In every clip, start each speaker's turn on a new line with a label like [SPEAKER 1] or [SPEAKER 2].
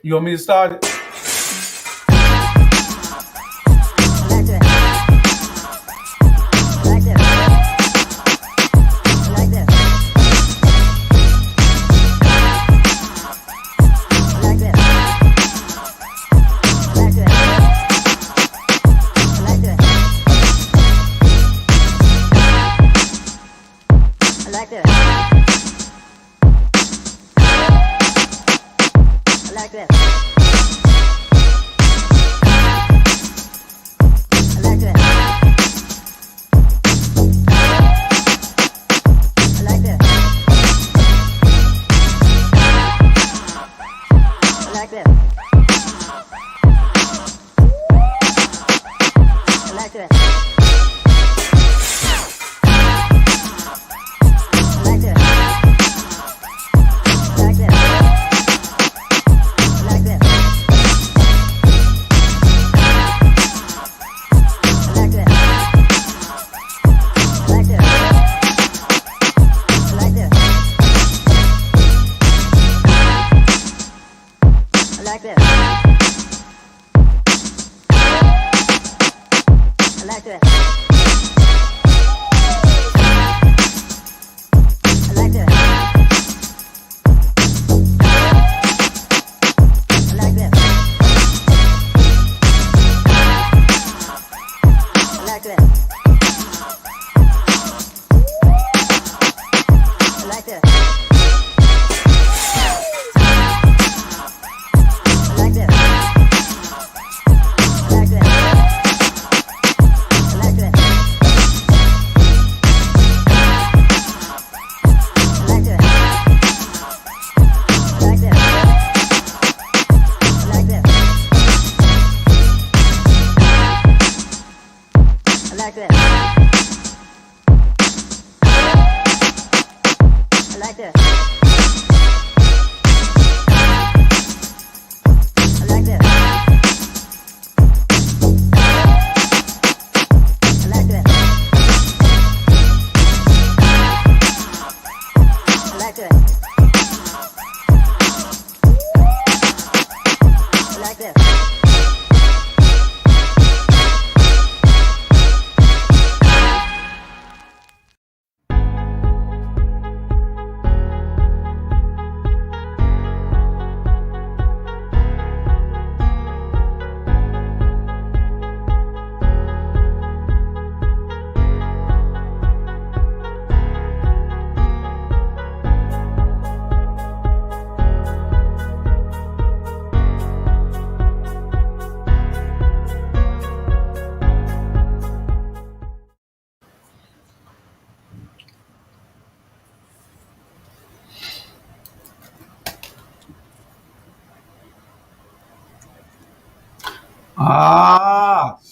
[SPEAKER 1] You want me to start it?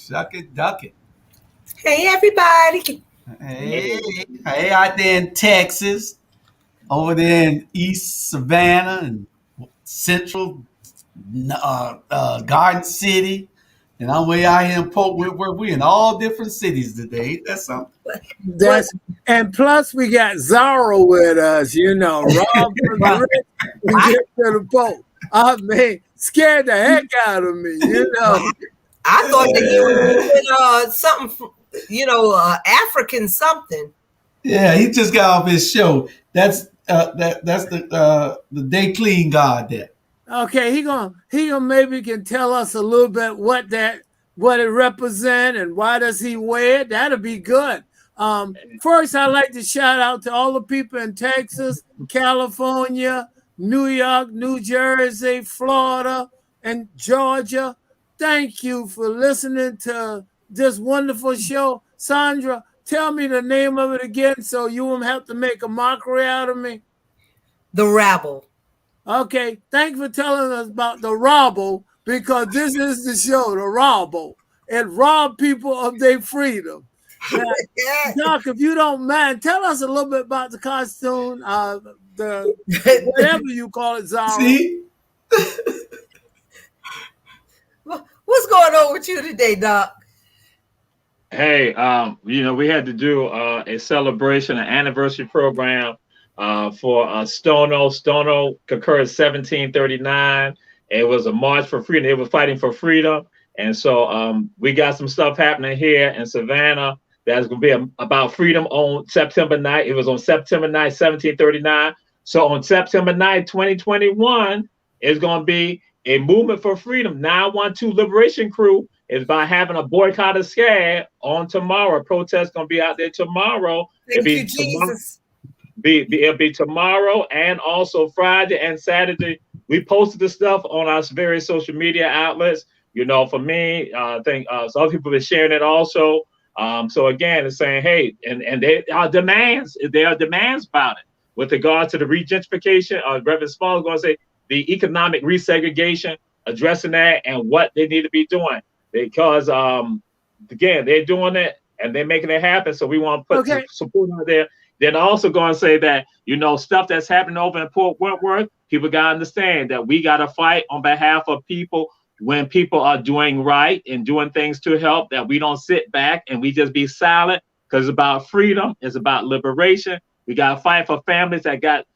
[SPEAKER 1] Shuck it, duck it.
[SPEAKER 2] Hey, everybody.
[SPEAKER 1] Hey, out there in Texas, over there in East Savannah and Central Garden City. And I'm way out here in Polk where we in all different cities today. That's something.
[SPEAKER 3] And plus we got Zara with us, Rob from the Rich and get to the Pope. I mean, scared the heck out of me,
[SPEAKER 2] I thought that he was doing something, African something.
[SPEAKER 1] Yeah, he just got off his show. That's the Day Clean God there.
[SPEAKER 3] Okay, he gonna maybe can tell us a little bit what it represents and why does he wear it. That'll be good. First, I'd like to shout out to all the people in Texas, California, New York, New Jersey, Florida, and Georgia. Thank you for listening to this wonderful show. Sandra, tell me the name of it again so you won't have to make a mockery out of me.
[SPEAKER 2] The Rabble.
[SPEAKER 3] Okay, thank you for telling us about the Rabble, because this is the show, the Rabble. It robbed people of their freedom. Now, Doc, if you don't mind, tell us a little bit about the costume the whatever you call it, Zara.
[SPEAKER 1] See?
[SPEAKER 2] What's going on with you today, Doc?
[SPEAKER 4] Hey, we had to do a celebration, an anniversary program for Stono. Stono concurred 1739. It was a march for freedom. They were fighting for freedom. And so we got some stuff happening here in Savannah that's going to be about freedom on September 9th. It was on September 9th, 1739. So on September 9th, 2021, it's going to be a movement for freedom. 912 Liberation Crew is by having a boycott of SCAD on tomorrow. Protest going to be out there tomorrow.
[SPEAKER 2] Thank you, Jesus.
[SPEAKER 4] It'll be tomorrow and also Friday and Saturday. We posted the stuff on our various social media outlets. You know, for me, I think some other people have been sharing it also. So again, it's saying, hey, and there are demands about it with regard to the regentrification. Reverend Small is going to say the economic resegregation, addressing that and what they need to be doing. Because again, they're doing it and they're making it happen. So we want to put some support out there. Then also going to say that, you know, stuff that's happening over in Port Wentworth, people got to understand that we got to fight on behalf of people when people are doing right and doing things to help, that we don't sit back and we just be silent, because it's about freedom. It's about liberation. We got to fight for families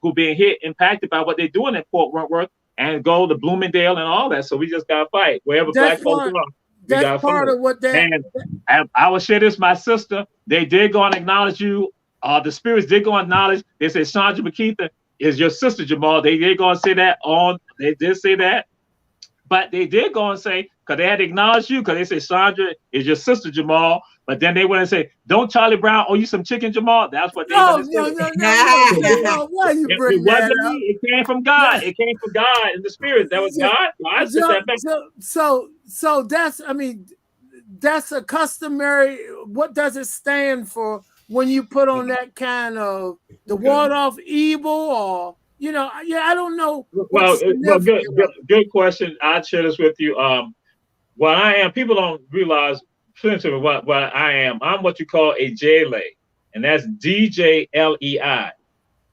[SPEAKER 4] who being impacted by what they're doing in Port Wentworth and go to Bloomingdale and all that. So we just got to fight wherever black folks are.
[SPEAKER 3] That's part of what that.
[SPEAKER 4] And I will share this, my sister. They did go and acknowledge you. The spirits did go and acknowledge. They said Chandra McKeithen is your sister, Jamal. They did go and say that They did say that, but they did go and say, because they had to acknowledge you, because they said Chandra is your sister, Jamal. But then they went and say, "Don't Charlie Brown owe you some chicken, Jamal?" That's what they
[SPEAKER 3] No. Why you bring that up?
[SPEAKER 4] It came from God. It came from God in the spirit. That was God.
[SPEAKER 3] So that's, I mean, that's a customary. What does it stand for when you put on that kind of the ward off evil, or I don't know.
[SPEAKER 4] Well, good question. I'd share this with you. What I am, people don't realize what I am. I'm what you call a JLay, and that's DJLEI.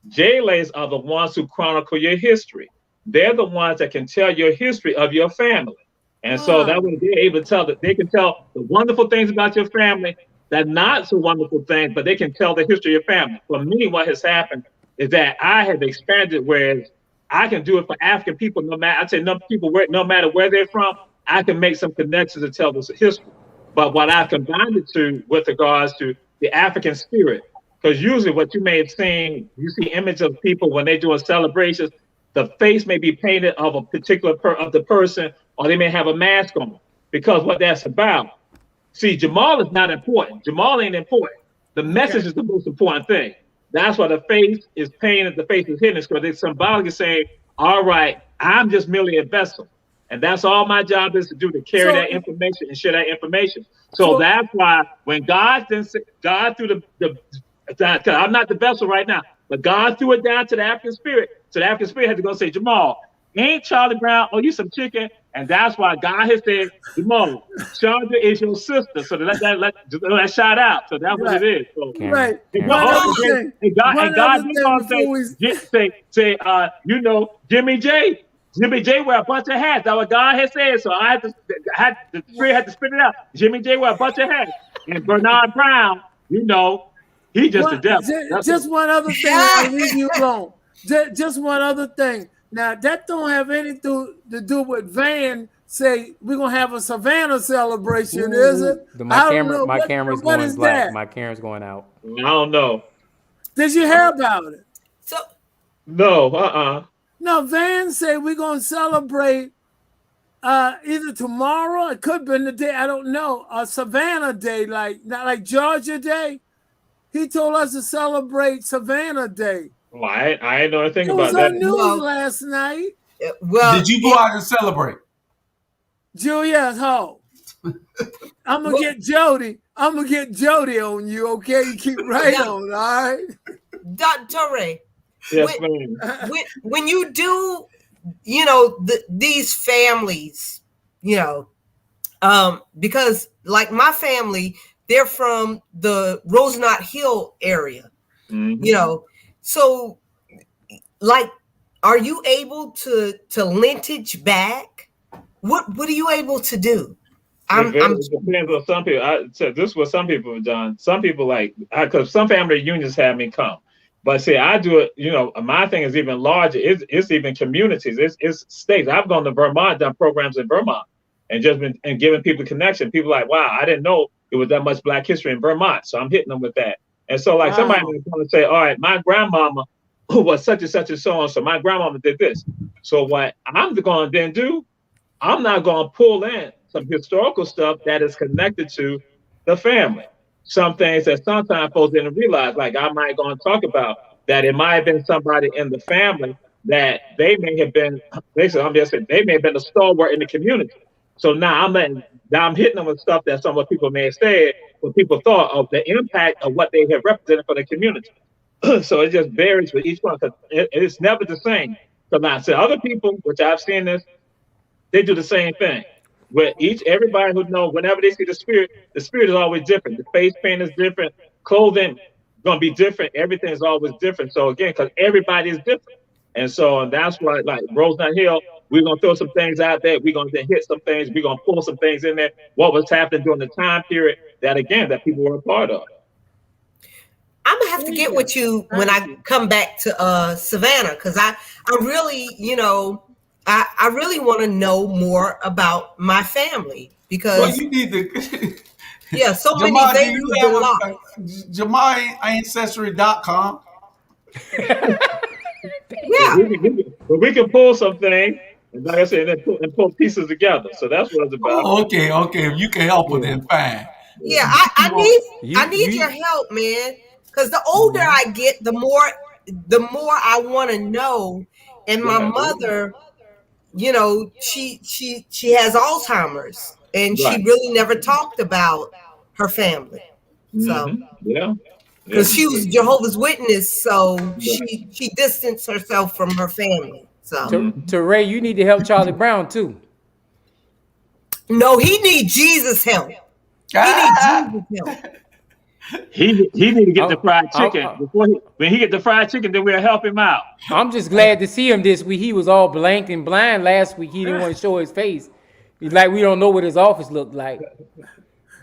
[SPEAKER 4] JLays are the ones who chronicle your history. They're the ones that can tell your history of your family. And so that way they're able to tell that they can tell the wonderful things about your family, that not so wonderful things, but they can tell the history of your family. For me, what has happened is that I have expanded, whereas I can do it for African people, no matter where they're from, I can make some connections and tell this history. But what I've combined it to with regards to the African spirit, because usually what you may have seen, you see images of people when they're doing celebrations, the face may be painted of a particular of the person, or they may have a mask on, because what that's about. See, Jamal is not important. Jamal ain't important. The message is the most important thing. That's why the face is painted, the face is hidden, because it's symbolic, saying, all right, I'm just merely a vessel. And that's all my job is to do, to carry that information and share that information. So that's why when God threw I'm not the vessel right now, but God threw it down to the African spirit. So the African spirit had to go say, Jamal, ain't Charlie Brown owe you some chicken? And that's why God has said, Jamal, Chandra is your sister. So let that shout out. So that's what it is. So,
[SPEAKER 3] right.
[SPEAKER 4] Jimmy J wear a bunch of hats. That's what God has said. So the spirit had to spit it out. Jimmy J wear a bunch of hats. And Bernard Brown, he just the devil.
[SPEAKER 3] Just one other thing. I'll leave you alone. Just one other thing. Now, that don't have anything to do with Van say we're going to have a Savannah celebration, is it?
[SPEAKER 5] My camera's going black. My camera's going out.
[SPEAKER 4] I don't know.
[SPEAKER 3] Did you hear about it?
[SPEAKER 4] No,
[SPEAKER 3] No, Van say we're going to celebrate either tomorrow, it could have been the day, I don't know, a Savannah Day, not like Georgia Day. He told us to celebrate Savannah Day.
[SPEAKER 4] Well, I didn't know anything about that.
[SPEAKER 3] It was on news last night.
[SPEAKER 1] Well, did you go out and celebrate?
[SPEAKER 3] Julia's home. I'm going to get Jody. I'm going to get Jody on you, okay? You keep right on, all right?
[SPEAKER 2] Dr. Ray.
[SPEAKER 4] Yes, ma'am.
[SPEAKER 2] When you do, these families, because like my family, they're from the Rosenot Hill area,
[SPEAKER 4] mm-hmm.
[SPEAKER 2] So like, are you able to linkage back? What are you able to do?
[SPEAKER 4] It depends on some people. I said this is what some people have done. Some people because some family reunions have me come. But see, I do it, my thing is even larger. It's even communities. It's states. I've gone to Vermont, done programs in Vermont, and just been and giving people connection. People like, wow, I didn't know it was that much Black history in Vermont. So I'm hitting them with that. And so like somebody was going to say, all right, my grandmama was such and such and so on. So my grandmama did this. So what I'm going to then do, I'm not going to pull in some historical stuff that is connected to the family. Some things that sometimes folks didn't realize, like I might go and talk about that it might have been somebody in the family that they may have been, they may have been a stalwart in the community. So now I'm hitting them with stuff that some of people may have said, but people thought of the impact of what they have represented for the community. So it just varies with each one because it's never the same. So now, to other people, which I've seen this, they do the same thing. Where everybody who knows, whenever they see the spirit is always different. The face paint is different, clothing gonna be different. Everything is always different. So again, because everybody is different, and so that's why, like Rosemount Hill, we're gonna throw some things out there. We're gonna hit some things. We're gonna pull some things in there. What was happening during the time period that people were a part of.
[SPEAKER 2] I'm gonna have to get with you when I come back to Savannah, because I really, I really want to know more about my family, because
[SPEAKER 1] you need to.
[SPEAKER 2] Yeah, so
[SPEAKER 1] Jamal,
[SPEAKER 2] many things have been lost.
[SPEAKER 1] JamalAncestry.com.
[SPEAKER 2] Yeah,
[SPEAKER 4] we can pull something, and like I said, and pull pieces together. So that's what it's about.
[SPEAKER 1] Oh, okay. If you can help with it, fine.
[SPEAKER 2] Yeah, I need your help, man. Because the older I get, the more I want to know. And my mother, she has Alzheimer's, and she really never talked about her family. So because she was Jehovah's Witness, so she distanced herself from her family. So
[SPEAKER 5] to Ray, you need to help Charlie Brown too.
[SPEAKER 2] No, he needs Jesus' help. He needs Jesus' help.
[SPEAKER 4] He need to get the fried chicken. When he get the fried chicken, then we'll help him out.
[SPEAKER 5] I'm just glad to see him this week. He was all blank and blind last week. He didn't want to show his face. He's like, we don't know what his office looked like.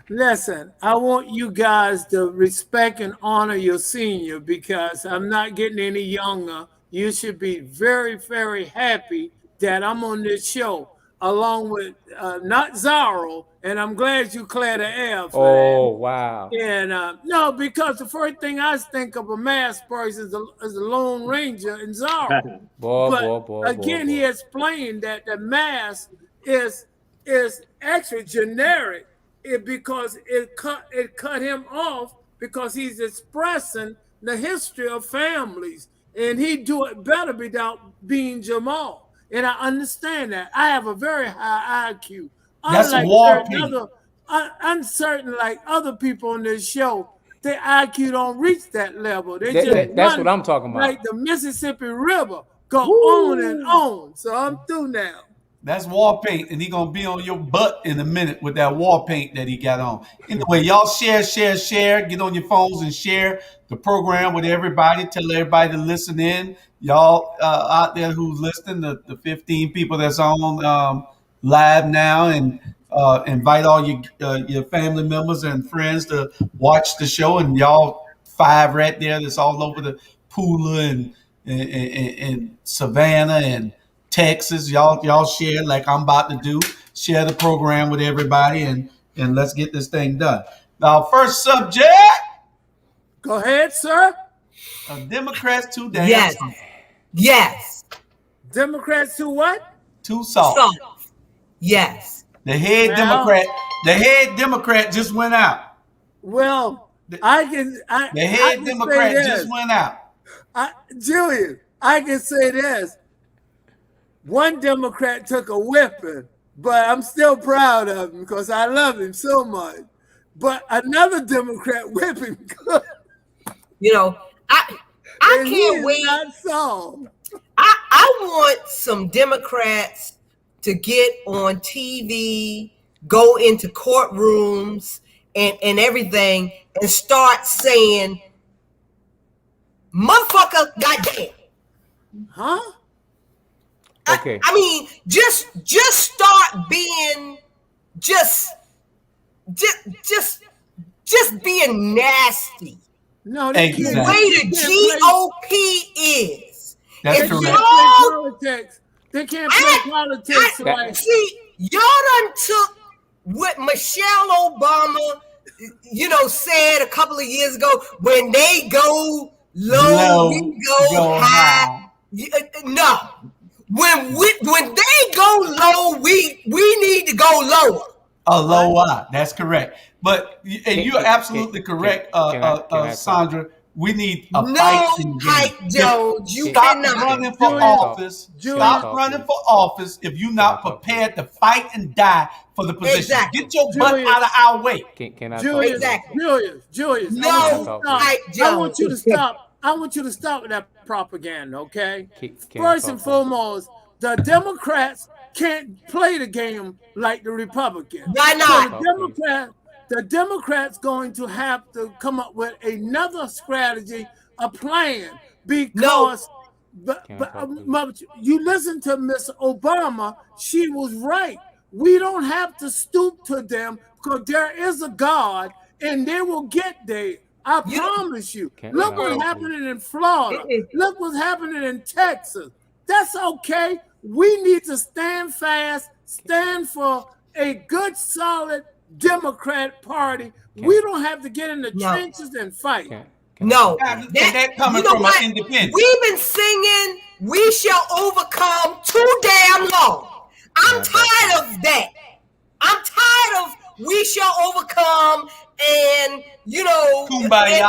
[SPEAKER 3] Listen, I want you guys to respect and honor your senior, because I'm not getting any younger. You should be very, very happy that I'm on this show along with not Zorro, and I'm glad you cleared the air for
[SPEAKER 5] that.
[SPEAKER 3] Wow.
[SPEAKER 5] And
[SPEAKER 3] no, because the first thing I think of a masked person is the Lone Ranger and Zorro. Again, he explained that the mask is actually generic, because it cut him off because he's expressing the history of families, and he do it better without being Jamal. And I understand that. I have a very high IQ.
[SPEAKER 1] That's war paint.
[SPEAKER 3] Uncertain, like other people on this show, their IQ don't reach that level.
[SPEAKER 5] That's what I'm talking about.
[SPEAKER 3] Like the Mississippi River, go on and on. So I'm through now.
[SPEAKER 1] That's war paint, and he gonna be on your butt in a minute with that war paint that he got on. Anyway, y'all share. Get on your phones and share the program with everybody. Tell everybody to listen in. Y'all out there who's listening, the 15 people that's on live now, and invite all your family members and friends to watch the show. And y'all 5 right there that's all over the Pula and Savannah and Texas. Y'all share like I'm about to do. Share the program with everybody, and let's get this thing done. Now, first subject.
[SPEAKER 3] Go ahead, sir.
[SPEAKER 1] Democrats too damn soft.
[SPEAKER 2] Yes.
[SPEAKER 3] Democrats too what?
[SPEAKER 1] Too soft.
[SPEAKER 2] Yes.
[SPEAKER 1] The head Democrat just went out.
[SPEAKER 3] Well, the
[SPEAKER 1] head Democrat just went out.
[SPEAKER 3] Julian, I can say this. One Democrat took a whipping, but I'm still proud of him because I love him so much. But another Democrat whipping good.
[SPEAKER 2] I can't wait. I want some Democrats to get on TV, go into courtrooms and everything, and start saying, "Motherfucker, goddamn."
[SPEAKER 3] Huh?
[SPEAKER 5] Okay.
[SPEAKER 2] I mean, just start being just being nasty.
[SPEAKER 3] No, they
[SPEAKER 2] The
[SPEAKER 3] can't.
[SPEAKER 1] Exactly.
[SPEAKER 2] way the GOP is.
[SPEAKER 1] That's
[SPEAKER 2] If
[SPEAKER 3] They
[SPEAKER 1] correct.
[SPEAKER 3] can't play
[SPEAKER 2] y'all,
[SPEAKER 3] politics. They can't play politics like.
[SPEAKER 2] see, y'all done took what Michelle Obama, said a couple of years ago. When they go low, we go high. No, when they go low, we need to go lower.
[SPEAKER 1] Lower. That's correct. But you're absolutely correct, Sandra. We need a fighting
[SPEAKER 2] Hype
[SPEAKER 1] game.
[SPEAKER 2] Jones, you
[SPEAKER 1] Stop
[SPEAKER 2] cannot.
[SPEAKER 1] running for office. Stop running for office if you're not prepared to fight and die for the position.
[SPEAKER 2] Exactly.
[SPEAKER 1] Get your butt out of our way.
[SPEAKER 5] Can I
[SPEAKER 3] Julius,
[SPEAKER 5] talk?
[SPEAKER 3] Julius,
[SPEAKER 2] No, Hype Jones.
[SPEAKER 3] I want you to stop. I want you to stop with that propaganda, okay? First and foremost, the Democrats can't play the game like the Republicans.
[SPEAKER 2] Why not?
[SPEAKER 3] So the Democrats going to have to come up with another strategy, a plan, because you listen to Miss Obama, she was right. We don't have to stoop to them because there is a God and they will get there. I promise you. Look what's happening in Florida. Look what's happening in Texas. That's okay. We need to stand fast, stand for a good, solid Democrat Party. We don't have to get in the trenches and fight.
[SPEAKER 2] No,
[SPEAKER 1] that coming from an independent.
[SPEAKER 2] We've been singing "We Shall Overcome" too damn long. I'm tired of that. I'm tired of "We Shall Overcome" and
[SPEAKER 1] Kumbaya.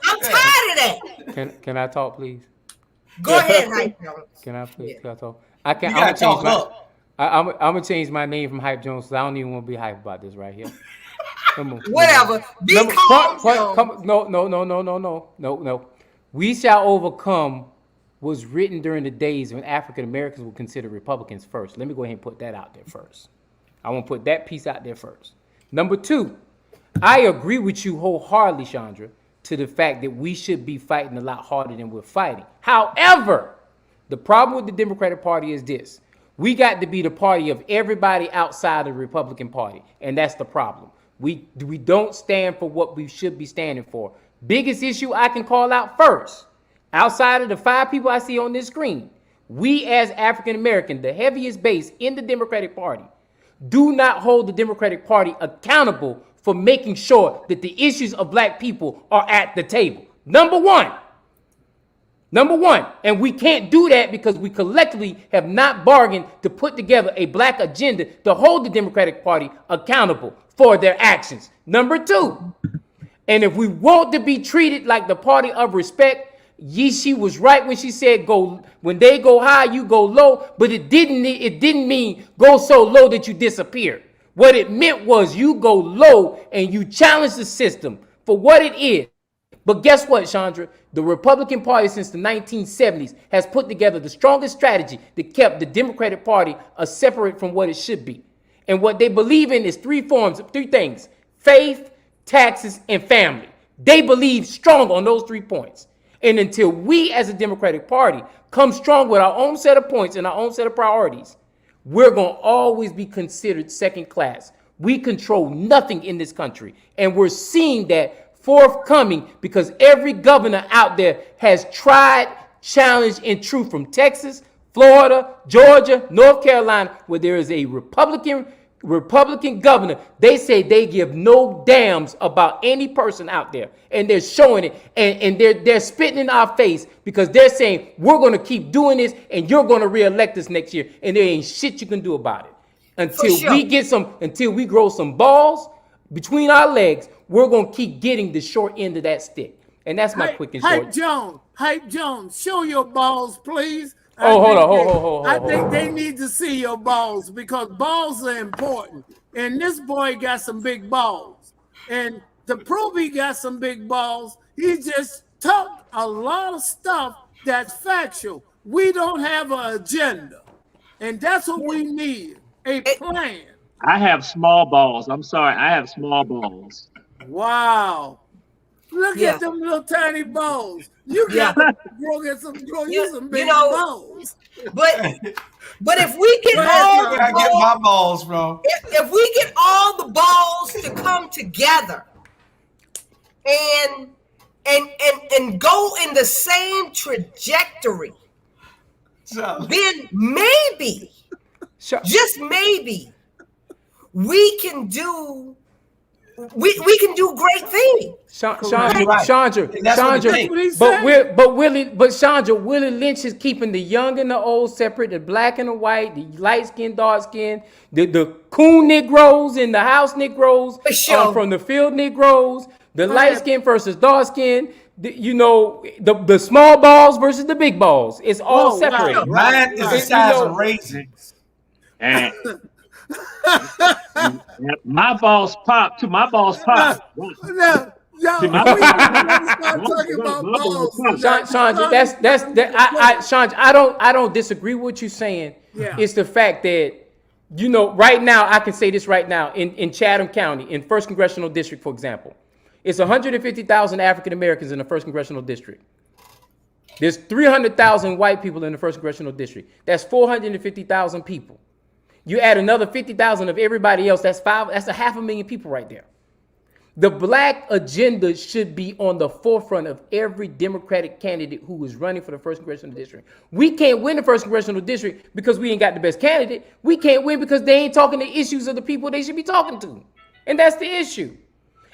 [SPEAKER 2] I'm tired of that.
[SPEAKER 5] Can I talk, please?
[SPEAKER 2] Go ahead, Hype Jones.
[SPEAKER 5] Can I please talk? I'm gonna change my name from Hype Jones. I don't even want to be hype about this right here.
[SPEAKER 2] Whatever. Be calm.
[SPEAKER 5] No. "We Shall Overcome" was written during the days when African Americans were considered Republicans first. Let me go ahead and put that out there first. I want to put that piece out there first. Number two, I agree with you wholeheartedly, Chandra, to the fact that we should be fighting a lot harder than we're fighting. However, the problem with the Democratic Party is this. We got to be the party of everybody outside of the Republican Party, and that's the problem. We don't stand for what we should be standing for. Biggest issue I can call out first, outside of the 5 people I see on this screen, we as African American, the heaviest base in the Democratic Party, do not hold the Democratic Party accountable for making sure that the issues of black people are at the table. Number one. And we can't do that because we collectively have not bargained to put together a black agenda to hold the Democratic Party accountable for their actions. Number two, and if we want to be treated like the party of respect, she was right when she said when they go high, you go low, but it didn't mean go so low that you disappear. What it meant was you go low and you challenge the system for what it is. But guess what, Chandra? The Republican Party since the 1970s has put together the strongest strategy that kept the Democratic Party separate from what it should be. And what they believe in is three things: faith, taxes, and family. They believe strong on those 3 points. And until we as a Democratic Party come strong with our own set of points and our own set of priorities, we're going to always be considered second class. We control nothing in this country. And we're seeing that forthcoming because every governor out there has tried, challenged, and true from Texas, Florida, Georgia, North Carolina, where there is a Republican governor. They say they give no damns about any person out there, and they're showing it, and they're spitting in our face because they're saying we're going to keep doing this, and you're going to reelect us next year, and there ain't shit you can do about it until we grow some balls between our legs. We're going to keep getting the short end of that stick. And that's my quick and short.
[SPEAKER 3] Hype Jones, show your balls, please.
[SPEAKER 5] Hold on.
[SPEAKER 3] I think they need to see your balls because balls are important. And this boy got some big balls. And to prove he got some big balls, he just talked a lot of stuff that's factual. We don't have an agenda. And that's what we need, a plan.
[SPEAKER 4] I have small balls. I'm sorry. I have small balls.
[SPEAKER 3] Wow. Look at them little tiny bones. You got to grow you some big bones.
[SPEAKER 2] But if we get all
[SPEAKER 1] where I get my balls from,
[SPEAKER 2] if we get all the balls to come together and go in the same trajectory, then maybe, just maybe, we can do great things.
[SPEAKER 5] Chandra, Chandra, Willie Lynch is keeping the young and the old separate, the black and the white, the light skin, dark skin, the coon Negroes and the house Negroes, from the field Negroes, the light skin versus dark skin. The small balls versus the big balls. It's all separated.
[SPEAKER 1] Mine is the size of raisins.
[SPEAKER 4] And my balls pop too. My balls pop.
[SPEAKER 3] Chandra,
[SPEAKER 5] Chandra, I don't disagree with what you're saying.
[SPEAKER 3] Yeah.
[SPEAKER 5] It's the fact that, right now, I can say this right now, in Chatham County, in 1st Congressional District, for example, it's 150,000 African Americans in the 1st Congressional District. There's 300,000 white people in the 1st Congressional District. That's 450,000 people. You add another 50,000 of everybody else, that's 500,000 people right there. The black agenda should be on the forefront of every Democratic candidate who is running for the 1st Congressional District. We can't win the 1st Congressional District because we ain't got the best candidate. We can't win because they ain't talking the issues of the people they should be talking to. And that's the issue.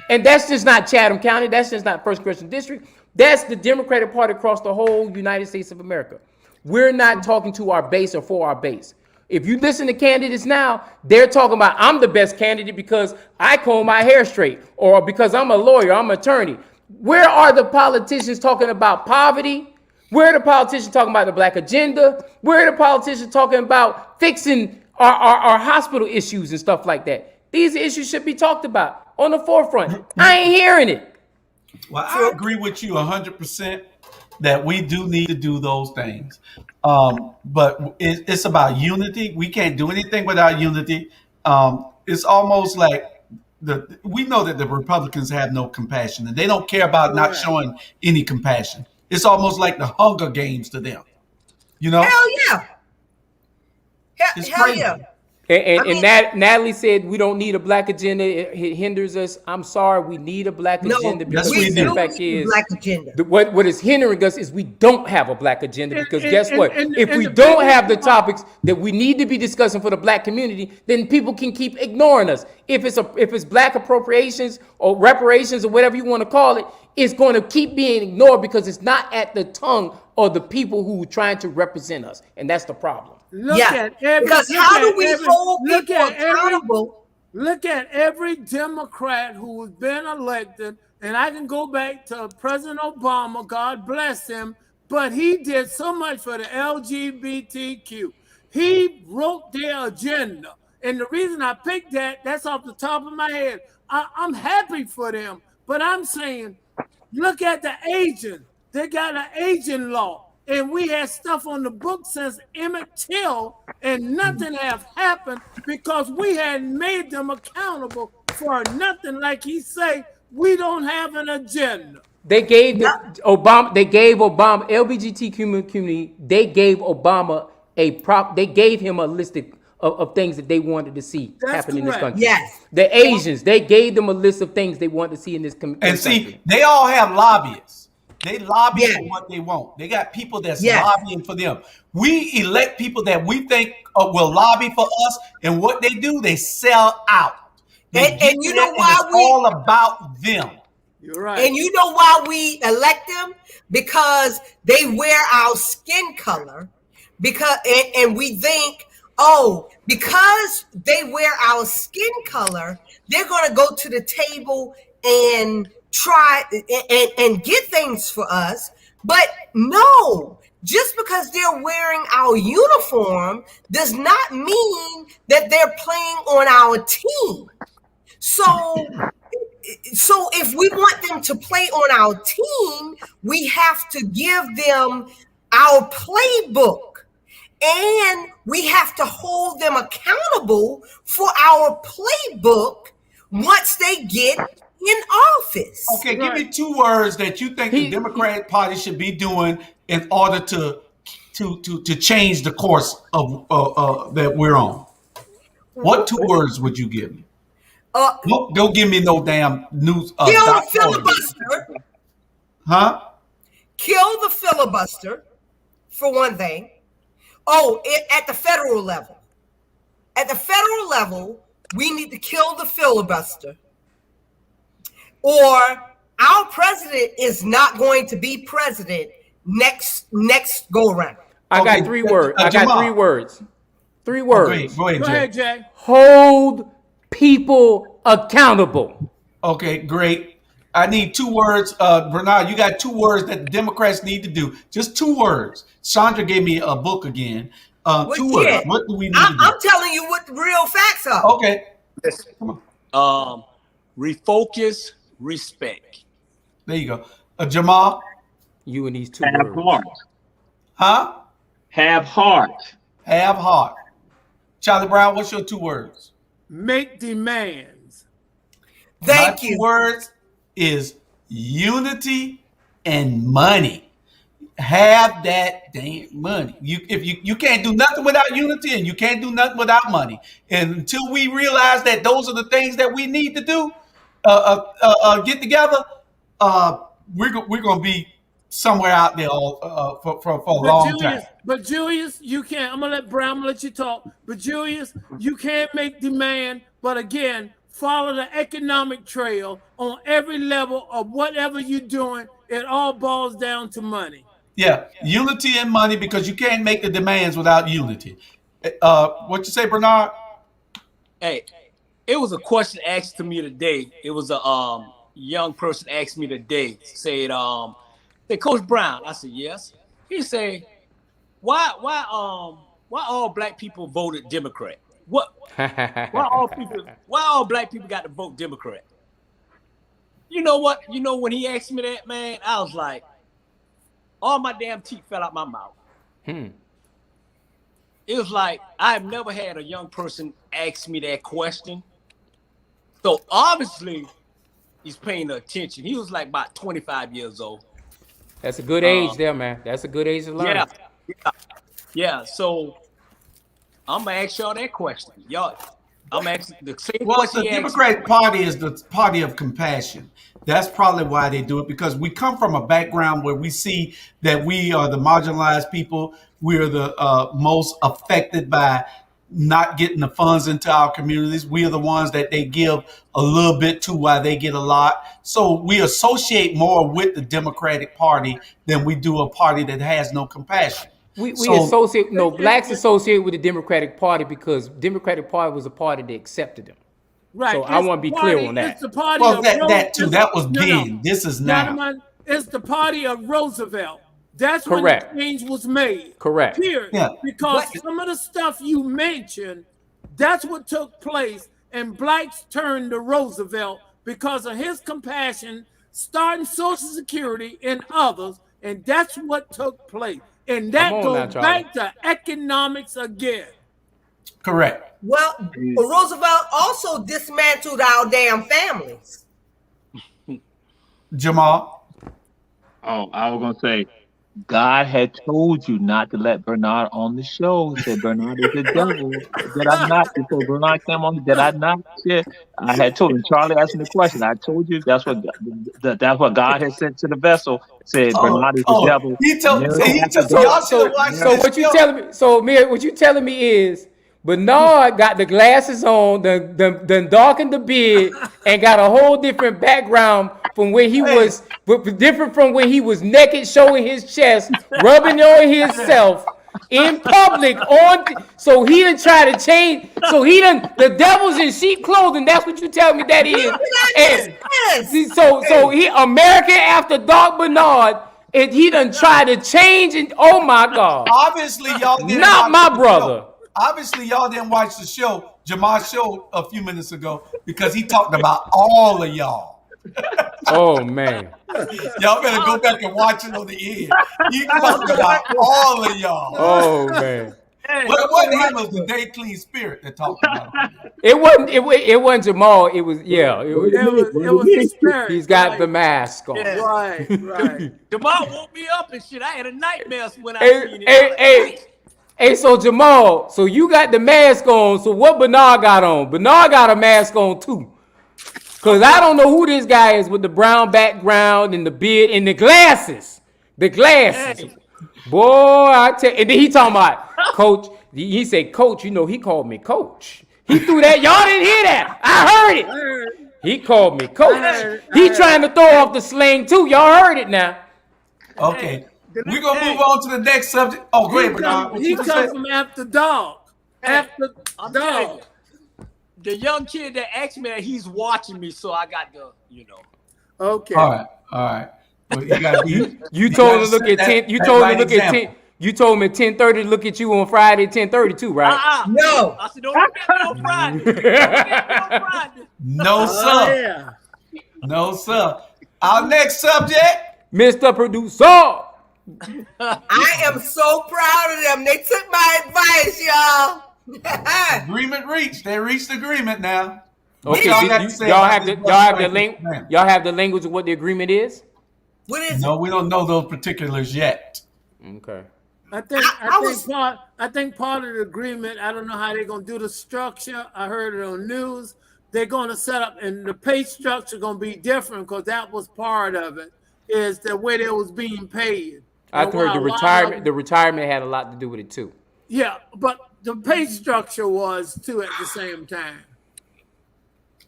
[SPEAKER 5] And that's just not Chatham County. That's just not 1st Congressional District. That's the Democratic Party across the whole United States of America. We're not talking to our base or for our base. If you listen to candidates now, they're talking about, I'm the best candidate because I comb my hair straight, or because I'm a lawyer, I'm an attorney. Where are the politicians talking about poverty? Where are the politicians talking about the black agenda? Where are the politicians talking about fixing our hospital issues and stuff like that? These issues should be talked about on the forefront. I ain't hearing it.
[SPEAKER 1] Well, I agree with you 100% that we do need to do those things. But it's about unity. We can't do anything without unity. It's almost like we know that the Republicans have no compassion, and they don't care about not showing any compassion. It's almost like the Hunger Games to them.
[SPEAKER 2] Hell yeah.
[SPEAKER 1] It's
[SPEAKER 2] Hell
[SPEAKER 1] crazy.
[SPEAKER 2] yeah.
[SPEAKER 5] And Natalie said we don't need a black agenda. It hinders us. I'm sorry, we need a black agenda because the fact is,
[SPEAKER 2] black agenda.
[SPEAKER 5] What is hindering us is we don't have a black agenda because guess what? If we don't have the topics that we need to be discussing for the black community, then people can keep ignoring us. If it's black appropriations or reparations or whatever you want to call it, it's going to keep being ignored because it's not at the tongue of the people who are trying to represent us, and that's the problem.
[SPEAKER 2] Because how do we hold people accountable?
[SPEAKER 3] Look at every Democrat who has been elected, and I can go back to President Obama, God bless him, but he did so much for the LGBTQ. He wrote their agenda. And the reason I picked that's off the top of my head. I'm happy for them, but I'm saying, look at the Asian. They got an Asian law. And we had stuff on the book since Emmett Till, and nothing have happened because we hadn't made them accountable for nothing. Like he say, we don't have an agenda.
[SPEAKER 5] They gave Obama LGBTQ community. They gave Obama they gave him a list of things that they wanted to see happen in this country.
[SPEAKER 2] Yes.
[SPEAKER 5] The Asians, they gave them a list of things they wanted to see in this country.
[SPEAKER 1] And see, they all have lobbyists. They lobby for what they want. They got people that's lobbying for them. We elect people that we think will lobby for us, and what they do, they sell out.
[SPEAKER 2] And you know why
[SPEAKER 1] it's all about them.
[SPEAKER 3] You're right.
[SPEAKER 2] And you know why we elect them? Because they wear our skin color. And we think, because they wear our skin color, they're going to go to the table and try and get things for us. But no, just because they're wearing our uniform does not mean that they're playing on our team. So if we want them to play on our team, we have to give them our playbook, and we have to hold them accountable for our playbook once they get in office.
[SPEAKER 1] Okay, give me 2 words that you think the Democratic Party should be doing in order to change the course of that we're on. What 2 words would you give me? Don't give me no damn news.
[SPEAKER 2] Kill the filibuster.
[SPEAKER 1] Huh?
[SPEAKER 2] Kill the filibuster, for one thing. At the federal level. At the federal level, we need to kill the filibuster. Or our president is not going to be president next go around.
[SPEAKER 5] I got 3 words. I got 3 words. 3 words.
[SPEAKER 1] Go ahead, Jay.
[SPEAKER 5] Hold people accountable.
[SPEAKER 1] Okay, great. I need 2 words. Bernard, you got 2 words that the Democrats need to do. Just 2 words. Chandra gave me a book again. 2 words. What do we need to do?
[SPEAKER 2] I'm telling you what the real facts are.
[SPEAKER 1] Okay.
[SPEAKER 6] Come on. Refocus, respect.
[SPEAKER 1] There you go. Jamal?
[SPEAKER 5] You and these 2
[SPEAKER 4] Have
[SPEAKER 5] words.
[SPEAKER 4] heart.
[SPEAKER 1] Huh?
[SPEAKER 4] Have heart.
[SPEAKER 1] Have heart. Charlie Brown, what's your 2 words?
[SPEAKER 3] Make demands.
[SPEAKER 2] Thank you.
[SPEAKER 1] 2 words is unity and money. Have that damn money. You can't do nothing without unity, and you can't do nothing without money. And until we realize that those are the things that we need to do, get together, we're going to be somewhere out there for a long time.
[SPEAKER 3] But Julius, you can't. I'm gonna let you talk. But Julius, you can't make demand. But again, follow the economic trail on every level of whatever you're doing. It all boils down to money.
[SPEAKER 1] Yeah, unity and money, because you can't make the demands without unity. What you say, Bernard?
[SPEAKER 6] Hey, it was a question asked to me today. It was a young person asked me today. Said, Coach Brown. I said yes. He said, why all black people voted Democrat? Why all black people got to vote Democrat? You know what? You know when he asked me that, man, I was like, all my damn teeth fell out my mouth. It was like I've never had a young person ask me that question. So obviously he's paying attention. He was like about 25 years old.
[SPEAKER 5] That's a good age there, man. That's a good age to learn.
[SPEAKER 6] Yeah. So I'm gonna ask y'all that question. Y'all, I'm asking the same
[SPEAKER 1] Well,
[SPEAKER 6] question.
[SPEAKER 1] the Democratic Party is the party of compassion. That's probably why they do it, because we come from a background where we see that we are the marginalized people. We are the most affected by not getting the funds into our communities. We are the ones that they give a little bit to while they get a lot. So we associate more with the Democratic Party than we do a party that has no compassion.
[SPEAKER 5] Blacks associate with the Democratic Party because Democratic Party was a party that accepted them.
[SPEAKER 3] Right.
[SPEAKER 5] So I want to be clear on that.
[SPEAKER 3] It's the party
[SPEAKER 1] Well,
[SPEAKER 3] of
[SPEAKER 1] that too. That was then. This is now.
[SPEAKER 3] It's the party of Roosevelt. That's
[SPEAKER 5] correct.
[SPEAKER 3] when the change was made.
[SPEAKER 5] Correct.
[SPEAKER 3] Period. Yeah. Because some of the stuff you mentioned, that's what took place, and blacks turned to Roosevelt because of his compassion, starting Social Security and others, and that's what took place. And that goes back to economics again.
[SPEAKER 1] Correct.
[SPEAKER 2] Well, Roosevelt also dismantled our damn families.
[SPEAKER 1] Jamal?
[SPEAKER 4] Oh, I was going to say, God had told you not to let Bernard on the show. He said, Bernard is the devil. Did I not? Before Bernard came on, did I not? Yeah. I had told him. Charlie asked me the question. I told you that's what God had sent to the vessel. Said Bernard is the devil.
[SPEAKER 1] He told
[SPEAKER 5] So what you telling me? So Mary, what you telling me is Bernard got the glasses on, then darkened the beard, and got a whole different background from when he was, different from when he was naked, showing his chest, rubbing on himself in public. So he done try to change. So the devil's in sheep clothing. That's what you tell me that is. And so he American After Dark Bernard. And he done tried to change it. Oh my God!
[SPEAKER 1] Obviously, y'all didn't
[SPEAKER 5] not my brother.
[SPEAKER 1] Obviously, y'all didn't watch the show, Jamal's show a few minutes ago, because he talked about all of y'all.
[SPEAKER 5] Oh man!
[SPEAKER 1] Y'all better go back and watch it on the end. He talked about all of y'all.
[SPEAKER 5] Oh man!
[SPEAKER 1] What it wasn't him. It was the Day Clean Spirit that talked about it.
[SPEAKER 5] It wasn't. It wasn't Jamal. It was
[SPEAKER 3] It was the spirit.
[SPEAKER 5] He's got the mask on.
[SPEAKER 6] Yeah.
[SPEAKER 3] Right.
[SPEAKER 6] Jamal woke me up and shit. I had a nightmare when I seen it.
[SPEAKER 5] Hey, so Jamal, so you got the mask on. So what Bernard got on? Bernard got a mask on too. Cause I don't know who this guy is with the brown background and the beard and the glasses. The glasses.
[SPEAKER 6] Hey.
[SPEAKER 5] Boy, I tell you. And then he talking about Coach. He said, Coach, you know, he called me Coach. He threw that. Y'all didn't hear that. I heard it. He called me Coach. He trying to throw off the sling too. Y'all heard it now.
[SPEAKER 1] Okay. We're going to move on to the next subject. Oh, go ahead, Bernard.
[SPEAKER 3] He comes from after dog. After dog.
[SPEAKER 6] The young kid that asked me that, he's watching me, so I got the,
[SPEAKER 3] Okay.
[SPEAKER 1] All right. Well,
[SPEAKER 5] you told him to look at 10. You told him to look at 10. You told him at 10:30 to look at you on Friday 10:30 too, right?
[SPEAKER 2] No.
[SPEAKER 6] I said, don't look at me on Friday. Don't look at me on Friday.
[SPEAKER 1] No, sir.
[SPEAKER 3] Yeah.
[SPEAKER 1] No, sir. Our next subject.
[SPEAKER 5] Mr. Producer.
[SPEAKER 2] I am so proud of them. They took my advice, y'all.
[SPEAKER 1] Agreement reached. They reached agreement now.
[SPEAKER 5] Okay, y'all have the language of what the agreement is?
[SPEAKER 2] What is
[SPEAKER 1] No, we don't know those particulars yet.
[SPEAKER 5] Okay.
[SPEAKER 3] I think part of the agreement, I don't know how they're gonna do the structure. I heard it on news. They're gonna set up, and the pay structure gonna be different because that was part of it, is the way they was being paid.
[SPEAKER 5] I heard the retirement had a lot to do with it too.
[SPEAKER 3] Yeah, but the pay structure was too at the same time.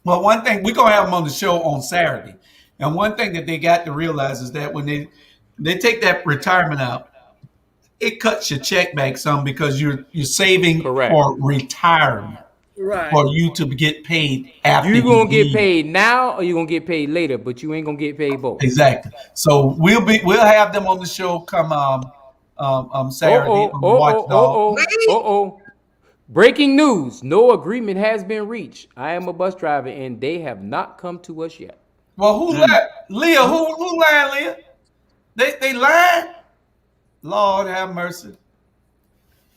[SPEAKER 1] Well, one thing, we're going to have them on the show on Saturday. And one thing that they got to realize is that when they take that retirement out, it cuts your check back some because you're saving for retirement.
[SPEAKER 3] Right.
[SPEAKER 1] For you to get paid after
[SPEAKER 5] you're going to get paid now or you're going to get paid later, but you ain't going to get paid both.
[SPEAKER 1] Exactly. So we'll have them on the show come Saturday on Watchdog.
[SPEAKER 5] Breaking news. No agreement has been reached. I am a bus driver and they have not come to us yet.
[SPEAKER 1] Well, who lied? Leah, who lied, Leah? They lied? Lord have mercy.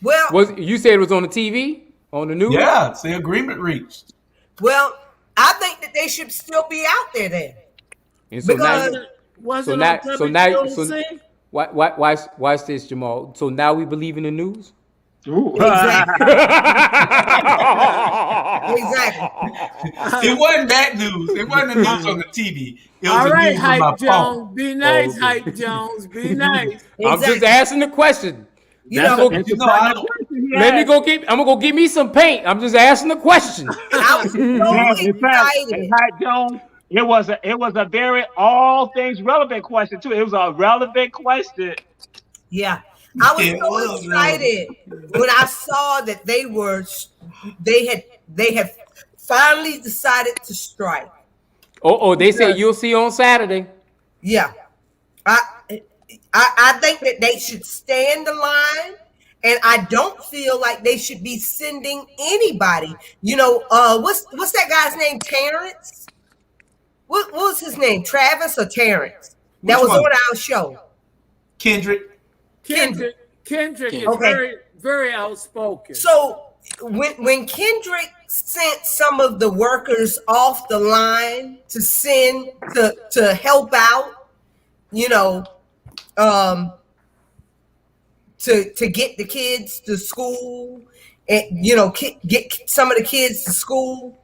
[SPEAKER 2] Well,
[SPEAKER 5] you said it was on the TV? On the news?
[SPEAKER 1] Yeah, it's the agreement reached.
[SPEAKER 2] Well, I think that they should still be out there then.
[SPEAKER 5] And so
[SPEAKER 3] now,
[SPEAKER 5] watch this, Jamal. So now we believe in the news?
[SPEAKER 2] Exactly.
[SPEAKER 1] It wasn't that news. It wasn't the news on the TV. It was
[SPEAKER 3] all right,
[SPEAKER 1] news on my
[SPEAKER 3] Hype Jones.
[SPEAKER 1] phone.
[SPEAKER 3] Be nice, Hype Jones. Be nice.
[SPEAKER 5] I'm just asking the question.
[SPEAKER 2] I'm
[SPEAKER 5] gonna go get me some paint. I'm just asking the question.
[SPEAKER 2] I was so excited.
[SPEAKER 4] Hype Jones. It was a very all things relevant question too. It was a relevant question.
[SPEAKER 2] Yeah. I was so excited when I saw that they had finally decided to strike.
[SPEAKER 5] They said you'll see on Saturday.
[SPEAKER 2] Yeah. I think that they should stand the line, and I don't feel like they should be sending anybody. What's that guy's name? Terrence? What was his name? Travis or Terrence? That was on our show.
[SPEAKER 1] Kendrick
[SPEAKER 3] is very, very outspoken.
[SPEAKER 2] So when Kendrick sent some of the workers off the line to help out, to get the kids to school and get some of the kids to school,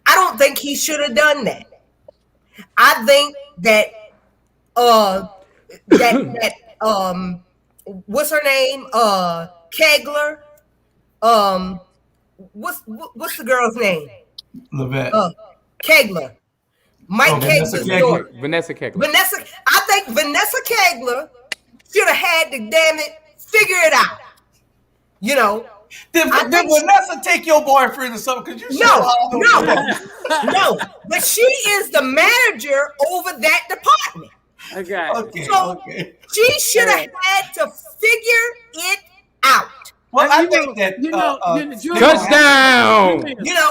[SPEAKER 2] I don't think he should have done that. I think that what's her name? Kegler. What's the girl's name?
[SPEAKER 1] Levette.
[SPEAKER 2] Kegler. Mike Kegler's daughter.
[SPEAKER 5] Vanessa Kegler.
[SPEAKER 2] I think Vanessa Kegler should have had to damn it figure it out.
[SPEAKER 1] Did Vanessa take your boyfriend or something?
[SPEAKER 2] No. But she is the manager over that department.
[SPEAKER 1] Okay.
[SPEAKER 2] She should have had to figure it out.
[SPEAKER 1] Well, I think that
[SPEAKER 5] touchdown.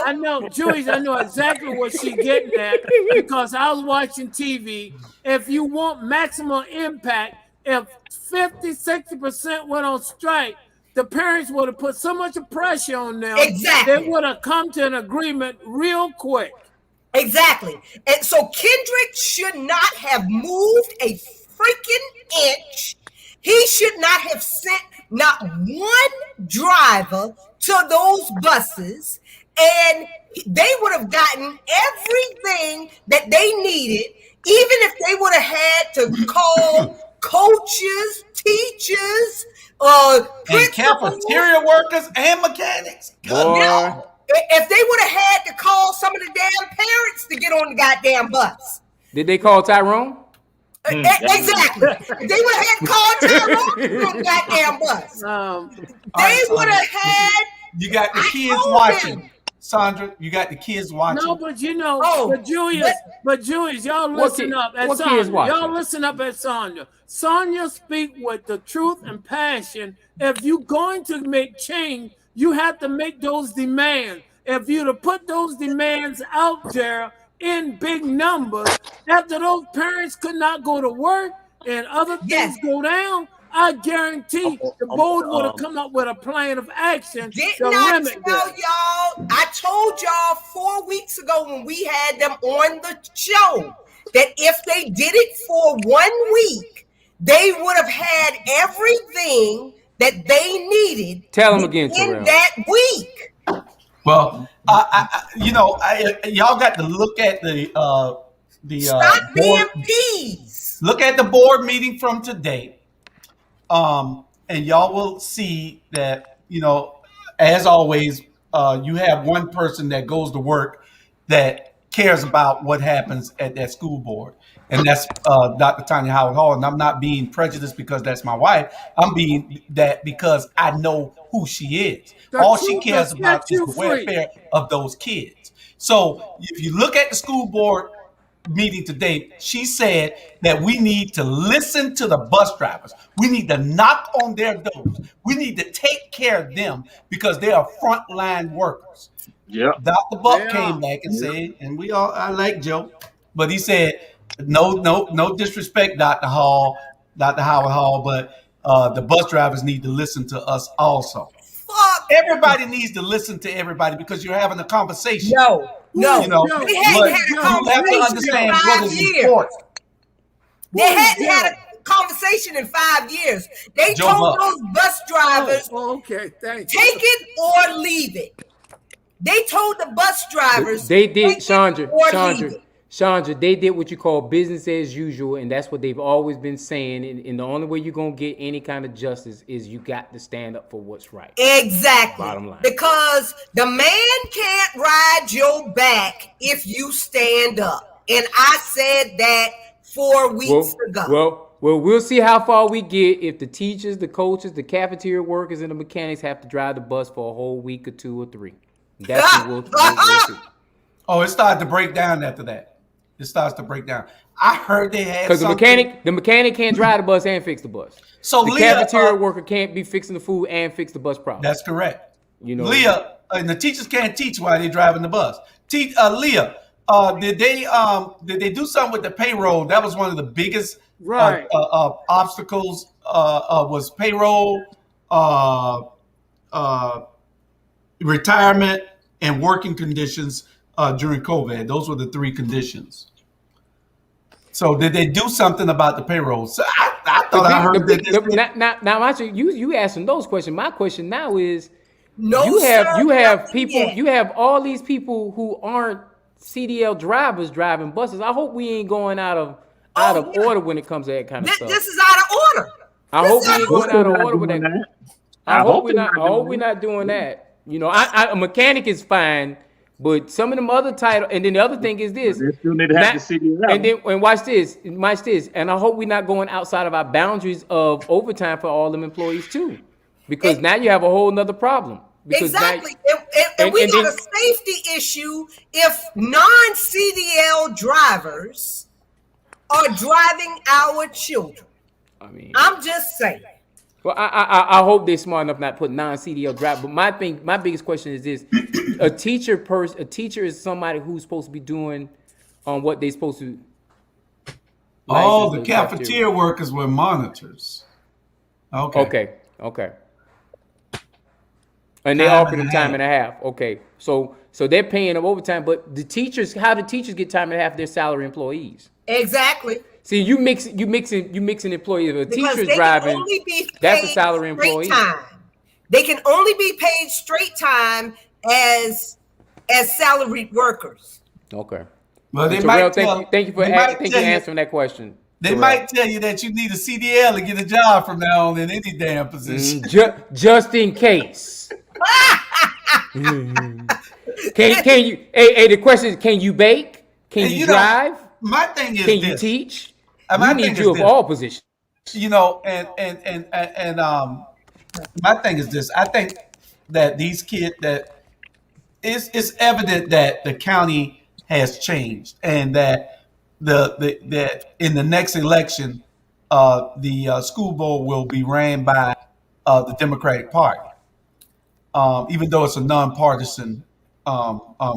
[SPEAKER 3] I know exactly what she's getting at because I was watching TV. If you want maximum impact, if 50-60% went on strike, the parents would have put so much pressure on them.
[SPEAKER 2] Exactly.
[SPEAKER 3] They would have come to an agreement real quick.
[SPEAKER 2] Exactly. And so Kendrick should not have moved a freaking inch. He should not have sent not one driver to those buses, and they would have gotten everything that they needed, even if they would have had to call coaches, teachers,
[SPEAKER 1] and cafeteria workers and mechanics.
[SPEAKER 2] Boy. If they would have had to call some of the damn parents to get on the goddamn bus.
[SPEAKER 5] Did they call Tyrone?
[SPEAKER 2] Exactly. If they would have had to call Tyrone to get on the goddamn bus. They would have had.
[SPEAKER 1] You got the kids watching. Sandra, you got the kids watching.
[SPEAKER 3] No, but you know, but Julius, y'all listen up at Sonya. Y'all listen up at Sonya. Sonya speak with the truth and passion. If you're going to make change, you have to make those demands. If you to put those demands out there in big numbers, after those parents could not go to work and other things go down, I guarantee the board would have come up with a plan of action to limit that.
[SPEAKER 2] Y'all, I told y'all 4 weeks ago when we had them on the show that if they did it for 1 week, they would have had everything that they needed.
[SPEAKER 5] Tell them again,
[SPEAKER 2] in that week.
[SPEAKER 1] Well, y'all got to look at the board. Look at the board meeting from today, and y'all will see that as always, you have one person that goes to work that cares about what happens at that school board. And that's Dr. Tanya Howard Hall. And I'm not being prejudiced because that's my wife. I'm being that because I know who she is. All she cares about is the welfare of those kids. So if you look at the school board meeting today, she said that we need to listen to the bus drivers. We need to knock on their doors. We need to take care of them because they are frontline workers.
[SPEAKER 4] Yeah.
[SPEAKER 1] Dr. Buck came back and said, and I like Joe, but he said, no disrespect, Dr. Howard Hall, but the bus drivers need to listen to us also. Everybody needs to listen to everybody because you're having a conversation.
[SPEAKER 2] No.
[SPEAKER 1] You have to understand what is important.
[SPEAKER 2] They hadn't had a conversation in 5 years. They told those bus drivers, take it or leave it. They told the bus drivers
[SPEAKER 5] they did, Chandra, they did what you call business as usual, and that's what they've always been saying. And the only way you're going to get any kind of justice is you got to stand up for what's right.
[SPEAKER 2] Exactly.
[SPEAKER 5] Bottom line. Because
[SPEAKER 2] the man can't ride your back if you stand up. And I said that 4 weeks ago.
[SPEAKER 5] Well, we'll see how far we get if the teachers, the coaches, the cafeteria workers, and the mechanics have to drive the bus for a whole week or 2 or 3. That's what we'll see.
[SPEAKER 1] Oh, it started to break down after that. It starts to break down. I heard they had
[SPEAKER 5] because the mechanic can't drive the bus and fix the bus.
[SPEAKER 1] So
[SPEAKER 5] the cafeteria worker can't be fixing the food and fix the bus problem.
[SPEAKER 1] That's correct. Leah, and the teachers can't teach while they're driving the bus. Leah, did they do something with the payroll? That was one of the biggest obstacles. Was payroll, retirement, and working conditions during COVID. Those were the 3 conditions. So did they do something about the payroll? So I thought I heard that.
[SPEAKER 5] Now, you asking those questions. My question now is, you have all these people who aren't CDL drivers driving buses. I hope we ain't going out of order when it comes to that kind of stuff.
[SPEAKER 2] This is out of order.
[SPEAKER 5] I hope we ain't going out of order with that. I hope we're not doing that. A mechanic is fine. But some of them other titles, and then the other thing is this.
[SPEAKER 4] They still need to have the CDL.
[SPEAKER 5] And watch this. And I hope we're not going outside of our boundaries of overtime for all them employees too, because now you have a whole nother problem.
[SPEAKER 2] Exactly, and we got a safety issue if non-CDL drivers are driving our children. I'm just saying.
[SPEAKER 5] Well, I hope they're smart enough not to put non-CDL drive. But my biggest question is this: a teacher is somebody who's supposed to be doing what they're supposed to.
[SPEAKER 1] The cafeteria workers were monitors. Okay.
[SPEAKER 5] And they offer them time and a half. Okay, so they're paying them overtime, but the teachers, how do teachers get time and a half? They're salary employees.
[SPEAKER 2] Exactly.
[SPEAKER 5] See, you mixing employees. If a
[SPEAKER 2] Because
[SPEAKER 5] teacher's
[SPEAKER 2] they
[SPEAKER 5] driving,
[SPEAKER 2] can only be
[SPEAKER 5] that's a salary employee.
[SPEAKER 2] Time. They can only be paid straight time as salaried workers.
[SPEAKER 5] Okay.
[SPEAKER 1] Well, they
[SPEAKER 5] Terrell,
[SPEAKER 1] might tell,
[SPEAKER 5] thank you for answering that question.
[SPEAKER 1] They
[SPEAKER 5] Terrell.
[SPEAKER 1] might tell you that you need a CDL to get a job from now on in any damn position.
[SPEAKER 5] Just in case. Can you? Hey, the question is: can you bake? Can you drive?
[SPEAKER 1] My thing is,
[SPEAKER 5] can you teach?
[SPEAKER 1] My
[SPEAKER 5] we need you of all positions.
[SPEAKER 1] And my thing is this: I think that these kids that it's evident that the county has changed, and that that in the next election, the school board will be ran by the Democratic Party, even though it's a nonpartisan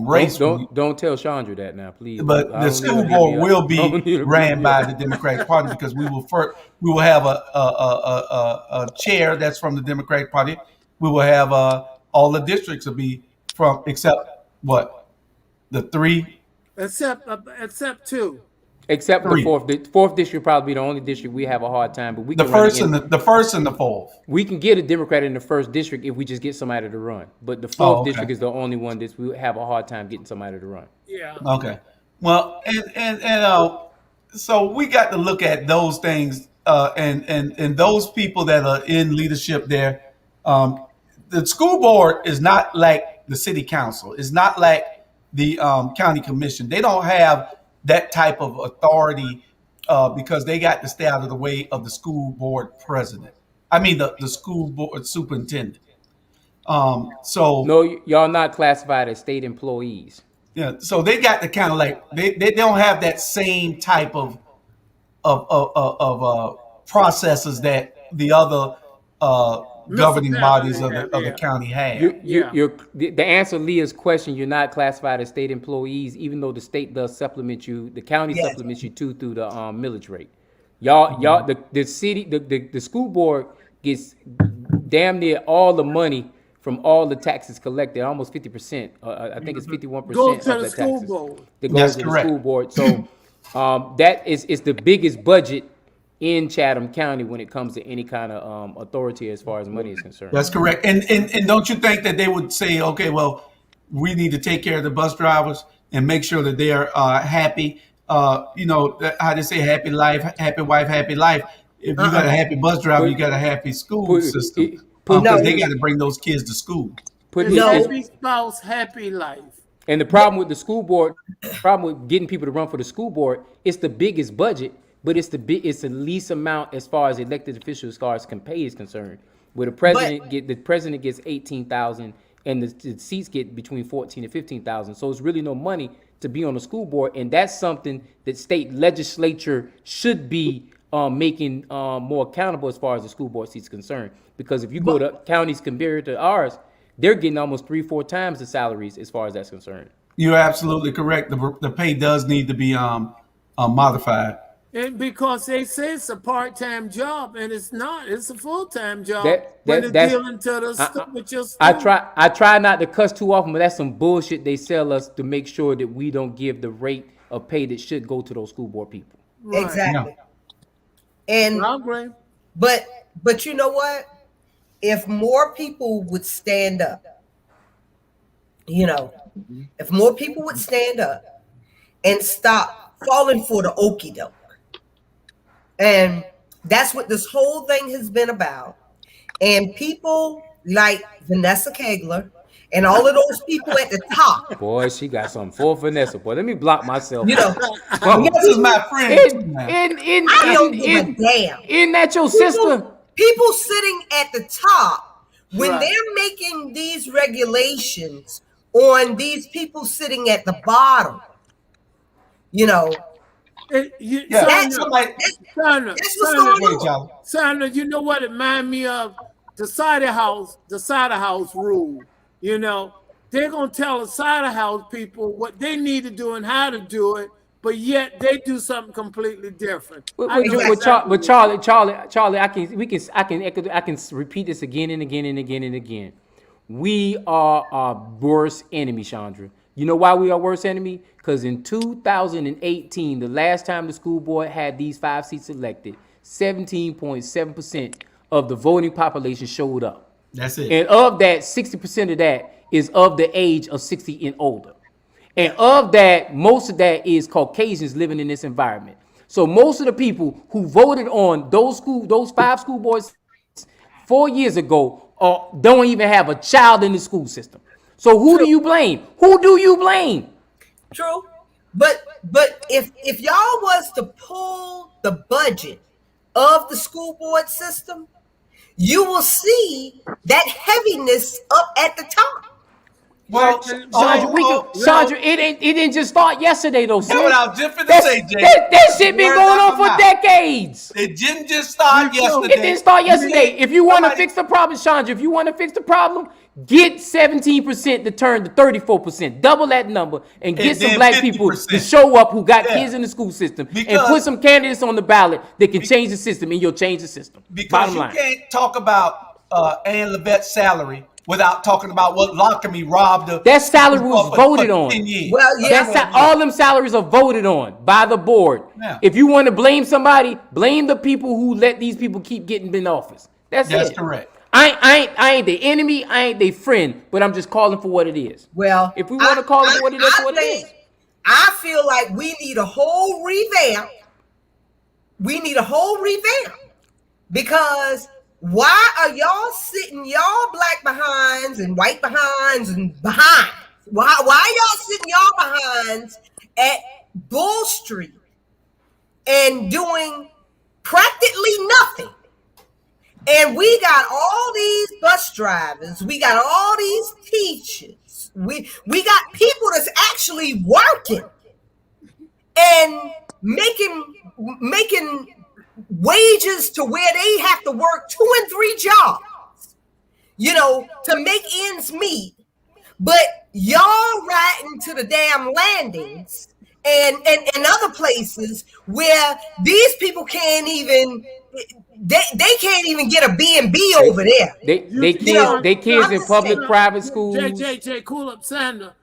[SPEAKER 1] race.
[SPEAKER 5] Don't tell Chandra that now, please.
[SPEAKER 1] But the school board will be ran by the Democratic Party, because we will have a chair that's from the Democratic Party. We will have all the districts will be from, except what, the three,
[SPEAKER 3] except two.
[SPEAKER 5] Except three. The fourth district probably be the only district we have a hard time. But we
[SPEAKER 1] the first and the fourth.
[SPEAKER 5] We can get a Democrat in the first district if we just get somebody to run. But the fourth district is the only one that we have a hard time getting somebody to run.
[SPEAKER 3] Yeah.
[SPEAKER 1] Okay. Well, and so we got to look at those things, and those people that are in leadership there. The school board is not like the city council. It's not like the county commission. They don't have that type of authority because they got to stay out of the way of the school board president. I mean, the school board superintendent. So
[SPEAKER 5] no, y'all not classified as state employees.
[SPEAKER 1] Yeah, so they got to kind of like they don't have that same type of processes that the other governing bodies of the county have.
[SPEAKER 5] The answer to Leah's question, you're not classified as state employees, even though the state does supplement you. The county supplements you too through the millage rate. Y'all, the city, the school board gets damn near all the money from all the taxes collected, almost 50%. I think it's 51%
[SPEAKER 3] goes to
[SPEAKER 5] of
[SPEAKER 3] the
[SPEAKER 5] the
[SPEAKER 3] school
[SPEAKER 5] taxes
[SPEAKER 3] board.
[SPEAKER 5] that goes to the school board. So that is the biggest budget in Chatham County when it comes to any kind of authority as far as money is concerned.
[SPEAKER 1] That's correct. And don't you think that they would say, okay, well, we need to take care of the bus drivers and make sure that they're happy. How they say, happy life, happy wife, happy life. If you got a happy bus driver, you got a happy school system. Because they got to bring those kids to school.
[SPEAKER 3] Happy spouse, happy life.
[SPEAKER 5] And the problem with the school board, problem with getting people to run for the school board, it's the biggest budget, but it's the least amount as far as elected officials as far as pay is concerned. Where the president gets 18,000 and the seats get between 14 and 15,000. So it's really no money to be on the school board, and that's something that state legislature should be making more accountable as far as the school board seats concerned. Because if you go to counties compared to ours, they're getting almost 3-4 times the salaries as far as that's concerned.
[SPEAKER 1] You're absolutely correct. The pay does need to be modified.
[SPEAKER 3] And because they say it's a part-time job, and it's not. It's a full-time job.
[SPEAKER 5] I try not to cuss too often, but that's some bullshit they sell us to make sure that we don't give the rate of pay that should go to those school board people.
[SPEAKER 2] Right. Exactly. Yeah. And but you know what? If more people would stand up, if more people would stand up and stop falling for the okie doke. And that's what this whole thing has been about. And people like Vanessa Kegler and all of those people at the top.
[SPEAKER 5] Boy, she got something for Vanessa. Boy, let me block myself.
[SPEAKER 1] This is my friend.
[SPEAKER 2] I don't give a damn.
[SPEAKER 5] Isn't that your sister?
[SPEAKER 2] People sitting at the top, when they're making these regulations on these people sitting at the bottom,
[SPEAKER 3] Sandra, you know what it reminds me of? The cider house rule. They're gonna tell the cider house people what they need to do and how to do it, but yet they do something completely different.
[SPEAKER 5] Charlie, I can repeat this again and again and again and again and again. We are our worst enemy, Chandra. You know why we are worst enemy? Because in 2018, the last time the school board had these 5 seats elected, 17.7% of the voting population showed up.
[SPEAKER 1] That's it.
[SPEAKER 5] And of that, 60% of that is of the age of 60 and older. And of that, most of that is Caucasians living in this environment. So most of the people who voted on those 5 school boards 4 years ago don't even have a child in the school system. So who do you blame? Who do you blame?
[SPEAKER 2] True. But if y'all was to pull the budget of the school board system, you will see that heaviness up at the top.
[SPEAKER 1] Well,
[SPEAKER 5] Chandra, it didn't just start yesterday though.
[SPEAKER 1] That's what I was just finna say, Jay.
[SPEAKER 5] That shit been going on for decades.
[SPEAKER 1] It didn't just start yesterday.
[SPEAKER 5] It didn't start yesterday. If you want to fix the problem, Chandra, if you want to fix the problem, get 17% to turn to 34%. Double that number and get some black 50%. People to show up who got kids in the school system and put some candidates on the ballot that can change the system, and you'll change the system.
[SPEAKER 1] Because you can't talk about Ann Levette's salary without talking about what Lockamy robbed her.
[SPEAKER 5] That salary was voted on.
[SPEAKER 2] Well, yeah.
[SPEAKER 5] All them salaries are voted on by the board. Yeah. If you want to blame somebody, blame the people who let these people keep getting in office. That's
[SPEAKER 1] correct.
[SPEAKER 5] I ain't the enemy, I ain't their friend, but I'm just calling for what it is.
[SPEAKER 2] Well,
[SPEAKER 5] if we want to call it for what it is, that's what it is.
[SPEAKER 2] I feel like we need a whole revamp. Because why are y'all sitting, y'all black behinds and white behinds and behind? Why are y'all sitting y'all behinds at Bull Street and doing practically nothing? And we got all these bus drivers, we got all these teachers, we got people that's actually working and making wages to where they have to work 2 and 3 jobs, to make ends meet. But y'all riding to the damn landings and other places where these people can't even, they can't even get a B&B over there.
[SPEAKER 5] They kids in public private schools.
[SPEAKER 3] JJ, cool up, Sandra.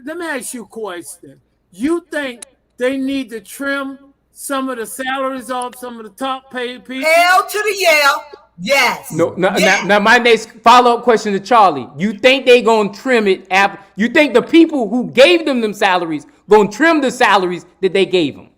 [SPEAKER 3] Let me ask you a question. You think they need to trim some of the salaries off some of the top paid people?
[SPEAKER 2] Hell to the yeah. Yes.
[SPEAKER 5] No. Now my next follow-up question to Charlie. You think they gonna trim it after? You think the people who gave them salaries gonna trim the salaries that they gave them?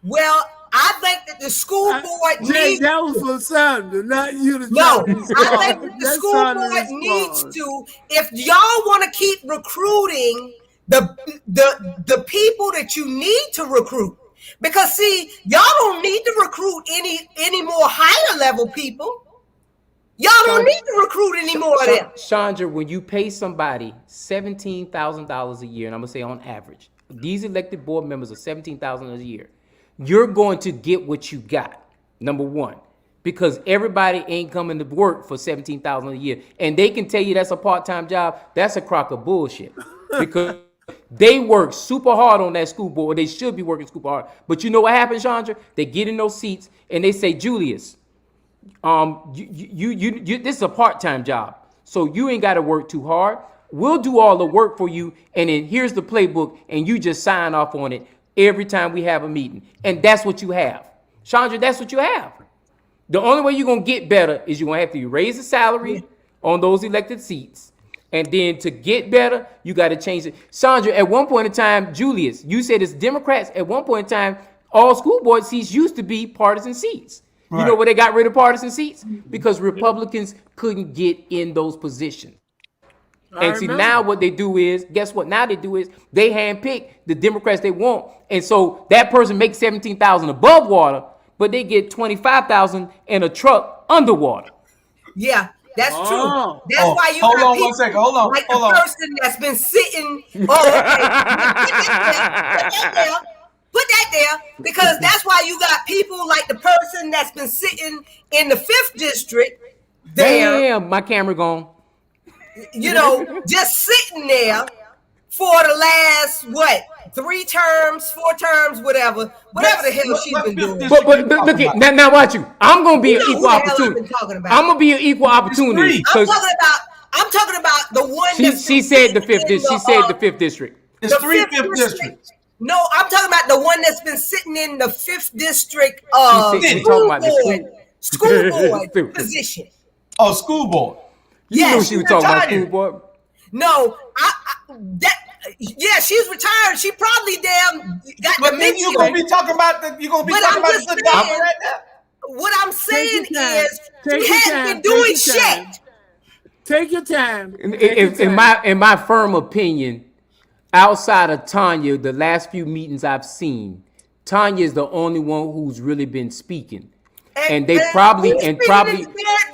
[SPEAKER 2] Well, I think that the school board needs.
[SPEAKER 3] That was for Sandra, not you.
[SPEAKER 2] No, I think that the school board needs to. If y'all want to keep recruiting the people that you need to recruit, because see, y'all don't need to recruit any more higher level people. Y'all don't need to recruit any more of them.
[SPEAKER 5] Chandra, when you pay somebody $17,000 a year, and I'm gonna say on average, these elected board members are $17,000 a year. You're going to get what you got. Number one, because everybody ain't coming to work for $17,000 a year, and they can tell you that's a part-time job. That's a crock of bullshit, because they work super hard on that school board. They should be working super hard. But you know what happens, Chandra? They get in those seats and they say, Julius, this is a part-time job, so you ain't got to work too hard. We'll do all the work for you, and then here's the playbook, and you just sign off on it every time we have a meeting. And that's what you have. Chandra, that's what you have. The only way you're going to get better is you're going to have to raise the salary on those elected seats. And then to get better, you got to change it. Chandra, at one point in time, Julius, you said it's Democrats. At one point in time, all school board seats used to be partisan seats. Right. You know where they got rid of partisan seats? Because Republicans couldn't get in those positions. And see, now what they do is, guess what? Now they do is they handpick the Democrats they want. And so that person makes $17,000 above water, but they get $25,000 in a truck underwater.
[SPEAKER 2] Yeah, that's true. That's why you
[SPEAKER 1] hold on 1 second. Hold on.
[SPEAKER 2] Like
[SPEAKER 1] hold
[SPEAKER 2] the
[SPEAKER 1] on.
[SPEAKER 2] person that's been sitting. Put that there, because that's why you got people like the person that's been sitting in the 5th district there.
[SPEAKER 5] Damn, my camera gone.
[SPEAKER 2] Just sitting there for the last 3 terms, 4 terms, whatever the hell she's been doing.
[SPEAKER 5] But look at now watch you. I'm gonna be an equal opportunity. I'm gonna be an equal opportunity.
[SPEAKER 2] I'm talking about I'm talking about the one
[SPEAKER 5] She said the fifth. She said the 5th district.
[SPEAKER 1] It's three fifth districts.
[SPEAKER 2] No, I'm talking about the one that's been sitting in the 5th district school board position.
[SPEAKER 1] Oh, school board.
[SPEAKER 5] You knew she was talking about school board.
[SPEAKER 2] No, she's retired. She probably got dementia.
[SPEAKER 1] You're gonna be talking about the good doctor right now.
[SPEAKER 2] What I'm saying is, she hasn't been doing shit.
[SPEAKER 3] Take your time.
[SPEAKER 5] In my firm opinion, outside of Tanya, the last few meetings I've seen, Tanya is the only one who's really been speaking, and they probably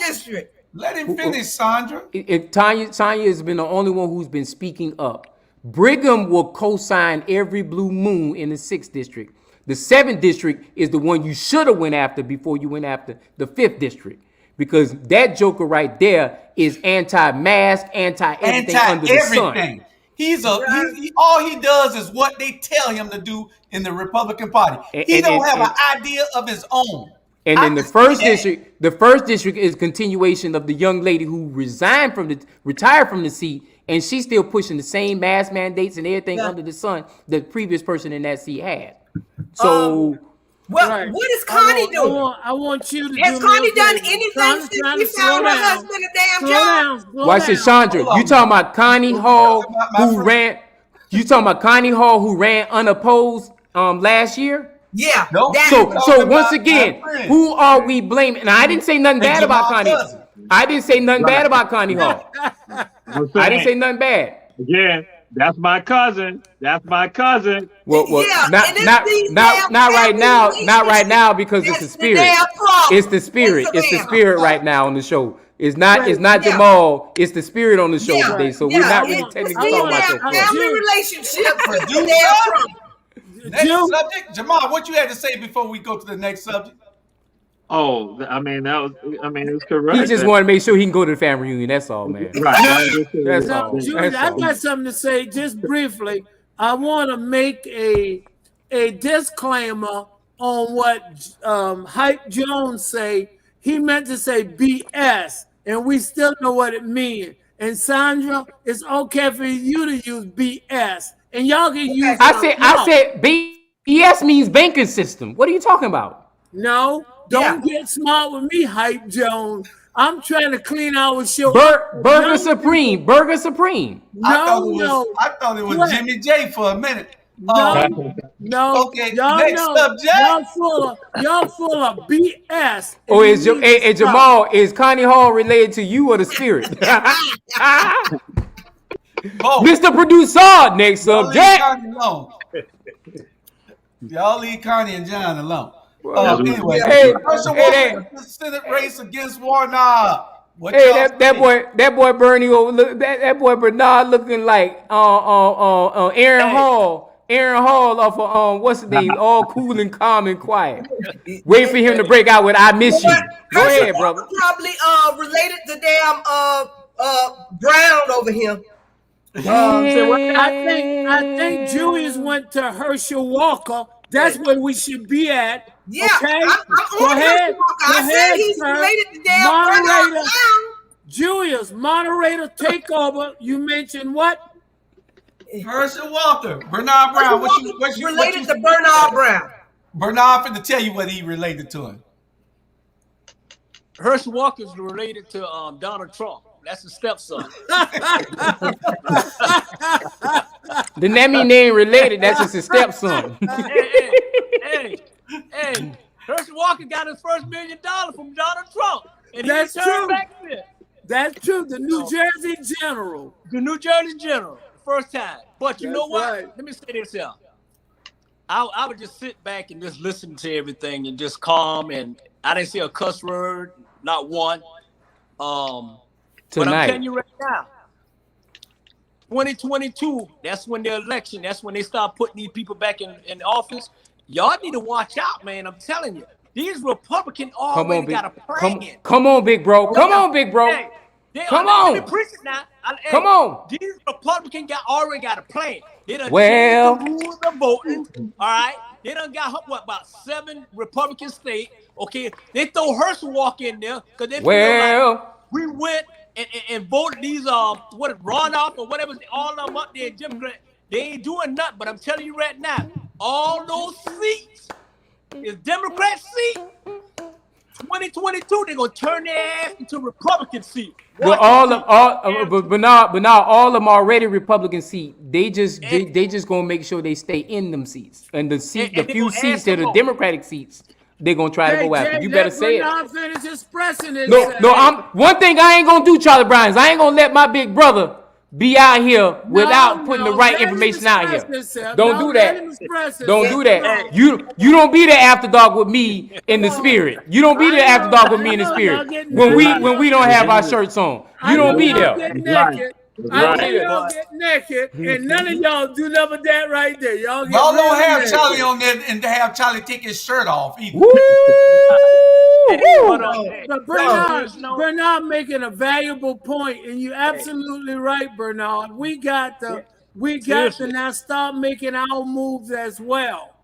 [SPEAKER 2] district.
[SPEAKER 1] Let him finish, Sandra.
[SPEAKER 5] Tanya has been the only one who's been speaking up. Brigham will co-sign every blue moon in the 6th district. The 7th district is the one you should have went after before you went after the 5th district, because that joker right there is anti-mask, anti-everything under the sun.
[SPEAKER 1] He's all he does is what they tell him to do in the Republican Party. He don't have an idea of his own.
[SPEAKER 5] And then the first district is continuation of the young lady who retired from the seat, and she's still pushing the same mask mandates and everything under the sun the previous person in that seat had. So,
[SPEAKER 2] what is Connie doing?
[SPEAKER 3] I want you to.
[SPEAKER 2] Has Connie done anything since she found her husband a damn job?
[SPEAKER 5] Watch it, Chandra. You talking about Connie Hall who ran? You talking about Connie Hall who ran unopposed last year?
[SPEAKER 2] Yeah.
[SPEAKER 1] Nope.
[SPEAKER 5] So once again, who are we blaming? And I didn't say nothing bad about Connie. I didn't say nothing bad about Connie Hall. I didn't say nothing bad.
[SPEAKER 4] Again, that's my cousin. That's my cousin.
[SPEAKER 5] Well, not right now. Not right now, because it's the spirit. It's the spirit. It's the spirit right now on the show. It's not Jamal. It's the spirit on the show today. So we're not really technically talking about your
[SPEAKER 2] family relationship.
[SPEAKER 1] Next subject, Jamal. What you had to say before we go to the next subject?
[SPEAKER 4] Oh, it's correct.
[SPEAKER 5] He just wanted to make sure he can go to the family reunion. That's all, man.
[SPEAKER 4] Right.
[SPEAKER 5] That's all.
[SPEAKER 3] Julie, I got something to say just briefly. I want to make a disclaimer on what Hype Jones say. He meant to say BS, and we still know what it means. And Sandra, it's okay for you to use BS, and y'all can use.
[SPEAKER 5] I said BS means banking system. What are you talking about?
[SPEAKER 3] No, don't get smart with me, Hype Jones. I'm trying to clean our show.
[SPEAKER 5] Burger Supreme.
[SPEAKER 1] I thought it was Jimmy J for a minute.
[SPEAKER 3] No.
[SPEAKER 1] Okay,
[SPEAKER 3] y'all
[SPEAKER 1] next subject.
[SPEAKER 3] Y'all full of BS.
[SPEAKER 5] Oh, Jamal, is Connie Hall related to you or the spirit? Mr. Producer, next subject.
[SPEAKER 1] Y'all leave Connie and John alone. Anyway, the Senate race against Warnock.
[SPEAKER 5] That boy Bernie that boy Bernard looking like Aaron Hall. Aaron Hall off of what's the name? All cool and calm and quiet. Wait for him to break out with "I miss you." Go ahead, brother.
[SPEAKER 2] Probably related to damn Brown over here.
[SPEAKER 3] I think Julius went to Herschel Walker. That's where we should be at.
[SPEAKER 2] Yeah,
[SPEAKER 3] okay?
[SPEAKER 2] Go ahead. I said he's related to damn Brown.
[SPEAKER 3] Julius, moderator, take over. You mentioned what?
[SPEAKER 1] Herschel Walker, Bernard Brown. What's
[SPEAKER 2] related to Bernard Brown?
[SPEAKER 1] Bernard finna tell you what he related to him.
[SPEAKER 6] Herschel Walker is related to Donald Trump. That's his stepson.
[SPEAKER 5] Then that mean they ain't related. That's just his stepson.
[SPEAKER 6] Hey. Herschel Walker got his first $1 million from Donald Trump. And
[SPEAKER 3] that's true.
[SPEAKER 6] Back then.
[SPEAKER 3] That's true. The New Jersey General.
[SPEAKER 6] The New Jersey General. First time. But you know what? Right. Let me say this here. I would just sit back and just listen to everything and just calm. And I didn't see a cuss word. Not one. But I'm telling you right now, 2022, that's when the election, that's when they start putting these people back in office. Y'all need to watch out, man. I'm telling you. These Republicans already got a plan.
[SPEAKER 5] Come on, big bro. Come on, big bro.
[SPEAKER 6] Hey,
[SPEAKER 5] come on.
[SPEAKER 6] Let me preach it now.
[SPEAKER 5] Come on.
[SPEAKER 6] These Republicans already got a plan. They done changed the rules of voting. All right. They done got about 7 Republican states. Okay. They throw Herschel Walker in there because they feel like we went and voted these what runoff or whatever, all of them up there, Democrat, they ain't doing nothing. But I'm telling you right now, all those seats is Democrat seat. 2022, they're gonna turn their ass into Republican seat.
[SPEAKER 5] Well, but now all of them already Republican seat. They just gonna make sure they stay in them seats, and the few seats that are Democratic seats, they're gonna try to go after. You better say it.
[SPEAKER 3] Finish expressing it.
[SPEAKER 5] No. One thing I ain't gonna do, Charlie Brown, is I ain't gonna let my big brother be out here without putting the right information out here. Don't do that. Don't do that. You don't be there after dark with me in the spirit. You don't be there after dark with me in the spirit. When we don't have our shirts on. You don't be there.
[SPEAKER 3] I know y'all get naked, and none of y'all do none of that right there. Y'all
[SPEAKER 1] don't have Charlie on there and to have Charlie take his shirt off either.
[SPEAKER 3] But Bernard making a valuable point, and you're absolutely right, Bernard. We got to now start making our moves as well.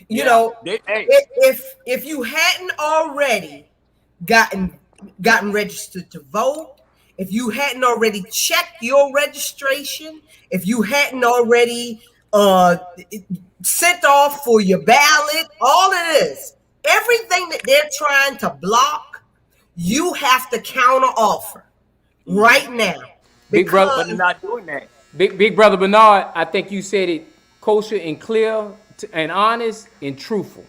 [SPEAKER 2] You know, if you hadn't already gotten registered to vote, if you hadn't already checked your registration, if you hadn't already sent off for your ballot, all of this, everything that they're trying to block, you have to counter offer right now.
[SPEAKER 5] Big brother,
[SPEAKER 6] but they're not doing that.
[SPEAKER 5] Big brother Bernard, I think you said it kosher and clear and honest and truthful.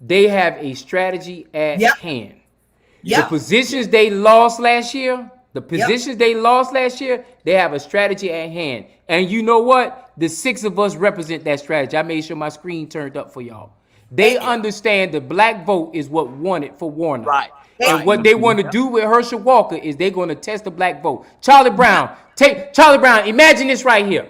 [SPEAKER 5] They have a strategy at hand. The positions they lost last year, they have a strategy at hand. And you know what? The 6 of us represent that strategy. I made sure my screen turned up for y'all. They understand the black vote is what wanted for Warner.
[SPEAKER 6] Right.
[SPEAKER 5] And what they want to do with Herschel Walker is they're going to test the black vote. Charlie Brown, imagine this right here.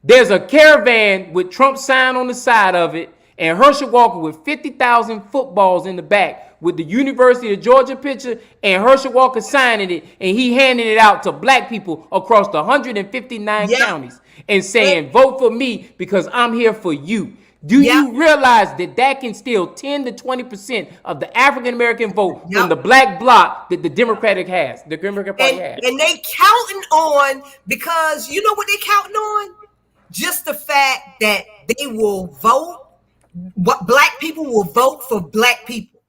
[SPEAKER 5] There's a caravan with Trump's sign on the side of it, and Herschel Walker with 50,000 footballs in the back with the University of Georgia picture, and Herschel Walker signing it, and he handing it out to black people across the 159 counties and saying, vote for me because I'm here for you. Do you realize that can steal 10 to 20% of the African-American vote from the black bloc that the Democratic Party has?
[SPEAKER 2] And they counting on, because you know what they counting on? Just the fact that they will vote, what black people will vote for black people.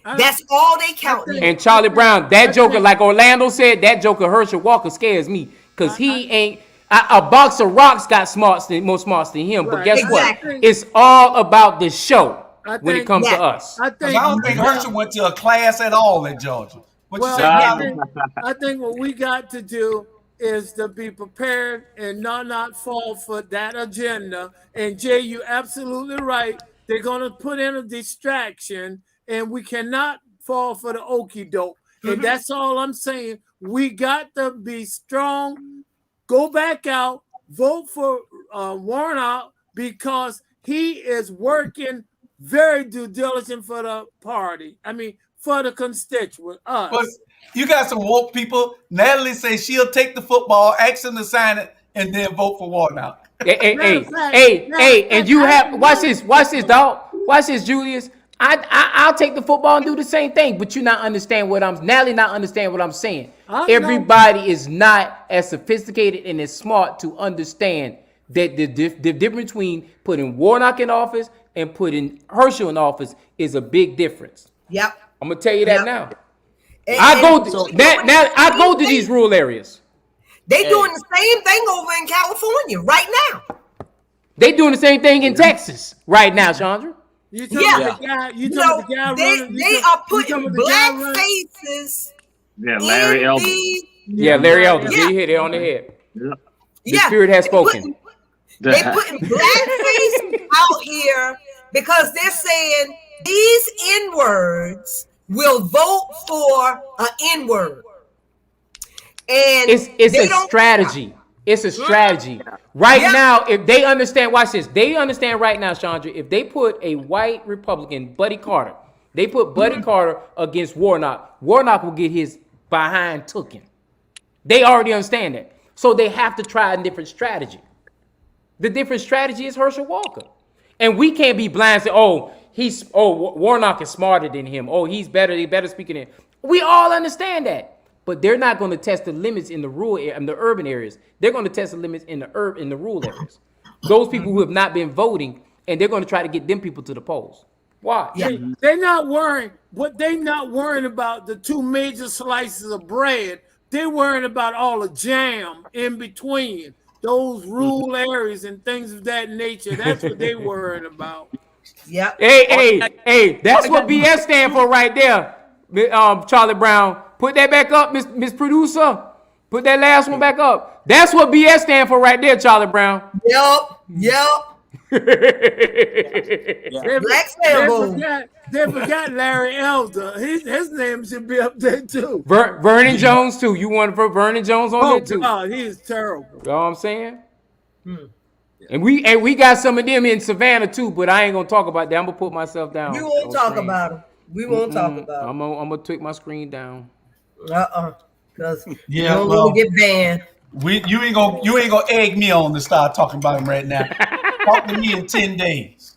[SPEAKER 2] That's all they count on.
[SPEAKER 5] And Charlie Brown, that joker, like Orlando said, that joker Herschel Walker scares me because he ain't. A box of rocks got more smarts than him, but guess what? It's all about the show when it comes to us.
[SPEAKER 1] I don't think Herschel went to a class at all in Georgia.
[SPEAKER 3] I think what we got to do is to be prepared and not fall for that agenda. And Jay, you're absolutely right. They're going to put in a distraction, and we cannot fall for the okie doke. And that's all I'm saying. We got to be strong. Go back out, vote for Warnock because he is working very due diligent for the party. I mean, for the constituent, us.
[SPEAKER 1] But you got some woke people. Natalie says she'll take the football, ask him to sign it, and then vote for Warnock.
[SPEAKER 5] Hey, and you have watch this, dog. Watch this, Julius. I'll take the football and do the same thing, but you not understand what Natalie not understand what I'm saying. Everybody is not as sophisticated and as smart to understand that the difference between putting Warnock in office and putting Herschel in office is a big difference.
[SPEAKER 2] Yep.
[SPEAKER 5] I'm gonna tell you that now. I go to these rural areas.
[SPEAKER 2] They doing the same thing over in California right now.
[SPEAKER 5] They doing the same thing in Texas right now, Chandra.
[SPEAKER 2] They are putting black faces.
[SPEAKER 4] Larry Elder.
[SPEAKER 5] Larry Elder. You hit it on the head. The Spirit has spoken.
[SPEAKER 2] They putting black faces out here because they're saying these N-words will vote for an N-word. And
[SPEAKER 5] it's a strategy. It's a strategy. Right now, if they understand, watch this. They understand right now, Chandra, if they put a white Republican, Buddy Carter, they put Buddy Carter against Warnock, Warnock will get his behind tooken. They already understand that. So they have to try a different strategy. The different strategy is Herschel Walker. And we can't be blind and say, Warnock is smarter than him. Oh, he's better speaking than him. We all understand that. But they're not going to test the limits in the the urban areas. They're going to test the limits in the rural areas. Those people who have not been voting, and they're going to try to get them people to the polls. Why?
[SPEAKER 3] Yeah. They're not worrying. What they not worrying about the 2 major slices of bread. They're worrying about all the jam in between those rural areas and things of that nature. That's what they worrying about.
[SPEAKER 2] Yep.
[SPEAKER 5] Hey, that's what BS stand for right there. Charlie Brown, put that back up, Miss Producer. Put that last one back up. That's what BS stand for right there, Charlie Brown.
[SPEAKER 2] Yep.
[SPEAKER 3] They forgot Larry Elder. His name should be up there too.
[SPEAKER 5] Vernon Jones too. You want for Vernon Jones on there too?
[SPEAKER 3] Oh, he is terrible.
[SPEAKER 5] You know what I'm saying? And we got some of them in Savannah too, but I ain't gonna talk about that. I'm gonna put myself down.
[SPEAKER 2] We won't talk about them. We won't talk about them.
[SPEAKER 5] I'm gonna take my screen down.
[SPEAKER 2] Because you don't want to get banned.
[SPEAKER 1] You ain't gonna egg me on to start talking about him right now. Talk to me in 10 days.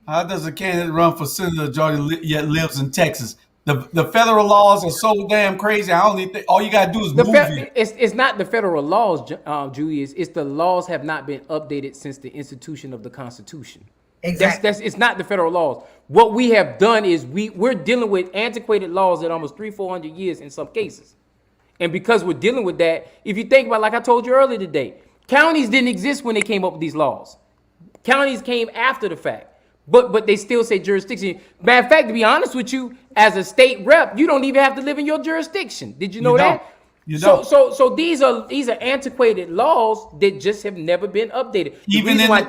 [SPEAKER 1] How does a candidate run for senator of Georgia yet lives in Texas? The federal laws are so damn crazy. I don't need all you gotta do is move it.
[SPEAKER 5] It's not the federal laws, Julius. It's the laws have not been updated since the institution of the Constitution.
[SPEAKER 2] Exactly.
[SPEAKER 5] It's not the federal laws. What we have done is we're dealing with antiquated laws that are almost 300-400 years in some cases. And because we're dealing with that, if you think about, like I told you earlier today, counties didn't exist when they came up with these laws. Counties came after the fact. But they still say jurisdiction. Matter of fact, to be honest with you, as a state rep, you don't even have to live in your jurisdiction. Did you know that?
[SPEAKER 1] You don't.
[SPEAKER 5] So these are antiquated laws that just have never been updated.
[SPEAKER 1] Even in the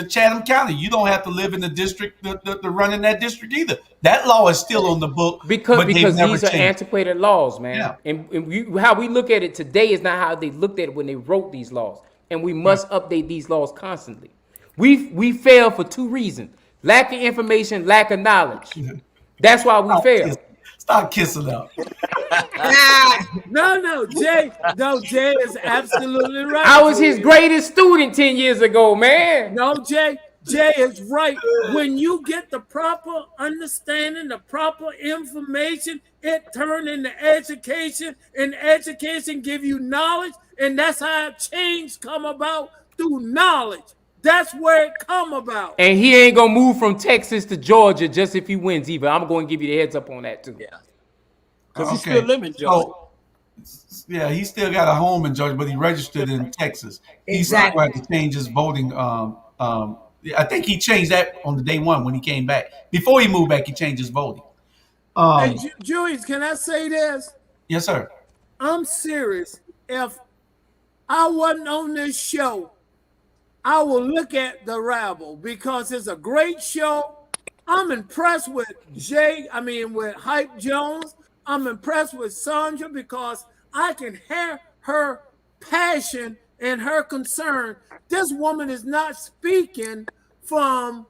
[SPEAKER 1] Chatham County, you don't have to live in the district to run in that district either. That law is still on the book
[SPEAKER 5] because these are antiquated laws, man.
[SPEAKER 1] Yeah.
[SPEAKER 5] And how we look at it today is not how they looked at it when they wrote these laws. And we must update these laws constantly. We fail for 2 reasons: lack of information, lack of knowledge. That's why we fail.
[SPEAKER 1] Stop kissing up.
[SPEAKER 3] No, Jay is absolutely right.
[SPEAKER 5] I was his greatest student 10 years ago, man.
[SPEAKER 3] No, Jay is right. When you get the proper understanding, the proper information, it turns into education, and education give you knowledge, and that's how change come about, through knowledge. That's where it come about.
[SPEAKER 5] And he ain't gonna move from Texas to Georgia just if he wins either. I'm going to give you the heads up on that too.
[SPEAKER 6] Yeah. Because he still live in Georgia.
[SPEAKER 1] Yeah, he still got a home in Georgia, but he registered in Texas. He's not going to change his voting. I think he changed that on the day one when he came back. Before he moved back, he changed his voting.
[SPEAKER 3] Hey, Julius, can I say this?
[SPEAKER 1] Yes, sir.
[SPEAKER 3] I'm serious. If I wasn't on this show, I will look at the Rabble because it's a great show. I'm impressed with with Hype Jones. I'm impressed with Sandra because I can hear her passion and her concern. This woman is not speaking from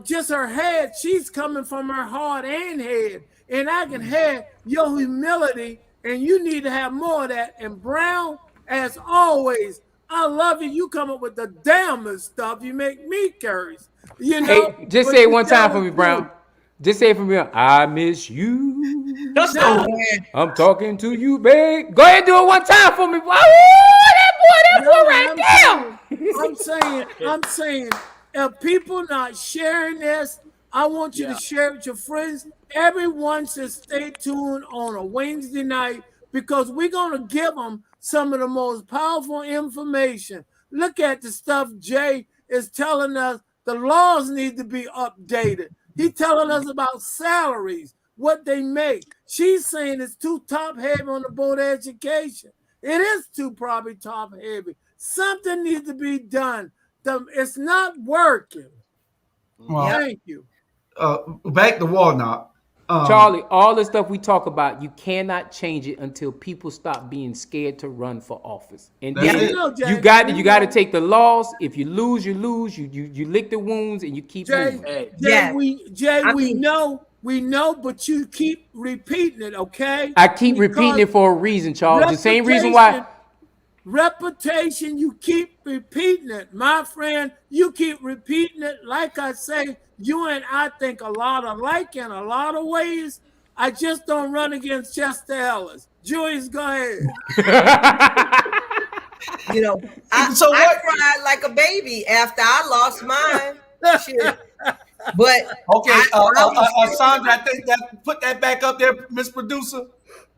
[SPEAKER 3] just her head. She's coming from her heart and head. And I can hear your humility, and you need to have more of that. And Brown, as always, I love you. You come up with the damnest stuff. You make me curious. You know.
[SPEAKER 5] Hey, just say it one time for me, Brown. Just say it for me. I miss you. I'm talking to you, babe. Go ahead and do it one time for me. That boy right there.
[SPEAKER 3] I'm saying, if people not sharing this, I want you to share it with your friends. Everyone should stay tuned on a Wednesday night because we're going to give them some of the most powerful information. Look at the stuff Jay is telling us. The laws need to be updated. He's telling us about salaries, what they make. She's saying it's too top-heavy on the board of education. It is too probably top-heavy. Something needs to be done. It's not working.
[SPEAKER 1] Well,
[SPEAKER 3] thank you.
[SPEAKER 1] Back to Walnut.
[SPEAKER 5] Charlie, all the stuff we talk about, you cannot change it until people stop being scared to run for office. And then you got to take the loss. If you lose, you lose. You lick the wounds and you keep moving.
[SPEAKER 3] We know, but you keep repeating it, okay?
[SPEAKER 5] I keep repeating it for a reason, Charles. The same reason why.
[SPEAKER 3] Reputation, you keep repeating it. My friend, you keep repeating it. Like I say, you and I think a lot alike in a lot of ways. I just don't run against Chester Ellis. Julius, go ahead.
[SPEAKER 2] You know, I cried like a baby after I lost mine. Shit. But
[SPEAKER 1] okay, Sandra, I think that put that back up there, Miss Producer.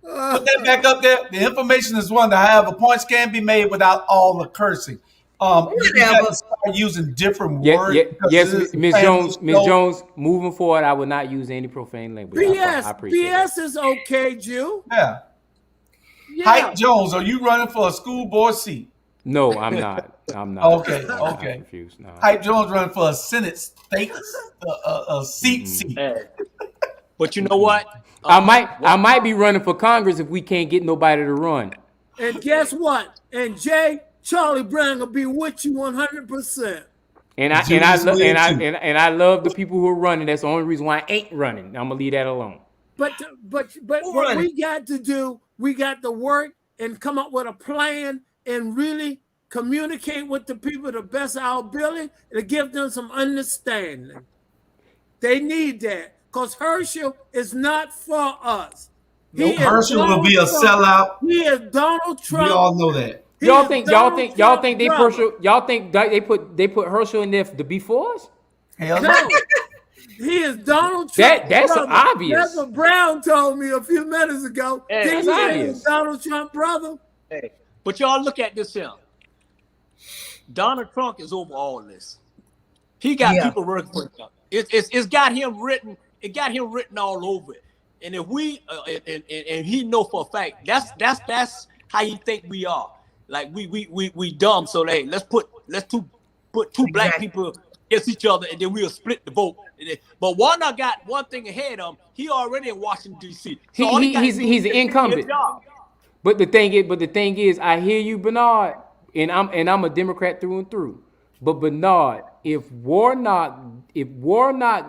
[SPEAKER 1] Put that back up there. The information is one that, however, points can be made without all the cursing. You got to start using different words.
[SPEAKER 5] Yes, Ms. Jones. Ms. Jones, moving forward, I would not use any profane language.
[SPEAKER 3] BS,
[SPEAKER 5] I appreciate
[SPEAKER 3] BS is okay, Jew.
[SPEAKER 1] Yeah. Hype Jones, are you running for a school board seat?
[SPEAKER 5] No, I'm not. I'm not.
[SPEAKER 1] Okay.
[SPEAKER 5] I'm confused. No.
[SPEAKER 1] Hype Jones running for a Senate state seat.
[SPEAKER 6] But you know what?
[SPEAKER 5] I might be running for Congress if we can't get nobody to run.
[SPEAKER 3] And guess what? And Jay, Charlie Brown will be with you 100%.
[SPEAKER 5] And I love the people who are running. That's the only reason why I ain't running. I'm gonna leave that alone.
[SPEAKER 3] But what we got to do, we got to work and come up with a plan and really communicate with the people to the best of our ability to give them some understanding. They need that because Herschel is not for us.
[SPEAKER 1] Herschel will be a sellout.
[SPEAKER 3] He is Donald Trump.
[SPEAKER 1] We all know that.
[SPEAKER 5] Y'all think they put Herschel in there to be for us?
[SPEAKER 1] Hell no.
[SPEAKER 3] He is Donald Trump.
[SPEAKER 5] That's obvious.
[SPEAKER 3] That's what Brown told me a few minutes ago.
[SPEAKER 5] That's obvious.
[SPEAKER 3] Donald Trump, brother.
[SPEAKER 6] Hey, but y'all look at this here. Donald Trump is over all this. He got people working for him. It's got him written. It got him written all over it. And if we and he know for a fact that's how he think we are. Like we dumb. So hey, let's put two black people against each other, and then we'll split the vote. But Warner got one thing ahead of him. He already in Washington D.C. So
[SPEAKER 5] he's an incumbent. But the thing is, I hear you, Bernard, and I'm a Democrat through and through. But Bernard, if Warnock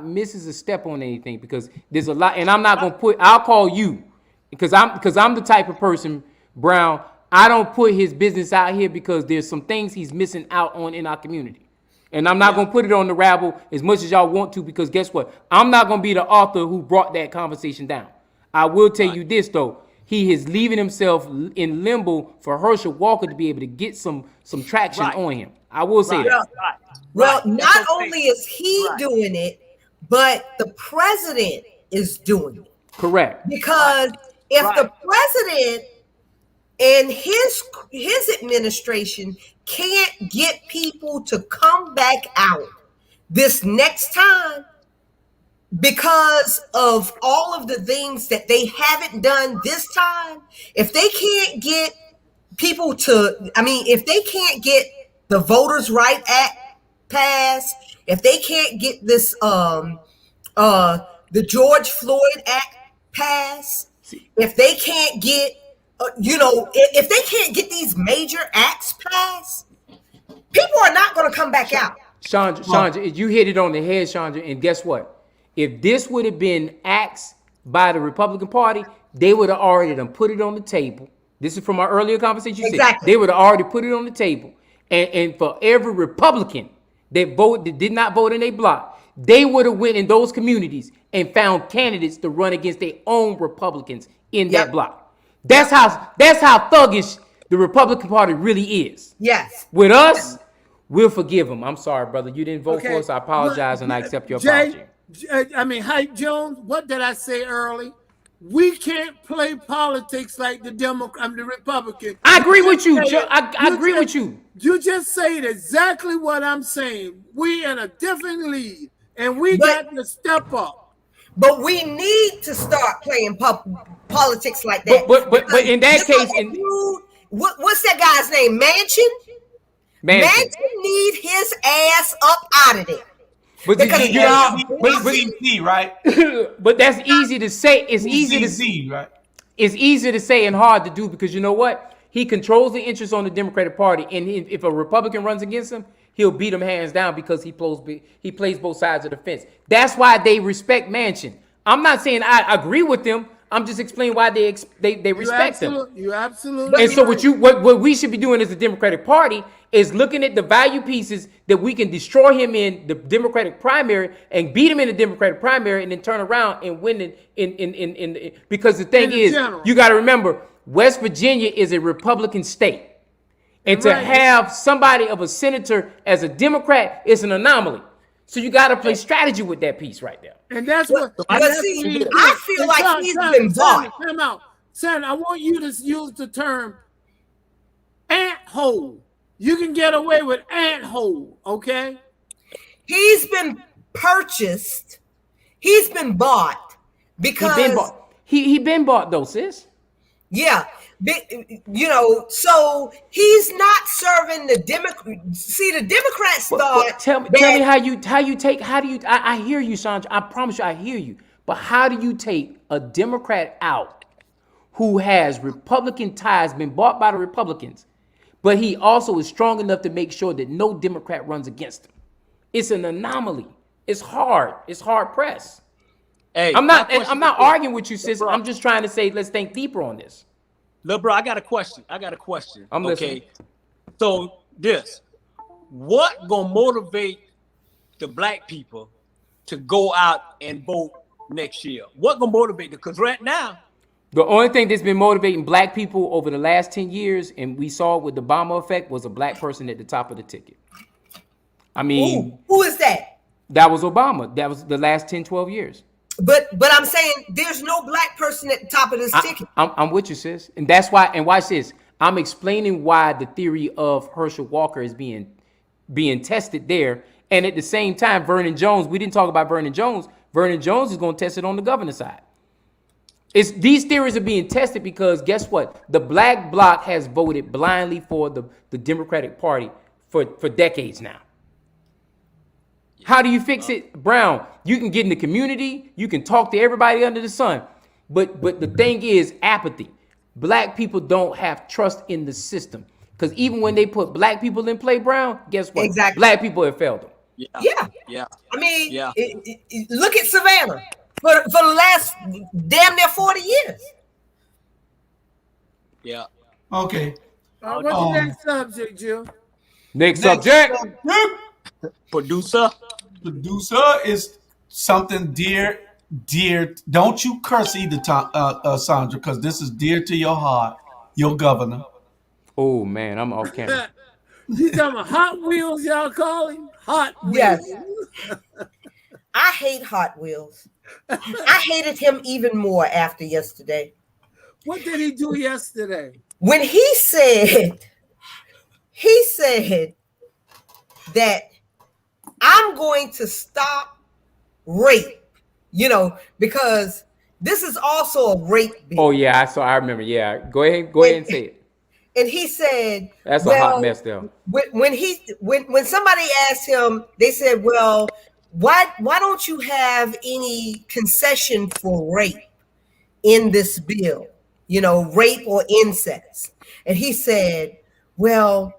[SPEAKER 5] misses a step on anything, because there's a lot, and I'll call you, because I'm the type of person, Brown. I don't put his business out here because there's some things he's missing out on in our community. And I'm not going to put it on the Rabble as much as y'all want to, because guess what? I'm not going to be the author who brought that conversation down. I will tell you this, though. He is leaving himself in limbo for Herschel Walker to be able to get some traction on him. I will say that.
[SPEAKER 2] Well, not only is he doing it, but the president is doing it.
[SPEAKER 5] Correct.
[SPEAKER 2] Because if the president and his administration can't get people to come back out this next time because of all of the things that they haven't done this time, if they can't get people to, if they can't get the Voters' Right Act passed, if they can't get this the George Floyd Act passed, if they can't get if they can't get these major acts passed, people are not going to come back out.
[SPEAKER 5] Chandra, you hit it on the head, Chandra. And guess what? If this would have been acts by the Republican Party, they would have already done put it on the table. This is from our earlier conversation.
[SPEAKER 2] Exactly.
[SPEAKER 5] They would have already put it on the table. And for every Republican that did not vote in a block, they would have went in those communities and found candidates to run against their own Republicans in that block. That's how thuggish the Republican Party really is.
[SPEAKER 2] Yes.
[SPEAKER 5] With us, we'll forgive them. I'm sorry, brother. You didn't vote for us. I apologize, and I accept your apology.
[SPEAKER 3] Hype Jones, what did I say early? We can't play politics like the Republican.
[SPEAKER 5] I agree with you, Joe. I agree with you.
[SPEAKER 3] You just said exactly what I'm saying. We in a different league, and we got to step up.
[SPEAKER 2] But we need to start playing politics like that.
[SPEAKER 5] But in that case,
[SPEAKER 2] what's that guy's name? Manchin? Manchin need his ass up out of there.
[SPEAKER 5] But
[SPEAKER 1] right?
[SPEAKER 5] But that's easy to say. It's easy to
[SPEAKER 1] see, right?
[SPEAKER 5] It's easy to say and hard to do, because you know what? He controls the interest on the Democratic Party, and if a Republican runs against him, he'll beat them hands down because he plays both sides of the fence. That's why they respect Manchin. I'm not saying I agree with them. I'm just explaining why they respect them.
[SPEAKER 3] You absolutely.
[SPEAKER 5] And so what we should be doing as the Democratic Party is looking at the value pieces that we can destroy him in the Democratic primary and beat him in the Democratic primary and then turn around and win in because the thing is, you got to remember, West Virginia is a Republican state. And to have somebody of a senator as a Democrat is an anomaly. So you got to play strategy with that piece right there.
[SPEAKER 3] And that's what.
[SPEAKER 2] But see, I feel like he's been bought.
[SPEAKER 3] Come out, son. I want you to use the term ant hole. You can get away with ant hole, okay?
[SPEAKER 2] He's been purchased. He's been bought because
[SPEAKER 5] he been bought though, sis.
[SPEAKER 2] Yeah. You know, so he's not serving the Democrats. See, the Democrats thought.
[SPEAKER 5] Tell me how do you? I hear you, Sandra. I promise you, I hear you. But how do you take a Democrat out who has Republican ties, been bought by the Republicans, but he also is strong enough to make sure that no Democrat runs against him? It's an anomaly. It's hard. It's hard pressed.
[SPEAKER 6] Hey,
[SPEAKER 5] I'm not arguing with you, sis. I'm just trying to say let's think deeper on this.
[SPEAKER 6] Look, bro, I got a question.
[SPEAKER 5] I'm listening.
[SPEAKER 6] So what gonna motivate the black people to go out and vote next year? What gonna motivate them? Because right now,
[SPEAKER 5] the only thing that's been motivating black people over the last 10 years, and we saw with the Obama effect, was a black person at the top of the ticket. I mean,
[SPEAKER 2] who is that?
[SPEAKER 5] That was Obama. That was the last 10, 12 years.
[SPEAKER 2] But I'm saying there's no black person at the top of this ticket.
[SPEAKER 5] I'm with you, sis. And that's why, and watch this. I'm explaining why the theory of Herschel Walker is being tested there. And at the same time, Vernon Jones, we didn't talk about Vernon Jones. Vernon Jones is going to test it on the governor's side. These theories are being tested because guess what? The black bloc has voted blindly for the Democratic Party for decades now. How do you fix it, Brown? You can get in the community. You can talk to everybody under the sun. But the thing is apathy. Black people don't have trust in the system. Because even when they put black people in play, Brown, guess what?
[SPEAKER 2] Exactly.
[SPEAKER 5] Black people have failed them.
[SPEAKER 2] Yeah. I mean, look at Savannah for the last damn near 40 years.
[SPEAKER 6] Yeah.
[SPEAKER 1] Okay.
[SPEAKER 3] What's the next subject, Jill?
[SPEAKER 5] Next subject.
[SPEAKER 6] Producer
[SPEAKER 1] is something dear. Don't you curse either, Sandra, because this is dear to your heart. Your governor.
[SPEAKER 5] Oh man, I'm off camera.
[SPEAKER 3] You talking about Hot Wheels? Y'all call him Hot Wheels?
[SPEAKER 2] Yes. I hate Hot Wheels. I hated him even more after yesterday.
[SPEAKER 3] What did he do yesterday?
[SPEAKER 2] When he said that I'm going to stop rape, because this is also a rape bill.
[SPEAKER 5] Oh yeah, I remember. Yeah, go ahead and say it.
[SPEAKER 2] And he said,
[SPEAKER 5] "That's a hot mess, though."
[SPEAKER 2] When somebody asked him, they said, "Well, why don't you have any concession for rape in this bill? Rape or incest?" And he said, "Well,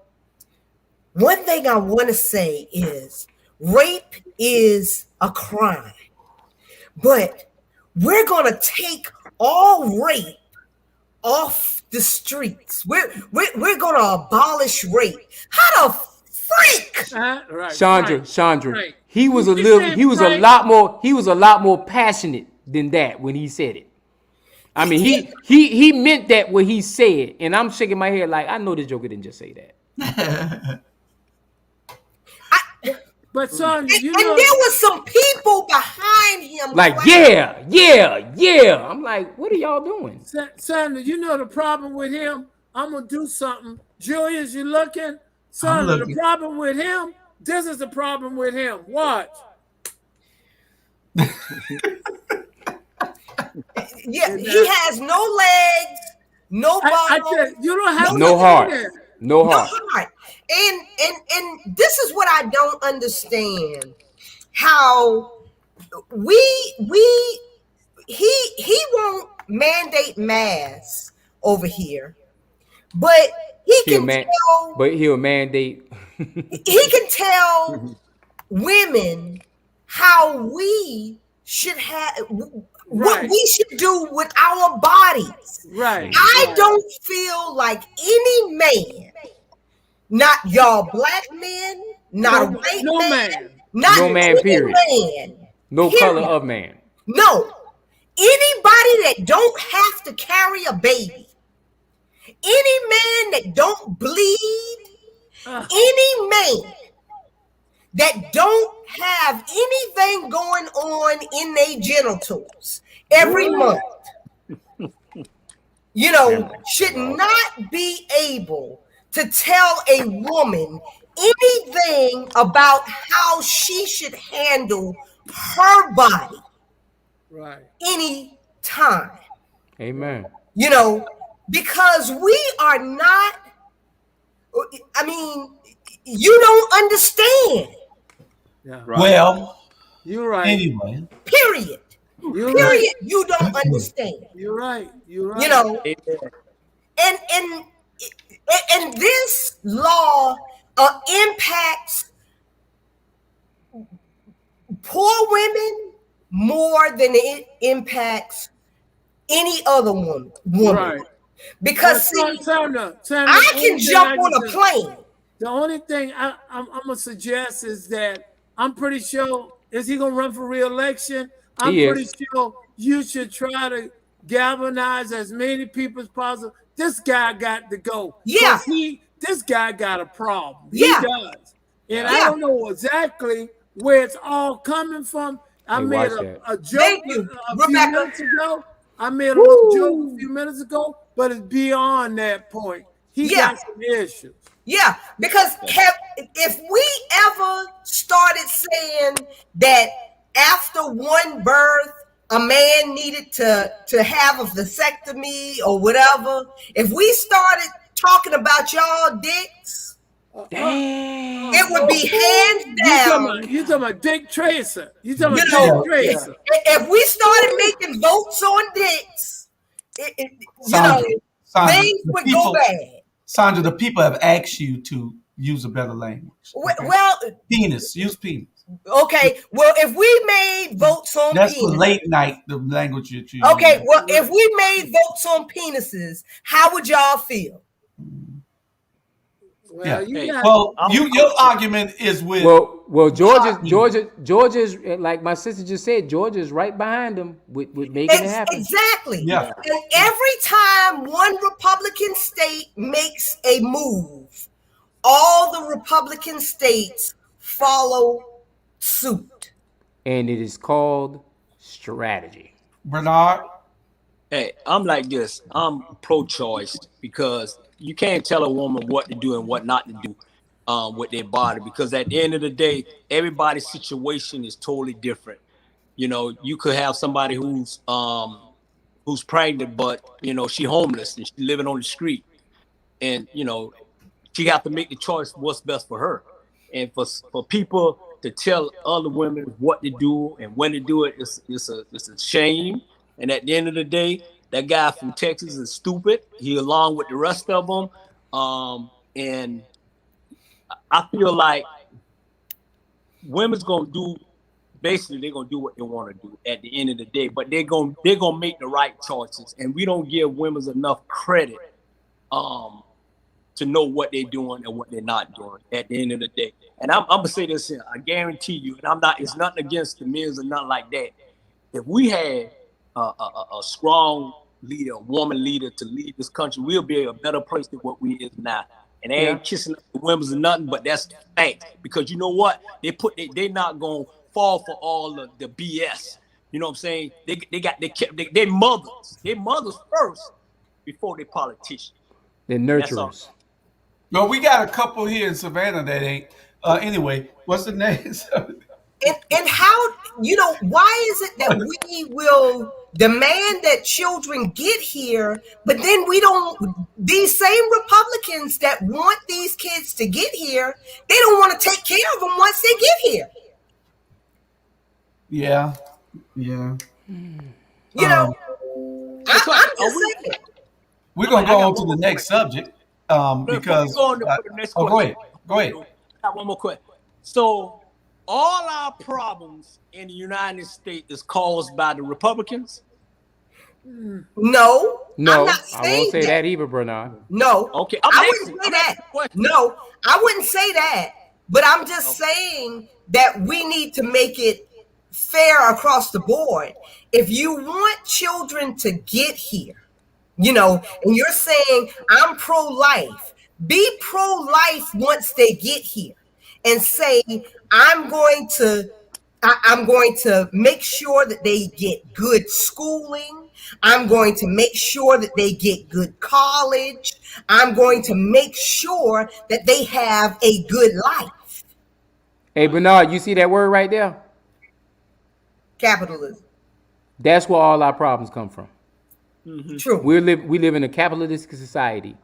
[SPEAKER 2] one thing I want to say is rape is a crime, but we're going to take all rape off the streets. We're going to abolish rape." How the freak?
[SPEAKER 5] Right, Chandra. Right. He was a lot more passionate than that when he said it. I mean, he meant that what he said, and I'm shaking my head like I know the Joker didn't just say that.
[SPEAKER 3] But son,
[SPEAKER 2] and there was some people behind him.
[SPEAKER 5] Like, yeah. I'm like, what are y'all doing?
[SPEAKER 3] Son, you know the problem with him? I'm gonna do something. Julius, you looking? Son, the problem with him, this is the problem with him. Watch.
[SPEAKER 2] Yeah, he has no legs, no bottom.
[SPEAKER 3] You don't have
[SPEAKER 5] no heart. No heart.
[SPEAKER 2] And this is what I don't understand. How he won't mandate masks over here, but he'll mandate. He can tell women how we should have what we should do with our bodies.
[SPEAKER 3] Right.
[SPEAKER 2] I don't feel like any man, not y'all black men, not a white man, not
[SPEAKER 5] no man, period.
[SPEAKER 2] Man,
[SPEAKER 5] no
[SPEAKER 2] period.
[SPEAKER 5] color of man.
[SPEAKER 2] No. Anybody that don't have to carry a baby, any man that don't bleed, any man that don't have anything going on in their genitals every month, you know, should not be able to tell a woman anything about how she should handle her body any time.
[SPEAKER 5] Amen.
[SPEAKER 2] You know, because we are not, I mean, you don't understand.
[SPEAKER 3] Yeah.
[SPEAKER 1] Well,
[SPEAKER 3] you're right.
[SPEAKER 1] Anyway.
[SPEAKER 2] Period. Period. You don't understand.
[SPEAKER 3] You're right. You're right.
[SPEAKER 2] You know, and this law impacts poor women more than it impacts any other woman.
[SPEAKER 3] Right.
[SPEAKER 2] Because
[SPEAKER 3] well,
[SPEAKER 2] I can jump on a plane.
[SPEAKER 3] The only thing I'm gonna suggest is that I'm pretty sure, is he gonna run for re-election? I'm pretty sure you should try to galvanize as many people as possible. This guy got to go.
[SPEAKER 2] Yeah.
[SPEAKER 3] This guy got a problem.
[SPEAKER 2] Yeah.
[SPEAKER 3] He does. And I don't know exactly where it's all coming from. I made a joke a few minutes ago. I made a little joke a few minutes ago, but it's beyond that point. He got some issues.
[SPEAKER 2] Yeah, because if we ever started saying that after one birth, a man needed to have a vasectomy or whatever, if we started talking about y'all dicks, it would be hands down.
[SPEAKER 3] You talking about Dick Tracer. You talking about Dick Tracer.
[SPEAKER 2] If we started making votes on dicks, things would go bad.
[SPEAKER 1] Sandra, the people have asked you to use a better language.
[SPEAKER 2] Okay? Well,
[SPEAKER 1] penis. Use penis.
[SPEAKER 2] Okay. Well, if we made votes on
[SPEAKER 1] that's
[SPEAKER 2] penis,
[SPEAKER 1] for late night, the language that you
[SPEAKER 2] okay. Use. Well, if we made votes on penises, how would y'all feel?
[SPEAKER 1] Well, your argument is with
[SPEAKER 5] Georgia's like my sister just said, Georgia's right behind them with making it happen.
[SPEAKER 2] Exactly.
[SPEAKER 1] Yeah.
[SPEAKER 2] And every time one Republican state makes a move, all the Republican states follow suit.
[SPEAKER 5] And it is called strategy.
[SPEAKER 1] Bernard?
[SPEAKER 6] Hey, I'm like this. I'm pro-choice because you can't tell a woman what to do and what not to do with their body, because at the end of the day, everybody's situation is totally different. You know, you could have somebody who's pregnant, but she homeless and she's living on the street, and she have to make the choice what's best for her. And for people to tell other women what to do and when to do it, it's a shame. And at the end of the day, that guy from Texas is stupid. He along with the rest of them. And I feel like women's gonna do, basically they're gonna do what they want to do at the end of the day, but they're gonna make the right choices. And we don't give women enough credit to know what they're doing and what they're not doing at the end of the day. And I'm gonna say this here, I guarantee you, and it's nothing against the men's or nothing like that. If we had a strong leader, a woman leader to lead this country, we'll be a better place than what we is now. And they ain't kissing up the women's or nothing, but that's the fact. Because you know what? They not gonna fall for all of the BS. You know what I'm saying? They kept their mothers first before they politicians.
[SPEAKER 5] They're nurturers.
[SPEAKER 1] No, we got a couple here in Savannah that ain't. Anyway, what's the name?
[SPEAKER 2] And how, why is it that we will demand that children get here, but then we don't, these same Republicans that want these kids to get here, they don't want to take care of them once they get here.
[SPEAKER 1] Yeah.
[SPEAKER 2] I'm just saying.
[SPEAKER 1] We're going to go on to the next subject because...
[SPEAKER 6] Go ahead.
[SPEAKER 1] I
[SPEAKER 6] got one more question. So, all our problems in the United States is caused by the Republicans?
[SPEAKER 2] No,
[SPEAKER 5] No,
[SPEAKER 2] I'm not
[SPEAKER 5] I
[SPEAKER 2] saying
[SPEAKER 5] won't say
[SPEAKER 2] that.
[SPEAKER 5] that either, Bernard.
[SPEAKER 2] No,
[SPEAKER 6] Okay,
[SPEAKER 2] I wouldn't say that. No, I wouldn't say that. But I'm just saying that we need to make it fair across the board. If you want children to get here, you know, and you're saying I'm pro-life, be pro-life once they get here and say I'm going to I'm going to make sure that they get good schooling. I'm going to make sure that they get good college. I'm going to make sure that they have a good life.
[SPEAKER 5] Hey, Bernard, you see that word right there?
[SPEAKER 2] Capitalism.
[SPEAKER 5] That's where all our problems come from.
[SPEAKER 2] True.
[SPEAKER 5] We live in a capitalistic society,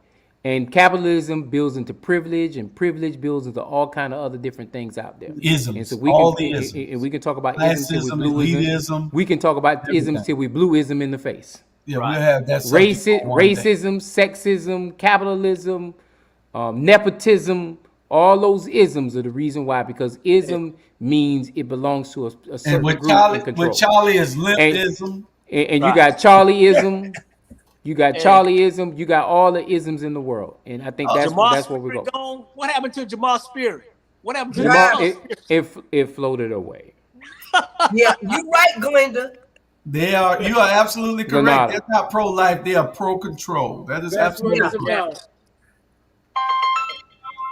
[SPEAKER 5] and capitalism builds into privilege, and privilege builds into all kind of other different things out there.
[SPEAKER 1] Isms,
[SPEAKER 5] and so we
[SPEAKER 1] all
[SPEAKER 5] can,
[SPEAKER 1] the isms.
[SPEAKER 5] and we can talk about isms till we
[SPEAKER 1] Classism,
[SPEAKER 5] blue
[SPEAKER 1] elitism,
[SPEAKER 5] We can talk about
[SPEAKER 1] everything.
[SPEAKER 5] isms till we blue ism in the face.
[SPEAKER 1] Yeah, we'll have that subject on one day.
[SPEAKER 5] Racism, sexism, capitalism, nepotism. All those isms are the reason why, because ism means it belongs to a certain
[SPEAKER 1] And with
[SPEAKER 5] group
[SPEAKER 1] Charlie,
[SPEAKER 5] and control.
[SPEAKER 1] with Charlie is limpism.
[SPEAKER 5] And you got Charlieism, you got Charlieism, you got all the isms in the world, and I think that's where we go.
[SPEAKER 6] Gone? What happened to Jamal's spirit? What happened to
[SPEAKER 5] Jamal,
[SPEAKER 6] Jamal's
[SPEAKER 5] it floated away.
[SPEAKER 2] Yeah, you're right, Glenda.
[SPEAKER 1] You are absolutely correct.
[SPEAKER 5] Granada.
[SPEAKER 1] They're not pro-life, they are pro-control. That is
[SPEAKER 3] That's what
[SPEAKER 1] absolutely
[SPEAKER 3] it's
[SPEAKER 1] correct.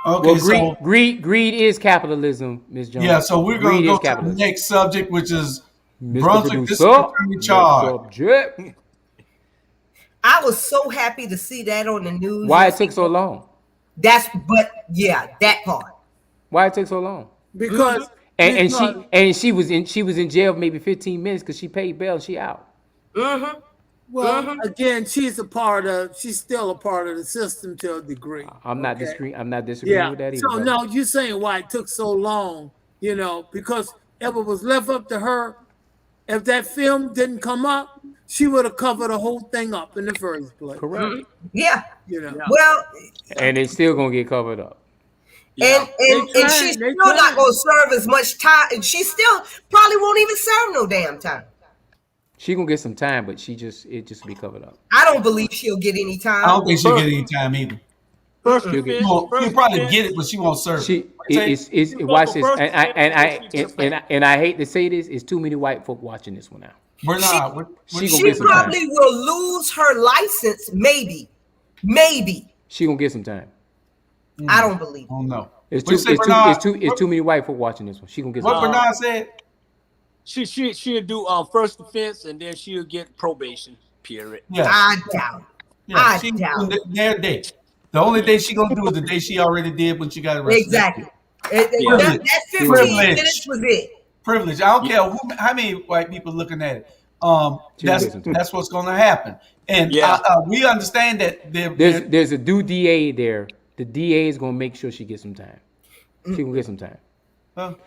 [SPEAKER 3] about.
[SPEAKER 1] Okay,
[SPEAKER 5] Well,
[SPEAKER 1] so
[SPEAKER 5] greed is capitalism, Ms. Jones.
[SPEAKER 1] yeah, so we're going
[SPEAKER 5] Greed
[SPEAKER 1] to
[SPEAKER 5] is
[SPEAKER 1] go to the
[SPEAKER 5] capitalism.
[SPEAKER 1] next subject, which is
[SPEAKER 5] Mr.
[SPEAKER 1] Brunswick
[SPEAKER 5] Producer,
[SPEAKER 1] District Attorney
[SPEAKER 5] next
[SPEAKER 1] charge.
[SPEAKER 5] subject.
[SPEAKER 2] I was so happy to see that on the news.
[SPEAKER 5] Why it took so long?
[SPEAKER 2] That part.
[SPEAKER 5] Why it took so long?
[SPEAKER 3] Because
[SPEAKER 5] She was in jail maybe 15 minutes because she paid bail and she out.
[SPEAKER 3] Again, she's still a part of the system to a degree.
[SPEAKER 5] I'm not disagreeing with that either.
[SPEAKER 3] So
[SPEAKER 5] brother.
[SPEAKER 3] no, you're saying why it took so long, because if it was left up to her, if that film didn't come up, she would have covered the whole thing up in the first place.
[SPEAKER 5] Correct.
[SPEAKER 2] Yeah.
[SPEAKER 3] You know.
[SPEAKER 2] Well,
[SPEAKER 5] And it's still gonna get covered up.
[SPEAKER 2] and she's still not going to serve as much time, and she still probably won't even serve no damn time.
[SPEAKER 5] She gonna get some time, but it just be covered up.
[SPEAKER 2] I don't believe she'll get any time.
[SPEAKER 1] I don't think she'll get any time either. She'll probably get it, but she won't serve.
[SPEAKER 5] Watch this, and I hate to say this, it's too many white folk watching this one now.
[SPEAKER 2] She probably will lose her license, maybe.
[SPEAKER 5] She gonna get some time.
[SPEAKER 2] I don't believe.
[SPEAKER 1] Oh no,
[SPEAKER 5] it's too many white folk watching this one. She gonna get some
[SPEAKER 1] what
[SPEAKER 5] time.
[SPEAKER 1] Bernard said.
[SPEAKER 6] She'll do first offense and then she'll get probation. Period.
[SPEAKER 1] Yeah.
[SPEAKER 2] I doubt.
[SPEAKER 1] Yeah, their day. The only day she gonna do is the day she already did when she got arrested.
[SPEAKER 2] Exactly. That 15 minutes was it.
[SPEAKER 1] Privilege. I don't care how many white people looking at it. That's what's gonna happen. And we understand that
[SPEAKER 5] there's a due DA there. The DA is gonna make sure she gets some time. She gonna get some time.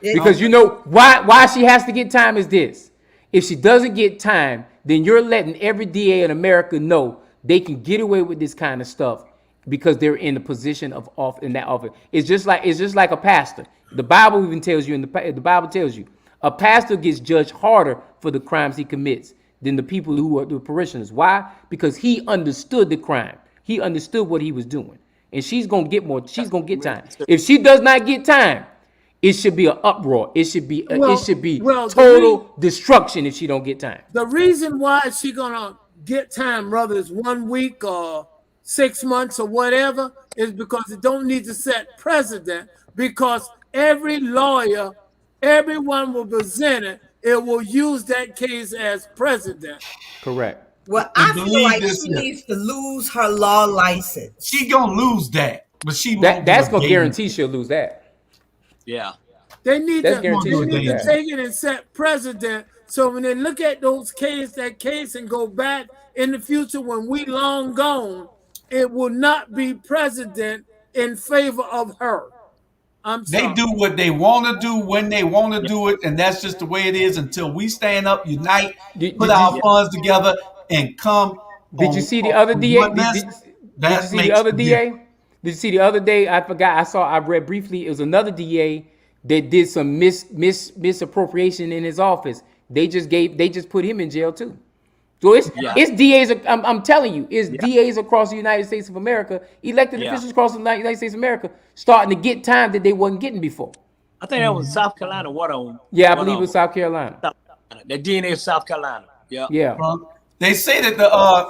[SPEAKER 5] Because you know why she has to get time is this. If she doesn't get time, then you're letting every DA in America know they can get away with this kind of stuff because they're in the position of in that office. It's just like a pastor. The Bible even tells you the Bible tells you a pastor gets judged harder for the crimes he commits than the people who are the parishioners. Why? Because he understood the crime. He understood what he was doing. And she's gonna get more. She's gonna get time. If she does not get time, it should be an uproar. It should be total destruction if she don't get time.
[SPEAKER 3] The reason why she gonna get time, whether it's 1 week or 6 months or whatever, is because it don't need to set precedent. Because every lawyer, everyone will present it. It will use that case as precedent.
[SPEAKER 5] Correct.
[SPEAKER 2] Well, I feel like she needs to lose her law license.
[SPEAKER 1] She gonna lose that, but
[SPEAKER 5] that's gonna guarantee she'll lose that.
[SPEAKER 6] Yeah.
[SPEAKER 3] They need to take it and set precedent. So when they look at that case and go back in the future when we long gone, it will not be precedent in favor of her.
[SPEAKER 1] They do what they want to do when they want to do it, and that's just the way it is until we stand up, unite, put our funds together, and come.
[SPEAKER 5] Did you see the other DA? Did you see the other DA? Did you see the other day? I forgot. I read briefly. It was another DA that did some misappropriation in his office. They just put him in jail too. So it's DAs. I'm telling you, it's DAs across the United States of America, elected officials across the United States of America, starting to get time that they wasn't getting before.
[SPEAKER 6] I think that was South Carolina. What on?
[SPEAKER 5] Yeah, I believe it was South Carolina.
[SPEAKER 6] The DNA of South Carolina. Yeah.
[SPEAKER 5] Yeah.
[SPEAKER 1] They say that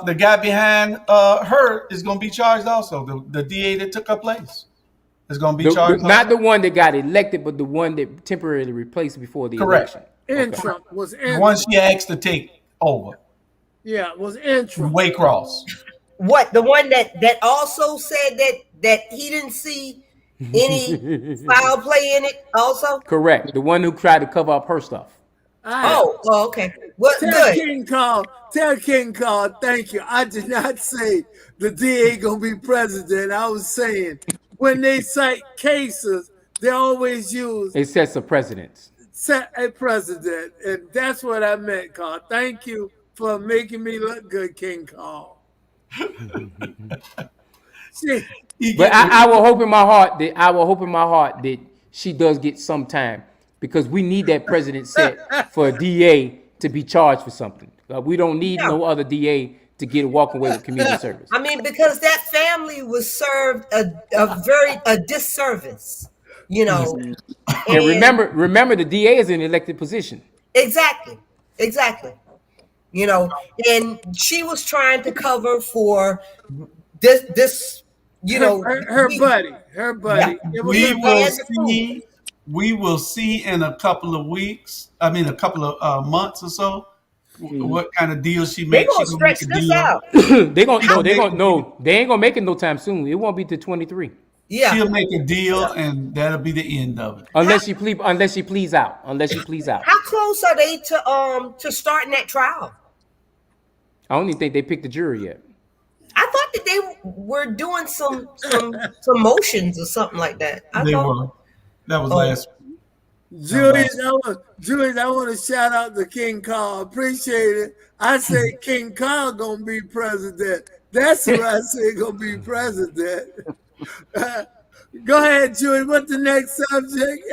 [SPEAKER 1] the guy behind her is going to be charged also. The DA that took her place is going to be charged.
[SPEAKER 5] Not the one that got elected, but the one that temporarily replaced before the election.
[SPEAKER 3] Trump was
[SPEAKER 1] the one she asked to take over.
[SPEAKER 3] Yeah, it was Trump.
[SPEAKER 1] Waycross.
[SPEAKER 2] What, the one that also said that he didn't see any foul play in it also?
[SPEAKER 5] Correct. The one who tried to cover up her stuff.
[SPEAKER 2] Oh, okay. Well,
[SPEAKER 3] tell King Carl, thank you. I did not say the DA gonna be president. I was saying when they cite cases, they always use
[SPEAKER 5] it sets a precedent.
[SPEAKER 3] Set a precedent, and that's what I meant, Carl. Thank you for making me look good, King Carl.
[SPEAKER 5] But I will hope in my heart that she does get some time, because we need that precedent set for a DA to be charged for something. We don't need no other DA to get a walk away with community service.
[SPEAKER 2] I mean, because that family was served a disservice, you know.
[SPEAKER 5] And remember, the DA is an elected position.
[SPEAKER 2] Exactly. You know, and she was trying to cover for this, you know,
[SPEAKER 3] her buddy.
[SPEAKER 2] Yeah.
[SPEAKER 1] We will see in a couple of weeks. I mean, a couple of months or so, what kind of deal she makes.
[SPEAKER 2] They're gonna stretch this out.
[SPEAKER 5] They ain't gonna make it no time soon. It won't be to 23.
[SPEAKER 2] Yeah,
[SPEAKER 1] she'll make a deal, and that'll be the end of it.
[SPEAKER 5] Unless she pleads out.
[SPEAKER 2] How close are they to starting that trial?
[SPEAKER 5] I don't even think they picked the jury yet.
[SPEAKER 2] I thought that they were doing some motions or something like that.
[SPEAKER 1] They were. That was last.
[SPEAKER 3] Julius, I want to shout out to King Carl. Appreciate it. I say King Carl gonna be president. That's what I say gonna be president. Go ahead, Julie. What's the next subject?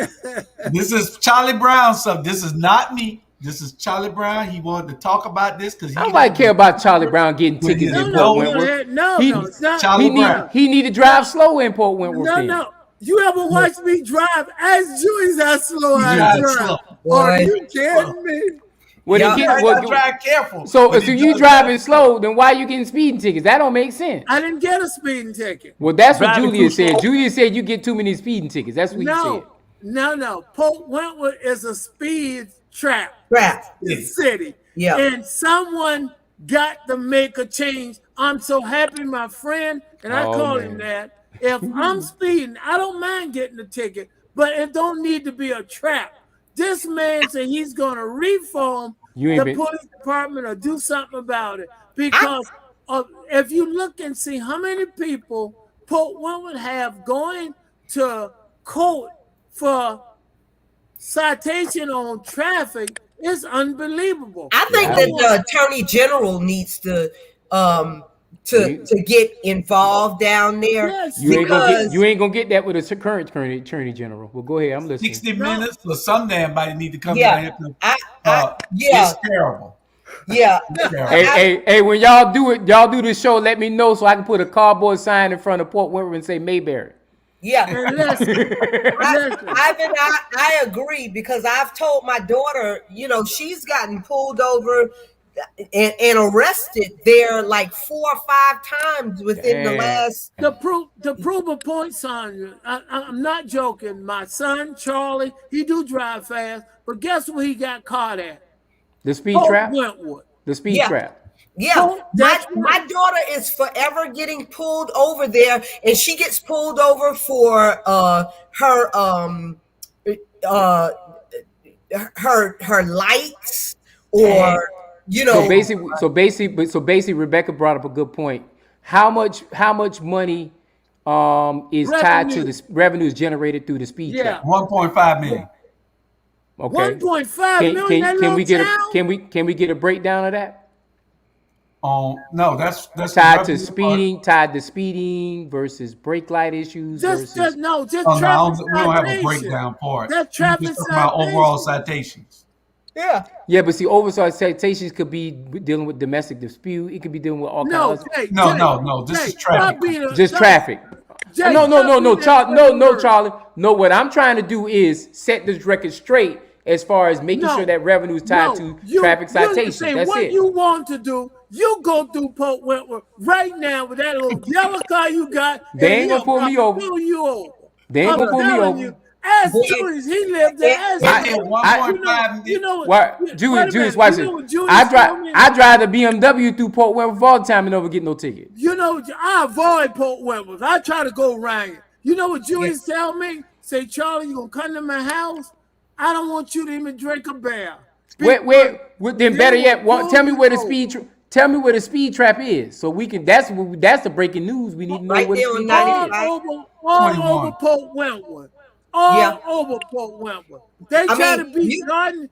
[SPEAKER 1] This is Charlie Brown's subject. This is not me. This is Charlie Brown. He wanted to talk about this because
[SPEAKER 5] nobody care about Charlie Brown getting tickets in Port Wentworth.
[SPEAKER 3] No, it's not.
[SPEAKER 1] Charlie Brown.
[SPEAKER 5] He need to drive slow in Port Wentworth.
[SPEAKER 3] No. You ever watch me drive? Ask Julius how slow I drive. Are you kidding me?
[SPEAKER 1] You drive careful.
[SPEAKER 5] So you driving slow, then why are you getting speeding tickets? That don't make sense.
[SPEAKER 3] I didn't get a speeding ticket.
[SPEAKER 5] Well, that's what Julius said. Julius said you get too many speeding tickets. That's what he said.
[SPEAKER 3] No. Port Wentworth is a speed trap. City.
[SPEAKER 2] Yeah.
[SPEAKER 3] And someone got to make a change. I'm so happy, my friend, and I call him that. If I'm speeding, I don't mind getting a ticket, but it don't need to be a trap. This man said he's going to reform the police department or do something about it. Because if you look and see how many people Port Wentworth have going to court for citation on traffic, it's unbelievable.
[SPEAKER 2] I think that the Attorney General needs to get involved down there.
[SPEAKER 5] Yes, you ain't gonna get that with a current Attorney General. Well, go ahead. I'm listening.
[SPEAKER 1] 60 minutes for some damn body need to come down here. It's terrible.
[SPEAKER 2] Yeah.
[SPEAKER 5] Hey, when y'all do this show, let me know so I can put a cardboard sign in front of Port Wentworth and say Mayberry.
[SPEAKER 2] Yeah. I agree, because I've told my daughter, you know, she's gotten pulled over and arrested there like 4 or 5 times within the last.
[SPEAKER 3] To prove a point, Sonya, I'm not joking. My son Charlie, he do drive fast, but guess what he got caught at?
[SPEAKER 5] The speed trap.
[SPEAKER 3] Wentworth.
[SPEAKER 5] The speed trap.
[SPEAKER 2] Yeah, my daughter is forever getting pulled over there, and she gets pulled over for her lights, or you know.
[SPEAKER 5] So basically, Rebecca brought up a good point. How much money is tied to the revenues generated through the speed trap?
[SPEAKER 1] 1.5 million.
[SPEAKER 5] Okay.
[SPEAKER 3] 1.5 million.
[SPEAKER 5] Can we get a breakdown of that?
[SPEAKER 1] No, that's
[SPEAKER 5] tied to speeding versus brake light issues.
[SPEAKER 3] Just traffic.
[SPEAKER 1] We don't have a breakdown part.
[SPEAKER 3] That's traffic
[SPEAKER 1] citation. Just talking about overall citations.
[SPEAKER 2] Yeah.
[SPEAKER 5] Yeah, but see, oversized citations could be dealing with domestic dispute. It could be dealing with all kinds of
[SPEAKER 1] No. This is traffic.
[SPEAKER 5] just traffic. No, Charlie. No, what I'm trying to do is set this record straight as far as making sure that revenue is tied to traffic citations. That's
[SPEAKER 3] what
[SPEAKER 5] it.
[SPEAKER 3] You want to do, you go through Port Wentworth right now with that little yellow car you got.
[SPEAKER 5] They ain't gonna pull me over. They ain't gonna pull me over.
[SPEAKER 3] As Julius, he lived there.
[SPEAKER 5] Julius, watch it. I drive the BMW through Port Wentworth all the time and never get no ticket.
[SPEAKER 3] You know, I avoid Port Wentworth. I try to go around it. You know what Julius tell me? Say, Charlie, you gonna come to my house? I don't want you to even drink a beer.
[SPEAKER 5] Then better yet, tell me where the speed. Tell me where the speed trap is, so we can. That's the breaking news. We need to know where the speed trap is.
[SPEAKER 3] All over Port Wentworth. All over Port Wentworth. They try to beat Garden.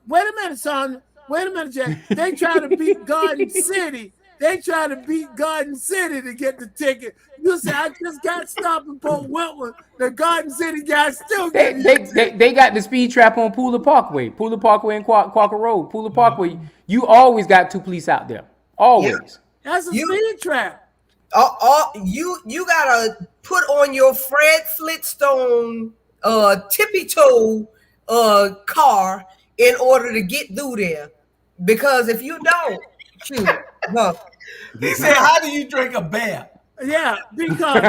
[SPEAKER 3] Wait a minute, son. Wait a minute, Jack. They try to beat Garden City. They try to beat Garden City to get the ticket. You say, I just got stopped in Port Wentworth. The Garden City guys still get
[SPEAKER 5] they got the speed trap on Pooler Parkway and Quaker Road. Pooler Parkway, you always got 2 police out there. Always.
[SPEAKER 3] Yeah. That's a speed trap.
[SPEAKER 2] You gotta put on your Fred Flintstone tippy toe car in order to get through there. Because if you don't,
[SPEAKER 1] He said, how do you drink a beer?
[SPEAKER 3] Yeah, because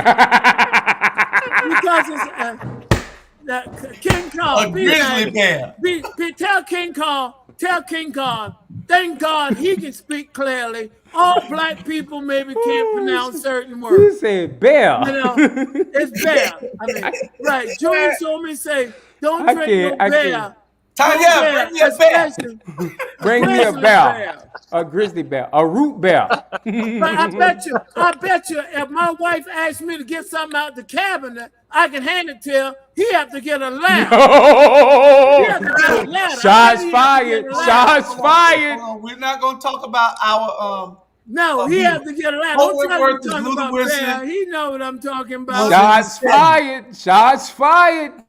[SPEAKER 3] it's King Kong.
[SPEAKER 1] A grizzly bear.
[SPEAKER 3] Tell King Kong, thank God he can speak clearly. All black people maybe can't pronounce certain words.
[SPEAKER 5] You said bear.
[SPEAKER 3] You know, it's bear. I mean, right. Julius told me say, don't drink no bear.
[SPEAKER 1] Tanya, bring me a bear.
[SPEAKER 5] Bring me a bear. A grizzly bear. A root bear.
[SPEAKER 3] But I bet you, if my wife asked me to get something out the cabinet, I can hand it to her. He have to get a ladder.
[SPEAKER 5] Shots fired. Shots fired.
[SPEAKER 1] We're not going to talk about our
[SPEAKER 3] No, he has to get a ladder. Don't try to talk about bear. He know what I'm talking about.
[SPEAKER 5] Shots fired. Shots fired.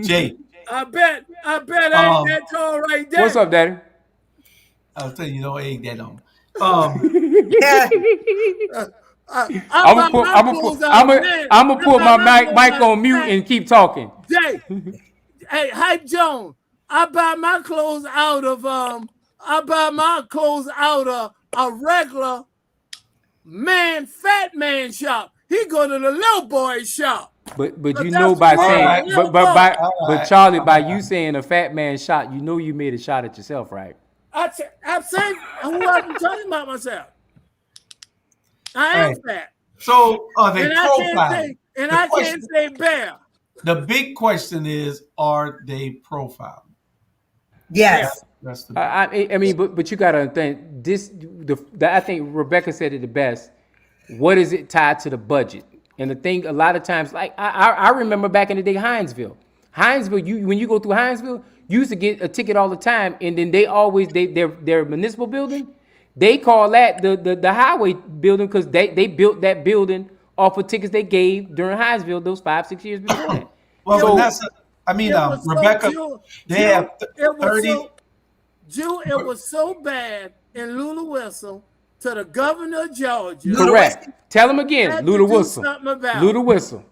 [SPEAKER 1] Jay.
[SPEAKER 3] I bet I ain't that tall right there.
[SPEAKER 5] What's up, Daddy?
[SPEAKER 1] I'll tell you, don't egg that on.
[SPEAKER 5] I'm gonna put my mic on mute and keep talking.
[SPEAKER 3] Jay, hey, Hype Jones, I buy my clothes out of a regular fat man shop. He go to the little boy shop.
[SPEAKER 5] But you know by saying but Charlie, by you saying a fat man shot, you know you made a shot at yourself, right?
[SPEAKER 3] I'm saying who I'm talking about myself. I am fat.
[SPEAKER 1] So are they profiling?
[SPEAKER 3] I can't say bear.
[SPEAKER 1] The big question is, are they profiling?
[SPEAKER 2] Yes.
[SPEAKER 5] I mean, but you gotta think I think Rebecca said it the best. What is it tied to the budget? And the thing, a lot of times, like I remember back in the day, Hinesville, when you go through Hinesville, you used to get a ticket all the time, and then their municipal building, they call that the highway building because they built that building off of tickets they gave during Hinesville those 5-6 years before that.
[SPEAKER 1] Well, Rebecca, they have 30.
[SPEAKER 3] It was so bad in Lula Whistle to the governor of Georgia.
[SPEAKER 5] Correct. Tell him again, Lula Whistle. Lula Whistle.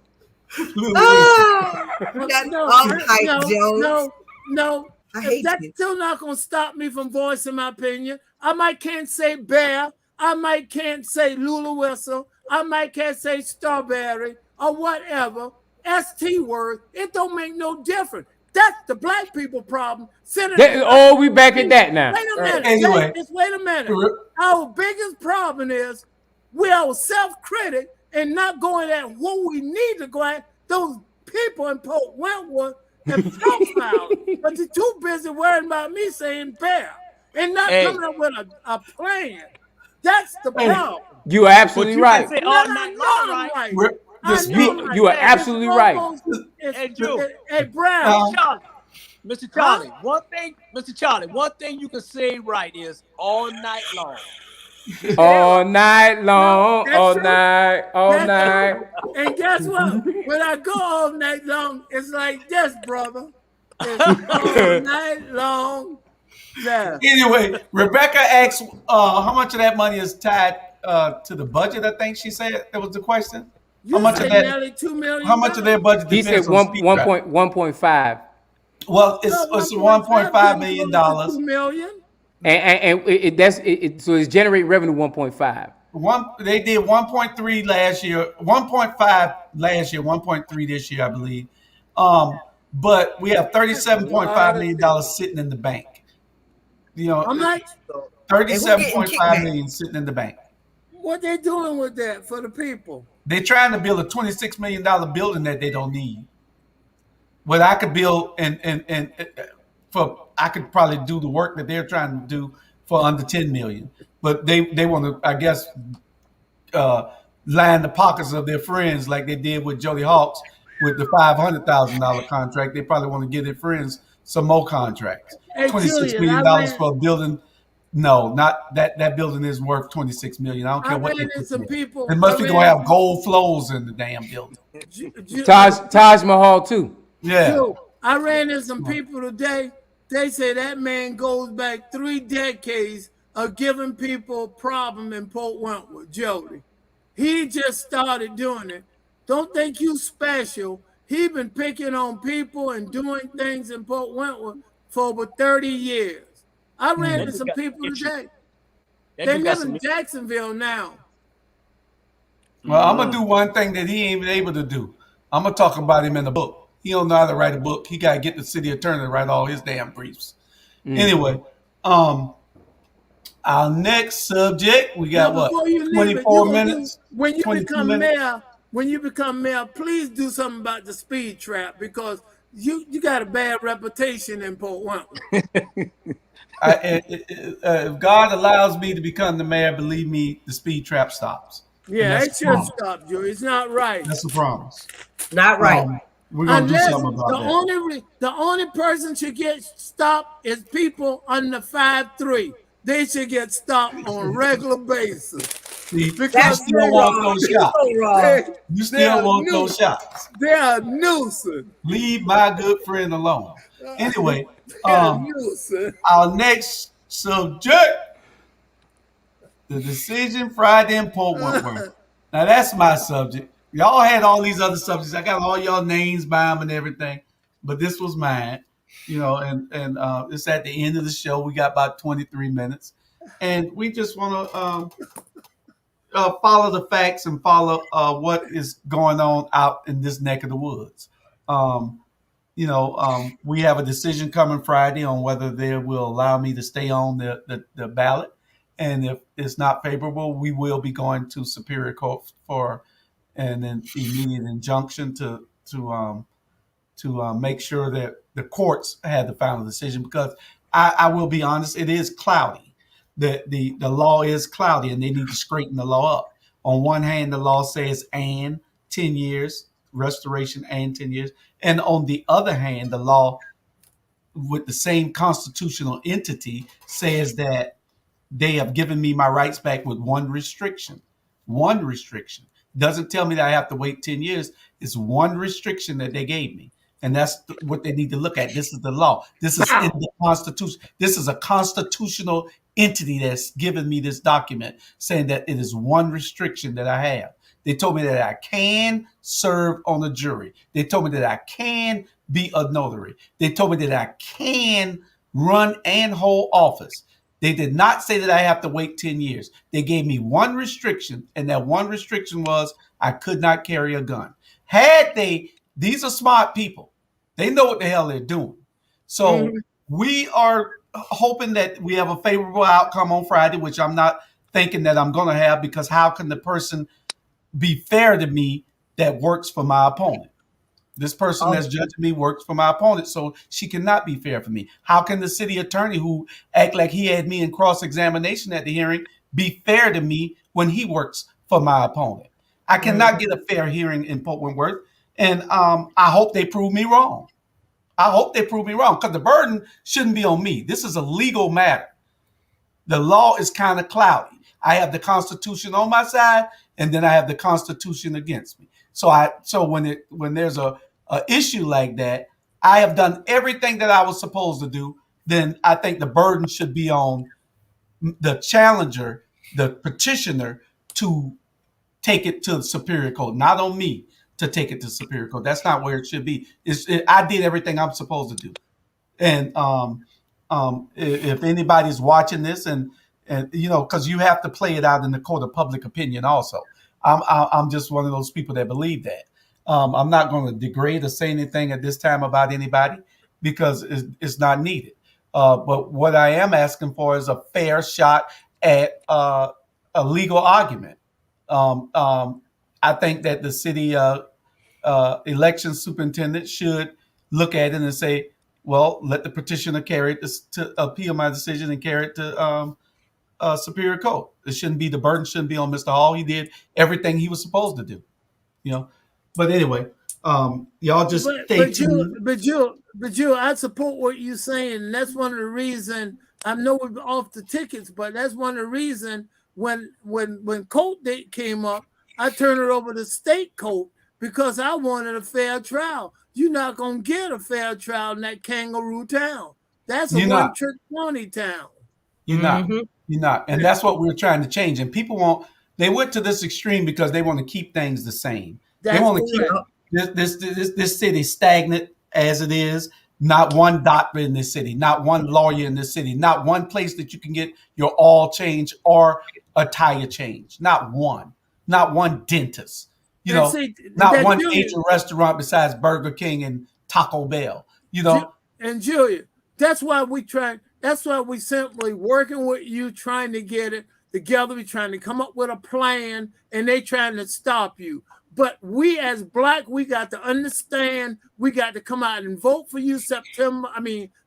[SPEAKER 3] No. That's still not going to stop me from voicing my opinion. I might can't say bear. I might can't say Lula Whistle. I might can't say strawberry or whatever. ST word. It don't make no difference. That's the black people problem.
[SPEAKER 5] We back at that now.
[SPEAKER 3] Wait a minute.
[SPEAKER 1] Anyway.
[SPEAKER 3] Wait a minute. Our biggest problem is we are self-critic and not going at what we need to go at. Those people in Port Wentworth and profile, but they're too busy worrying about me saying bear and not coming up with a plan. That's the problem.
[SPEAKER 5] You are absolutely right. You are absolutely right.
[SPEAKER 3] Hey, Brown.
[SPEAKER 6] Mr. Charlie, one thing you can say right is all night long.
[SPEAKER 5] All night long, all night.
[SPEAKER 3] And guess what? When I go all night long, it's like this, brother. It's all night long. Yeah.
[SPEAKER 1] Anyway, Rebecca asked how much of that money is tied to the budget. I think she said that was the question. How
[SPEAKER 3] You
[SPEAKER 1] much of
[SPEAKER 3] say
[SPEAKER 1] that?
[SPEAKER 3] nearly $2 million.
[SPEAKER 1] How much of their budget
[SPEAKER 5] He said
[SPEAKER 1] depends on speed trap?
[SPEAKER 5] 1.5.
[SPEAKER 1] Well,
[SPEAKER 3] No,
[SPEAKER 1] it's
[SPEAKER 3] 1.5
[SPEAKER 1] $1.5
[SPEAKER 3] getting
[SPEAKER 1] million
[SPEAKER 3] close to $2 million.
[SPEAKER 5] So it's generating revenue 1.5.
[SPEAKER 1] They did 1.3 last year, 1.5 last year, 1.3 this year, I believe. But we have $37.5 million sitting in the bank. You know,
[SPEAKER 3] How much?
[SPEAKER 1] $37.5 million sitting in the bank.
[SPEAKER 3] What they doing with that for the people?
[SPEAKER 1] They're trying to build a $26 million building that they don't need. But I could build and for I could probably do the work that they're trying to do for under 10 million. But they want to, I guess, line the pockets of their friends like they did with Jody Hawks with the $500,000 contract. They probably want to give their friends some more contracts.
[SPEAKER 3] Hey,
[SPEAKER 1] $26 million for a building. No, not that. That building is worth $26 million. I don't care what they put
[SPEAKER 3] some people.
[SPEAKER 1] It must be going to have gold flows in the damn building.
[SPEAKER 5] Taj Mahal too.
[SPEAKER 1] Yeah.
[SPEAKER 3] I ran into some people today. They say that man goes back 3 decades of giving people a problem in Port Wentworth, Jody. He just started doing it. Don't think you special. He been picking on people and doing things in Port Wentworth for over 30 years. I ran into some people today. They live in Jacksonville now.
[SPEAKER 1] Well, I'm going to do one thing that he ain't been able to do. I'm going to talk about him in the book. He don't know how to write a book. He got to get the city attorney to write all his damn briefs. Anyway, our next subject, we got 24 minutes?
[SPEAKER 3] When you become mayor, please do something about the speed trap because you got a bad reputation in Port Wentworth.
[SPEAKER 1] If God allows me to become the mayor, believe me, the speed trap stops.
[SPEAKER 3] Yeah, it should stop, Joe. It's not right.
[SPEAKER 1] That's a promise.
[SPEAKER 2] Not right.
[SPEAKER 1] We're going to do something about that.
[SPEAKER 3] The only person should get stopped is people under 5'3". They should get stopped on a regular basis.
[SPEAKER 1] See, you still want those shots. You still want those shots.
[SPEAKER 3] They're a nuisance.
[SPEAKER 1] Leave my good friend alone. Anyway, our next subject, the decision Friday in Port Wentworth. Now, that's my subject. Y'all had all these other subjects. I got all y'all names by them and everything, but this was mine, and it's at the end of the show. We got about 23 minutes, and we just want to follow the facts and follow what is going on out in this neck of the woods. We have a decision coming Friday on whether they will allow me to stay on the ballot, and if it's not favorable, we will be going to Superior Court for an immediate injunction to make sure that the courts had the final decision. Because I will be honest, it is cloudy. The law is cloudy, and they need to straighten the law up. On one hand, the law says 10 years restoration and 10 years, and on the other hand, the law with the same constitutional entity says that they have given me my rights back with one restriction. One restriction. Doesn't tell me that I have to wait 10 years. It's one restriction that they gave me. And that's what they need to look at. This is the law. This is in the Constitution. This is a constitutional entity that's given me this document saying that it is one restriction that I have. They told me that I can serve on a jury. They told me that I can be a notary. They told me that I can run and hold office. They did not say that I have to wait 10 years. They gave me one restriction, and that one restriction was I could not carry a gun. These are smart people. They know what the hell they're doing. So we are hoping that we have a favorable outcome on Friday, which I'm not thinking that I'm going to have, because how can the person be fair to me that works for my opponent? This person that's judging me works for my opponent, so she cannot be fair for me. How can the city attorney, who act like he had me in cross-examination at the hearing, be fair to me when he works for my opponent? I cannot get a fair hearing in Port Wentworth, and I hope they prove me wrong. I hope they prove me wrong, because the burden shouldn't be on me. This is a legal matter. The law is kind of cloudy. I have the Constitution on my side, and then I have the Constitution against me. So when there's a issue like that, I have done everything that I was supposed to do then I think the burden should be on the challenger, the petitioner, to take it to the Superior Court, not on me to take it to Superior Court. That's not where it should be. I did everything I'm supposed to do. And if anybody's watching this, and because you have to play it out in the court of public opinion also. I'm just one of those people that believe that. I'm not going to degrade or say anything at this time about anybody because it's not needed. But what I am asking for is a fair shot at a legal argument. I think that the city election superintendent should look at it and say, well, let the petitioner carry it to appeal my decision and carry it to Superior Court. The burden shouldn't be on Mr. Hall. He did everything he was supposed to do, But anyway, y'all just stay tuned.
[SPEAKER 3] But you, I support what you're saying. And that's one of the reasons. I know we're off the tickets, but that's one of the reasons when court date came up, I turned it over to state court because I wanted a fair trial. You're not gonna get a fair trial in that kangaroo town. That's a one-trick pony town.
[SPEAKER 1] You're not, and that's what we're trying to change. And people they went to this extreme because they want to keep things the same. They want to keep this city stagnant as it is. Not one doctor in this city, not one lawyer in this city, not one place that you can get your oil change or a tire change. Not one dentist. Not one major restaurant besides Burger King and Taco Bell.
[SPEAKER 3] And Julia, that's why we simply working with you, trying to get it together. We're trying to come up with a plan, and they trying to stop you. But we as Black, we got to understand, we got to come out and vote for you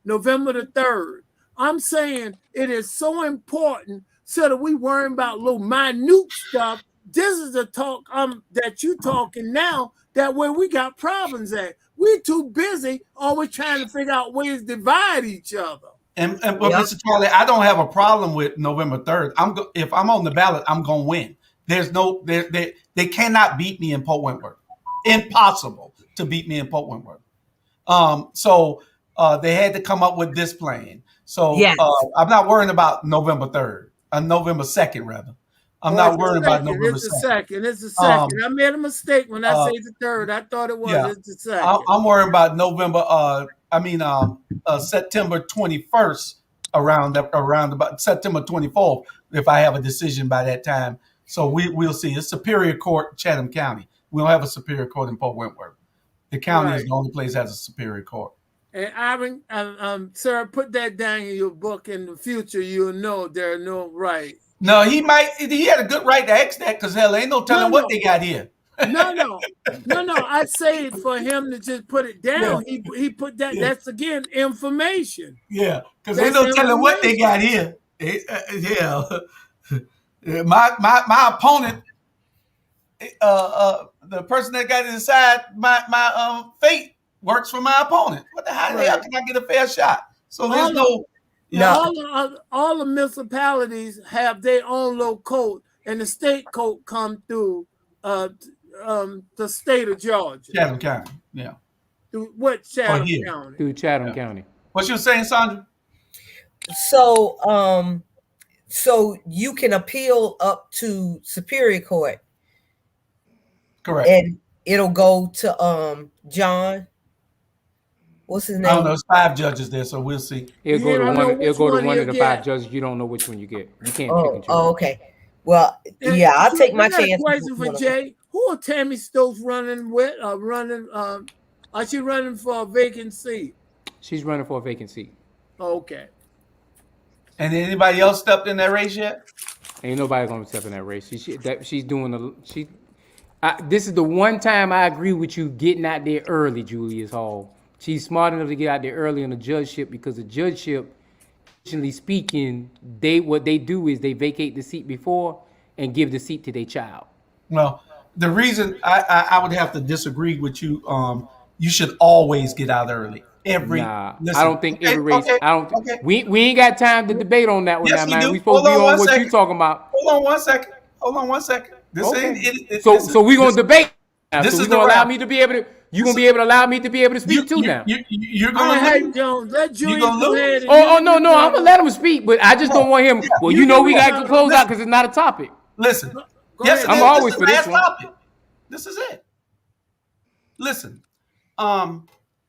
[SPEAKER 3] November the 3rd. I'm saying it is so important so that we worry about little minute stuff. This is the talk that you talking now, that where we got problems at. We're too busy always trying to figure out ways to divide each other.
[SPEAKER 1] But Mr. Charlie, I don't have a problem with November 3rd. If I'm on the ballot, I'm going to win. They cannot beat me in Port Wentworth. Impossible to beat me in Port Wentworth. So they had to come up with this plan. So I'm not worrying about November 3rd, November 2nd rather. I'm not worrying about November 2nd.
[SPEAKER 3] It's the 2nd. I made a mistake when I say the 3rd. I thought it was it's the 2nd.
[SPEAKER 1] I'm worrying about September 21st around about September 24th if I have a decision by that time. So we'll see. It's Superior Court, Chatham County. We don't have a Superior Court in Port Wentworth. The county is the only place that has a Superior Court.
[SPEAKER 3] And Ivan, sir, put that down in your book. In the future, you'll know there are no right.
[SPEAKER 1] No, he had a good right to ask that because hell, ain't no telling what they got here.
[SPEAKER 3] No. I say it for him to just put it down. Yeah. He put that. Yeah. That's again information.
[SPEAKER 1] Yeah, because ain't no telling what they got here. My opponent, the person that got to decide my fate works for my opponent. What the hell can I get a fair shot? So there's all
[SPEAKER 3] the municipalities have their own little code, and the state code come through the state of Georgia.
[SPEAKER 1] Chatham County, yeah.
[SPEAKER 3] Through what Chatham County?
[SPEAKER 5] Through Chatham County.
[SPEAKER 1] What you were saying, Sandra?
[SPEAKER 2] So you can appeal up to Superior Court.
[SPEAKER 1] Correct.
[SPEAKER 2] And it'll go to John. What's his name?
[SPEAKER 1] I don't know. It's 5 judges there, so we'll see.
[SPEAKER 5] It'll go to one of the 5 judges. You don't know which one you get. You can't pick and choose.
[SPEAKER 2] Oh, okay. Well, I'll take my chance.
[SPEAKER 3] Question for Jay: who are Tammy Stokes running with? Is she running for a vacant seat?
[SPEAKER 5] She's running for a vacant seat.
[SPEAKER 3] Okay.
[SPEAKER 1] And anybody else stepped in that race yet?
[SPEAKER 5] Ain't nobody gonna step in that race. She's doing this is the one time I agree with you getting out there early, Julius Hall. She's smart enough to get out there early on the judgeship because the judgeship, traditionally speaking, what they do is they vacate the seat before and give the seat to their child.
[SPEAKER 1] Well, the reason I would have to disagree with you, you should always get out early.
[SPEAKER 5] I don't think every race. Okay, I don't. Okay. We ain't got time to debate on that one. Yes, now, man. We supposed to be on what you talking about.
[SPEAKER 1] Hold on one second. This ain't.
[SPEAKER 5] So we gonna debate. So we gonna allow me to be able to. You gonna be able to allow me to be able to speak too now?
[SPEAKER 1] You're
[SPEAKER 3] All
[SPEAKER 1] gonna
[SPEAKER 3] right,
[SPEAKER 1] lose.
[SPEAKER 3] Jones, let
[SPEAKER 1] You're
[SPEAKER 3] Julius
[SPEAKER 1] gonna
[SPEAKER 3] go
[SPEAKER 1] lose.
[SPEAKER 3] ahead.
[SPEAKER 5] Oh no, I'm gonna let him speak, but I just don't want him. Well, you know we got to close out because it's not a topic.
[SPEAKER 1] Listen.
[SPEAKER 3] Go
[SPEAKER 1] Yes,
[SPEAKER 3] ahead.
[SPEAKER 1] it
[SPEAKER 5] I'm
[SPEAKER 1] is.
[SPEAKER 5] always
[SPEAKER 1] This is
[SPEAKER 5] for
[SPEAKER 1] the
[SPEAKER 5] this
[SPEAKER 1] last
[SPEAKER 5] one.
[SPEAKER 1] topic. This is it. Listen,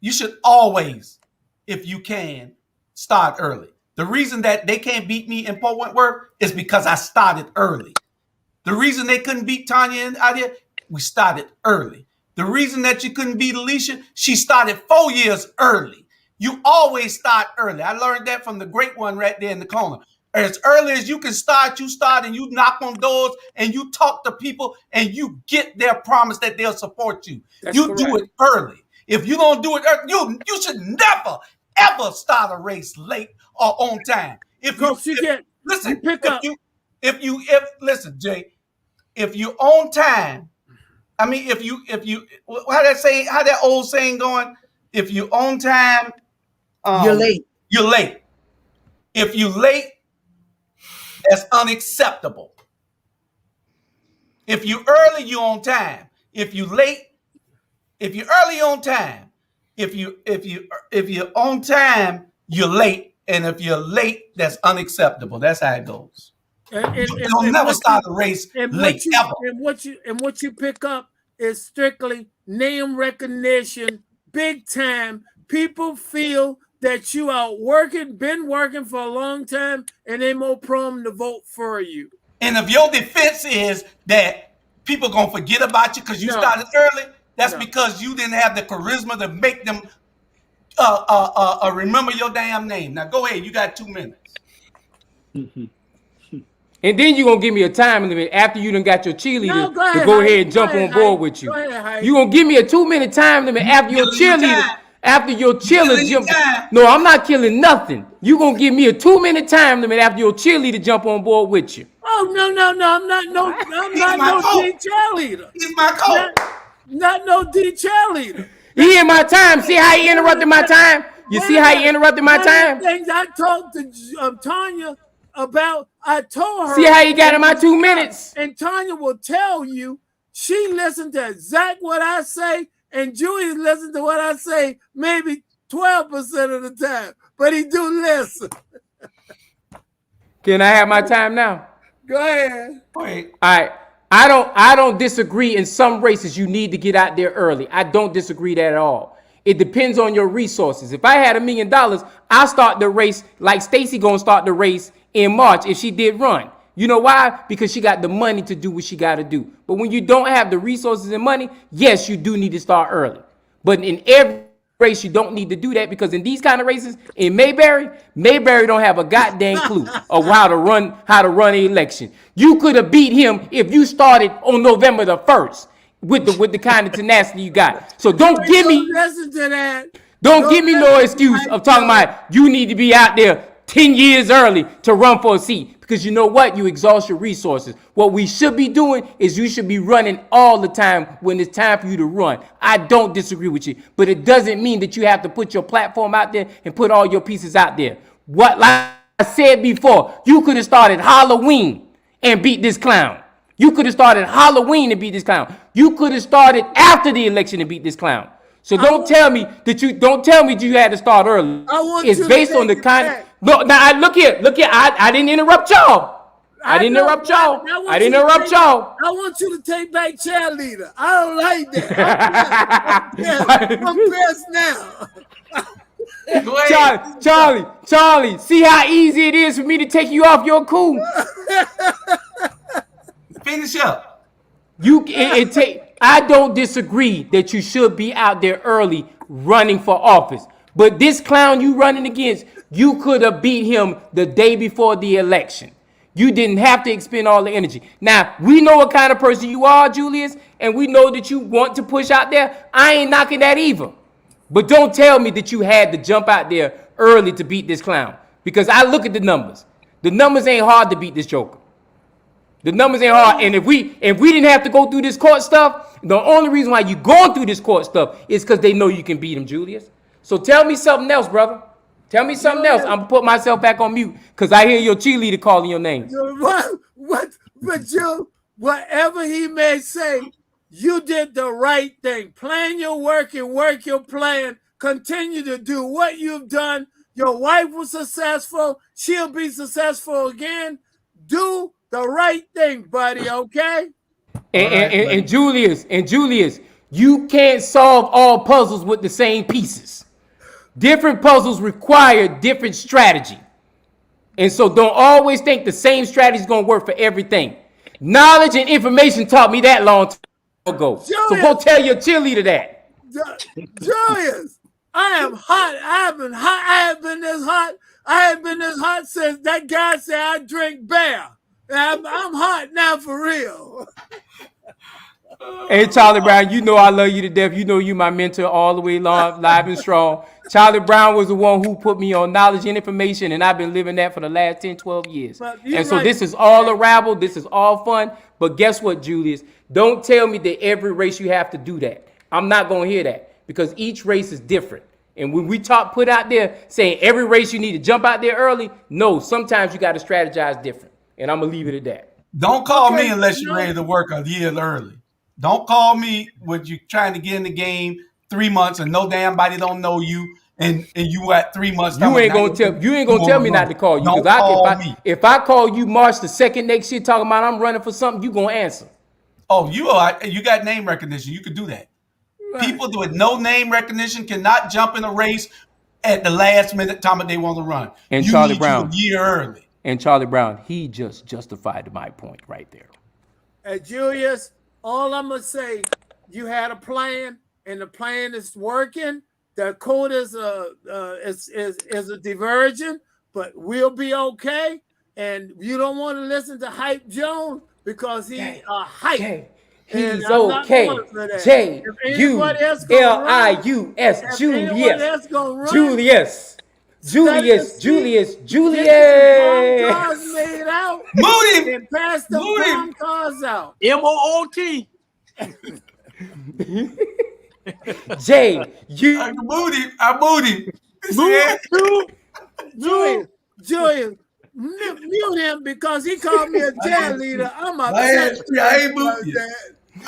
[SPEAKER 1] you should always, if you can, start early. The reason that they can't beat me in Fort Wentworth is because I started early. The reason they couldn't beat Tanya out here, we started early. The reason that you couldn't beat Alicia, she started 4 years early. You always start early. I learned that from the great one right there in the corner. As early as you can start, you start and you knock on doors and you talk to people and you get their promise that they'll support you.
[SPEAKER 3] That's
[SPEAKER 1] you
[SPEAKER 3] correct.
[SPEAKER 1] do it early. If you don't do it early, you should never, ever start a race late or on time. Listen, Jay, if you on time, I mean, if you, how that old saying going, if you on time,
[SPEAKER 2] You're late.
[SPEAKER 1] You're late. If you late, that's unacceptable. If you early, you on time. If you late, if you early, on time. If you're on time, you're late. And if you're late, that's unacceptable. That's how it goes. You'll never start a race late ever.
[SPEAKER 3] And what you pick up is strictly name recognition, big time. People feel that you are been working for a long time, and they more prone to vote for you.
[SPEAKER 1] And if your defense is that people gonna forget about you because you started early, that's because you didn't have the charisma to make them remember your damn name. Now go ahead, you got 2 minutes.
[SPEAKER 5] And then you're going to give me a time limit after you done got your cheerleader to go ahead and jump on board with you. You're going to give me a 2-minute time limit after your cheerleader. After your cheerleader jump. No, I'm not killing nothing. You're going to give me a 2-minute time limit after your cheerleader jump on board with you.
[SPEAKER 3] Oh, no. I'm not no D cheerleader.
[SPEAKER 1] He's my coach.
[SPEAKER 3] Not no D cheerleader.
[SPEAKER 5] He in my time. See how he interrupted my time? You see how he interrupted my time?
[SPEAKER 3] Things I talked to Tanya about, I told her.
[SPEAKER 5] See how you got in my 2 minutes?
[SPEAKER 3] And Tanya will tell you she listened to exact what I say, and Julius listens to what I say maybe 12% of the time, but he do listen.
[SPEAKER 5] Can I have my time now?
[SPEAKER 3] Go ahead.
[SPEAKER 1] Wait.
[SPEAKER 5] All right. I don't disagree. In some races, you need to get out there early. I don't disagree that at all. It depends on your resources. If I had $1 million, I'll start the race like Stacy gonna start the race in March if she did run. You know why? Because she got the money to do what she got to do. But when you don't have the resources and money, yes, you do need to start early. But in every race, you don't need to do that, because in these kind of races, in Mayberry don't have a goddamn clue of how to run an election. You could have beat him if you started on November the 1st with the kind of tenacity you got. So don't give me no excuse of talking about you need to be out there 10 years early to run for a seat, because you know what? You exhaust your resources. What we should be doing is you should be running all the time when it's time for you to run. I don't disagree with you, but it doesn't mean that you have to put your platform out there and put all your pieces out there. Like I said before, you could have started Halloween and beat this clown. You could have started Halloween and beat this clown. You could have started after the election and beat this clown. So don't tell me that you had to start early. It's based on the kind. No, now look here. I didn't interrupt y'all. I didn't interrupt y'all.
[SPEAKER 3] I want you to take back cheerleader. I don't like that. I'm pissed now.
[SPEAKER 5] Charlie, see how easy it is for me to take you off your cool.
[SPEAKER 1] Finish up.
[SPEAKER 5] I don't disagree that you should be out there early running for office. But this clown you running against, you could have beat him the day before the election. You didn't have to expend all the energy. Now, we know what kind of person you are, Julius, and we know that you want to push out there. I ain't knocking that either. But don't tell me that you had to jump out there early to beat this clown, because I look at the numbers. The numbers ain't hard to beat this joker. The numbers ain't hard. And if we didn't have to go through this court stuff, the only reason why you going through this court stuff is because they know you can beat him, Julius. So tell me something else, brother. Tell me something else. I'm going to put myself back on mute because I hear your cheerleader calling your name.
[SPEAKER 3] But Joe, whatever he may say, you did the right thing. Plan your work and work your plan. Continue to do what you've done. Your wife was successful. She'll be successful again. Do the right thing, buddy, okay?
[SPEAKER 5] And Julius, you can't solve all puzzles with the same pieces. Different puzzles require different strategy. And so don't always think the same strategy is going to work for everything. Knowledge and information taught me that long time ago.
[SPEAKER 3] Julius,
[SPEAKER 5] so go tell your cheerleader that.
[SPEAKER 3] Julius, I am hot. I have been hot. I have been this hot. I have been this hot since that guy said I drink beer. I'm hot now for real.
[SPEAKER 5] Hey, Charlie Brown, you know I love you to death. You know you my mentor all the way long, live and strong. Charlie Brown was the one who put me on knowledge and information, and I've been living that for the last 10, 12 years. And so this is all a rabble. This is all fun. But guess what, Julius? Don't tell me that every race you have to do that. I'm not going to hear that because each race is different. And when we put out there saying every race you need to jump out there early, no, sometimes you got to strategize different. And I'm going to leave it at that.
[SPEAKER 1] Don't call me unless you're ready to work a year early. Don't call me when you're trying to get in the game 3 months and no damn body don't know you and you at 3 months.
[SPEAKER 5] You ain't gonna tell me not to call you because if I call you March the 2nd next year talking about I'm running for something, you gonna answer.
[SPEAKER 1] Oh, you got name recognition. You could do that. Right. People with no name recognition cannot jump in a race at the last minute time that they want to run.
[SPEAKER 5] And Charlie Brown,
[SPEAKER 1] a year early.
[SPEAKER 5] And Charlie Brown, he just justified my point right there.
[SPEAKER 3] Hey, Julius. All I'm gonna say, you had a plan, and the plan is working. The code is a diversion, but we'll be okay. And you don't want to listen to Hype Jones because he's hype.
[SPEAKER 5] He's okay. Julius.
[SPEAKER 3] Made out.
[SPEAKER 1] Moody.
[SPEAKER 3] And pass the bomb cars out.
[SPEAKER 6] MOOT.
[SPEAKER 1] Moody.
[SPEAKER 3] Julius, mute him because he called me a jail leader. I'm
[SPEAKER 1] upset. I ain't moved you.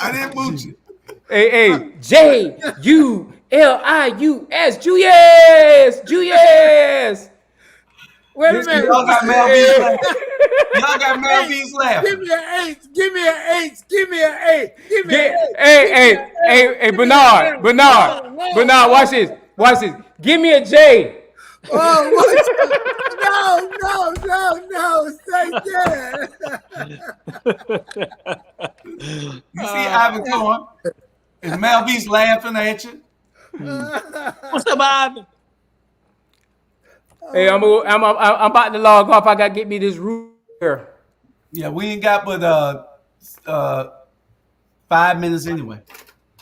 [SPEAKER 1] I didn't move you.
[SPEAKER 5] Hey, Julius. Julius.
[SPEAKER 3] Wait a minute.
[SPEAKER 1] Y'all got Melvin's laughing.
[SPEAKER 3] Give me an H. Give me an H. Give me an A. Give me an A.
[SPEAKER 5] Hey, Bernard, watch this. Give me a J.
[SPEAKER 3] Oh, no. Say that.
[SPEAKER 1] You see Ivan going? Is Melvin's laughing at you?
[SPEAKER 6] What's up, Ivan?
[SPEAKER 5] Hey, I'm about to log off. I gotta get me this room here.
[SPEAKER 1] Yeah, we ain't got but 5 minutes anyway.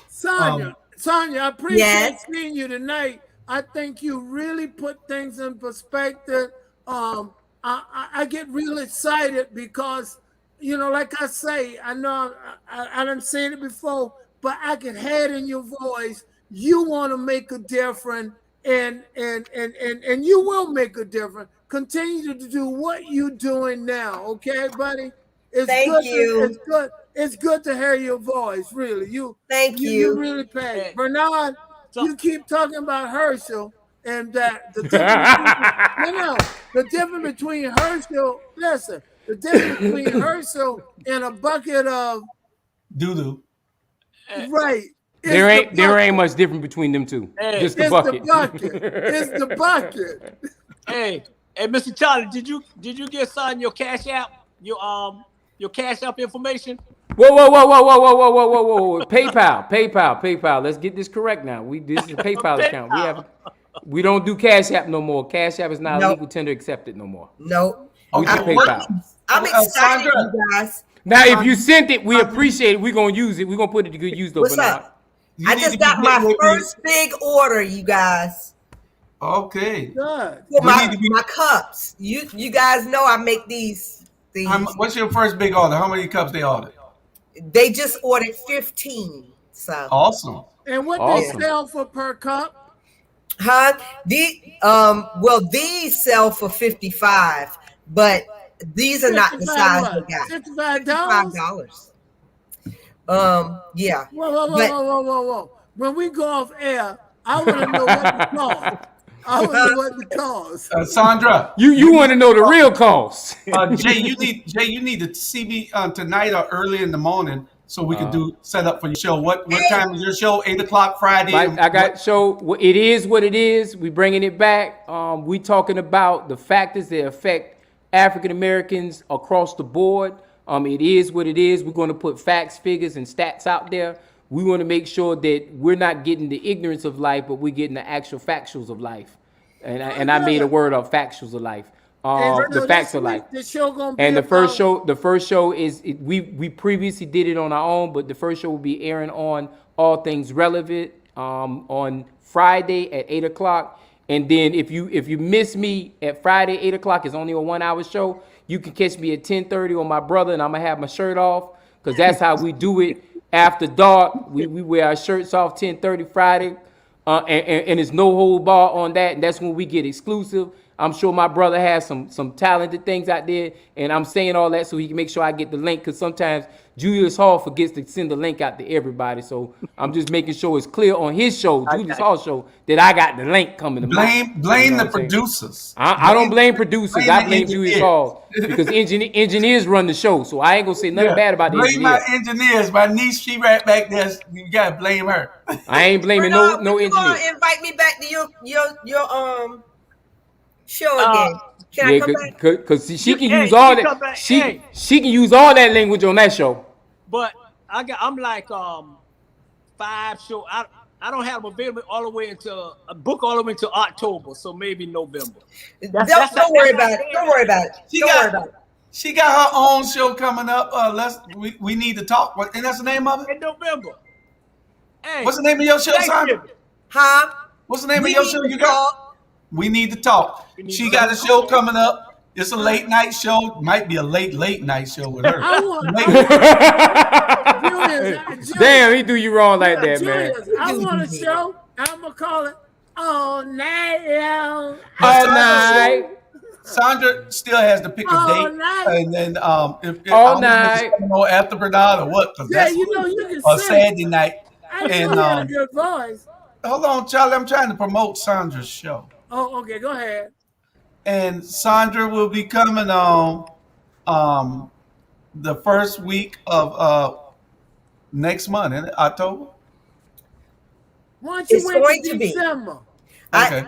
[SPEAKER 3] Sonia, I appreciate seeing you tonight. I think you really put things in perspective. I get real excited because, like I say, I know I done said it before, but I can hear it in your voice. You want to make a difference. And you will make a difference. Continue to do what you're doing now, okay, buddy?
[SPEAKER 2] Thank you.
[SPEAKER 3] It's good to hear your voice, really. You really passionate. Bernard, you keep talking about Herschel and that the difference between Herschel. Listen, the difference between Herschel and a bucket of
[SPEAKER 1] doo-doo.
[SPEAKER 3] Right.
[SPEAKER 5] There ain't much difference between them two. Just the bucket.
[SPEAKER 3] It's the bucket.
[SPEAKER 6] Hey, Mr. Charlie, did you get signed your Cash App? Your Cash App information?
[SPEAKER 5] Whoa. PayPal. Let's get this correct now. This is a PayPal account. We don't do Cash App no more. Cash App is not legal tender accepted no more.
[SPEAKER 2] Nope.
[SPEAKER 5] We do PayPal.
[SPEAKER 2] I'm excited, you guys.
[SPEAKER 5] Now, if you sent it, we appreciate it. We're gonna use it. We're gonna put it to good use though.
[SPEAKER 2] What's up? I just got my first big order, you guys.
[SPEAKER 1] Okay.
[SPEAKER 3] Good.
[SPEAKER 2] For my cups. You guys know I make these.
[SPEAKER 1] What's your first big order? How many cups they ordered?
[SPEAKER 2] They just ordered 15. So
[SPEAKER 1] awesome.
[SPEAKER 3] And what they sell for per cup?
[SPEAKER 2] Huh? These sell for $55, but these are not the size we got.
[SPEAKER 3] $55.
[SPEAKER 2] Yeah.
[SPEAKER 3] Whoa. When we go off air, I want to know what the cause. I want to know what the cause.
[SPEAKER 1] Sandra,
[SPEAKER 5] you want to know the real cause.
[SPEAKER 1] Jay, you need to see me tonight or early in the morning so we can set up for your show. What time is your show? 8:00 Friday.
[SPEAKER 5] I got show. It is what it is. We bringing it back. We talking about the factors that affect African Americans across the board. It is what it is. We're going to put facts, figures, and stats out there. We want to make sure that we're not getting the ignorance of life, but we're getting the actual factuals of life. And I made a word of factuals of life. The facts of life.
[SPEAKER 3] The show gonna be
[SPEAKER 5] and the first show is we previously did it on our own, but the first show will be airing on All Things Relevant on Friday at 8:00. And then if you miss me at Friday 8:00, it's only a 1 hour show. You can catch me at 10:30 on my brother, and I'm gonna have my shirt off because that's how we do it after dark. We wear our shirts off 10:30 Friday, and it's no hold bar on that, and that's when we get exclusive. I'm sure my brother has some talented things out there, and I'm saying all that so he can make sure I get the link, because sometimes Julius Hall forgets to send the link out to everybody. So I'm just making sure it's clear on his show, Julius Hall show, that I got the link coming to
[SPEAKER 1] blame the producers.
[SPEAKER 5] I don't blame producers. I blame Julius Hall because engineers run the show. So I ain't gonna say nothing bad about the engineers.
[SPEAKER 1] Blame my engineers. My niece, she right back there. You gotta blame her.
[SPEAKER 5] I ain't blaming no engineer.
[SPEAKER 2] Invite me back to your show again. Can I come back?
[SPEAKER 5] Because she can use all that. She can use all that language on that show.
[SPEAKER 6] But I'm like 5 shows. I don't have them available all the way until a book all the way until October, so maybe November.
[SPEAKER 2] Don't worry about it. Don't worry about it.
[SPEAKER 1] She got her own show coming up. We need to talk. And that's the name of it?
[SPEAKER 6] In November. Hey,
[SPEAKER 1] what's the name of your show, Sandra?
[SPEAKER 2] Huh?
[SPEAKER 1] What's the name of your show you got? We need to talk. She got a show coming up. It's a late night show. Might be a late night show with her.
[SPEAKER 5] Damn, he do you wrong like that, man.
[SPEAKER 3] I want a show. I'm gonna call it All Night Long.
[SPEAKER 5] All night.
[SPEAKER 1] Sandra still has to pick a date, and then
[SPEAKER 5] all night.
[SPEAKER 1] After Bernard or what?
[SPEAKER 3] Yeah, you can
[SPEAKER 1] a Saturday night.
[SPEAKER 3] And
[SPEAKER 1] a
[SPEAKER 3] good voice.
[SPEAKER 1] Hold on, Charlie. I'm trying to promote Sandra's show.
[SPEAKER 3] Oh, okay. Go ahead.
[SPEAKER 1] And Sandra will be coming on the first week of next month, in October.
[SPEAKER 3] Why don't you wait to December?
[SPEAKER 1] Okay.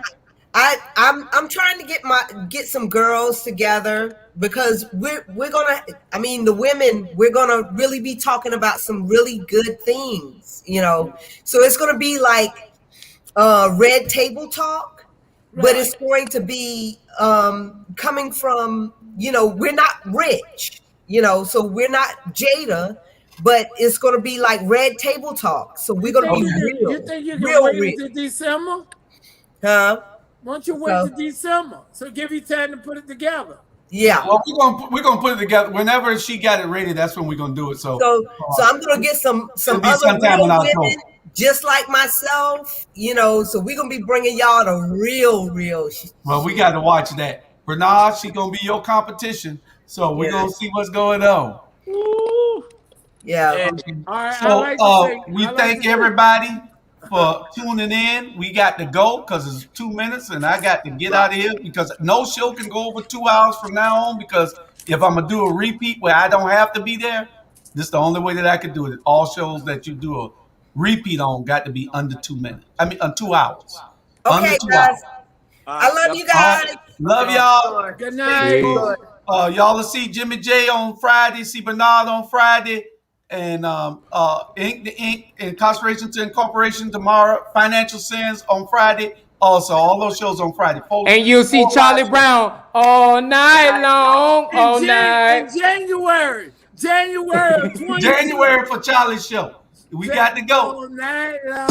[SPEAKER 2] I'm trying to get some girls together because we're gonna. I mean, the women, we're gonna really be talking about some really good things, So it's gonna be like red table talk. But it's going to be coming from, we're not rich, so we're not Jada, but it's going to be like red table talk. So we're going to be real.
[SPEAKER 3] You think you can wait until December?
[SPEAKER 2] Huh?
[SPEAKER 3] Why don't you wait till December? So give you time to put it together.
[SPEAKER 2] Yeah.
[SPEAKER 1] Well, we're gonna put it together. Whenever she got it ready, that's when we're gonna do it. So
[SPEAKER 2] I'm gonna get some other real women just like myself, so we're going to be bringing y'all the real.
[SPEAKER 1] Well, we got to watch that. Bernard, she going to be your competition. So we're going to see what's going on.
[SPEAKER 2] Woo. Yeah.
[SPEAKER 3] All right.
[SPEAKER 1] So we thank everybody for tuning in. We got to go because it's 2 minutes and I got to get out of here because no show can go over 2 hours from now on, because if I'm going to do a repeat where I don't have to be there, this is the only way that I can do it. All shows that you do a repeat on got to be under 2 minutes. 2 hours.
[SPEAKER 2] Okay, guys. I love you guys.
[SPEAKER 1] Love y'all.
[SPEAKER 3] Good night.
[SPEAKER 1] Y'all will see Jimmy J on Friday, see Bernard on Friday, and Ink the Ink, Incarceration to Incorporation tomorrow, Financial Sins on Friday. Also, all those shows on Friday.
[SPEAKER 5] And you'll see Charlie Brown all night long. All night.
[SPEAKER 3] In January 20.
[SPEAKER 1] January for Charlie's show. We got to go.
[SPEAKER 3] All night long.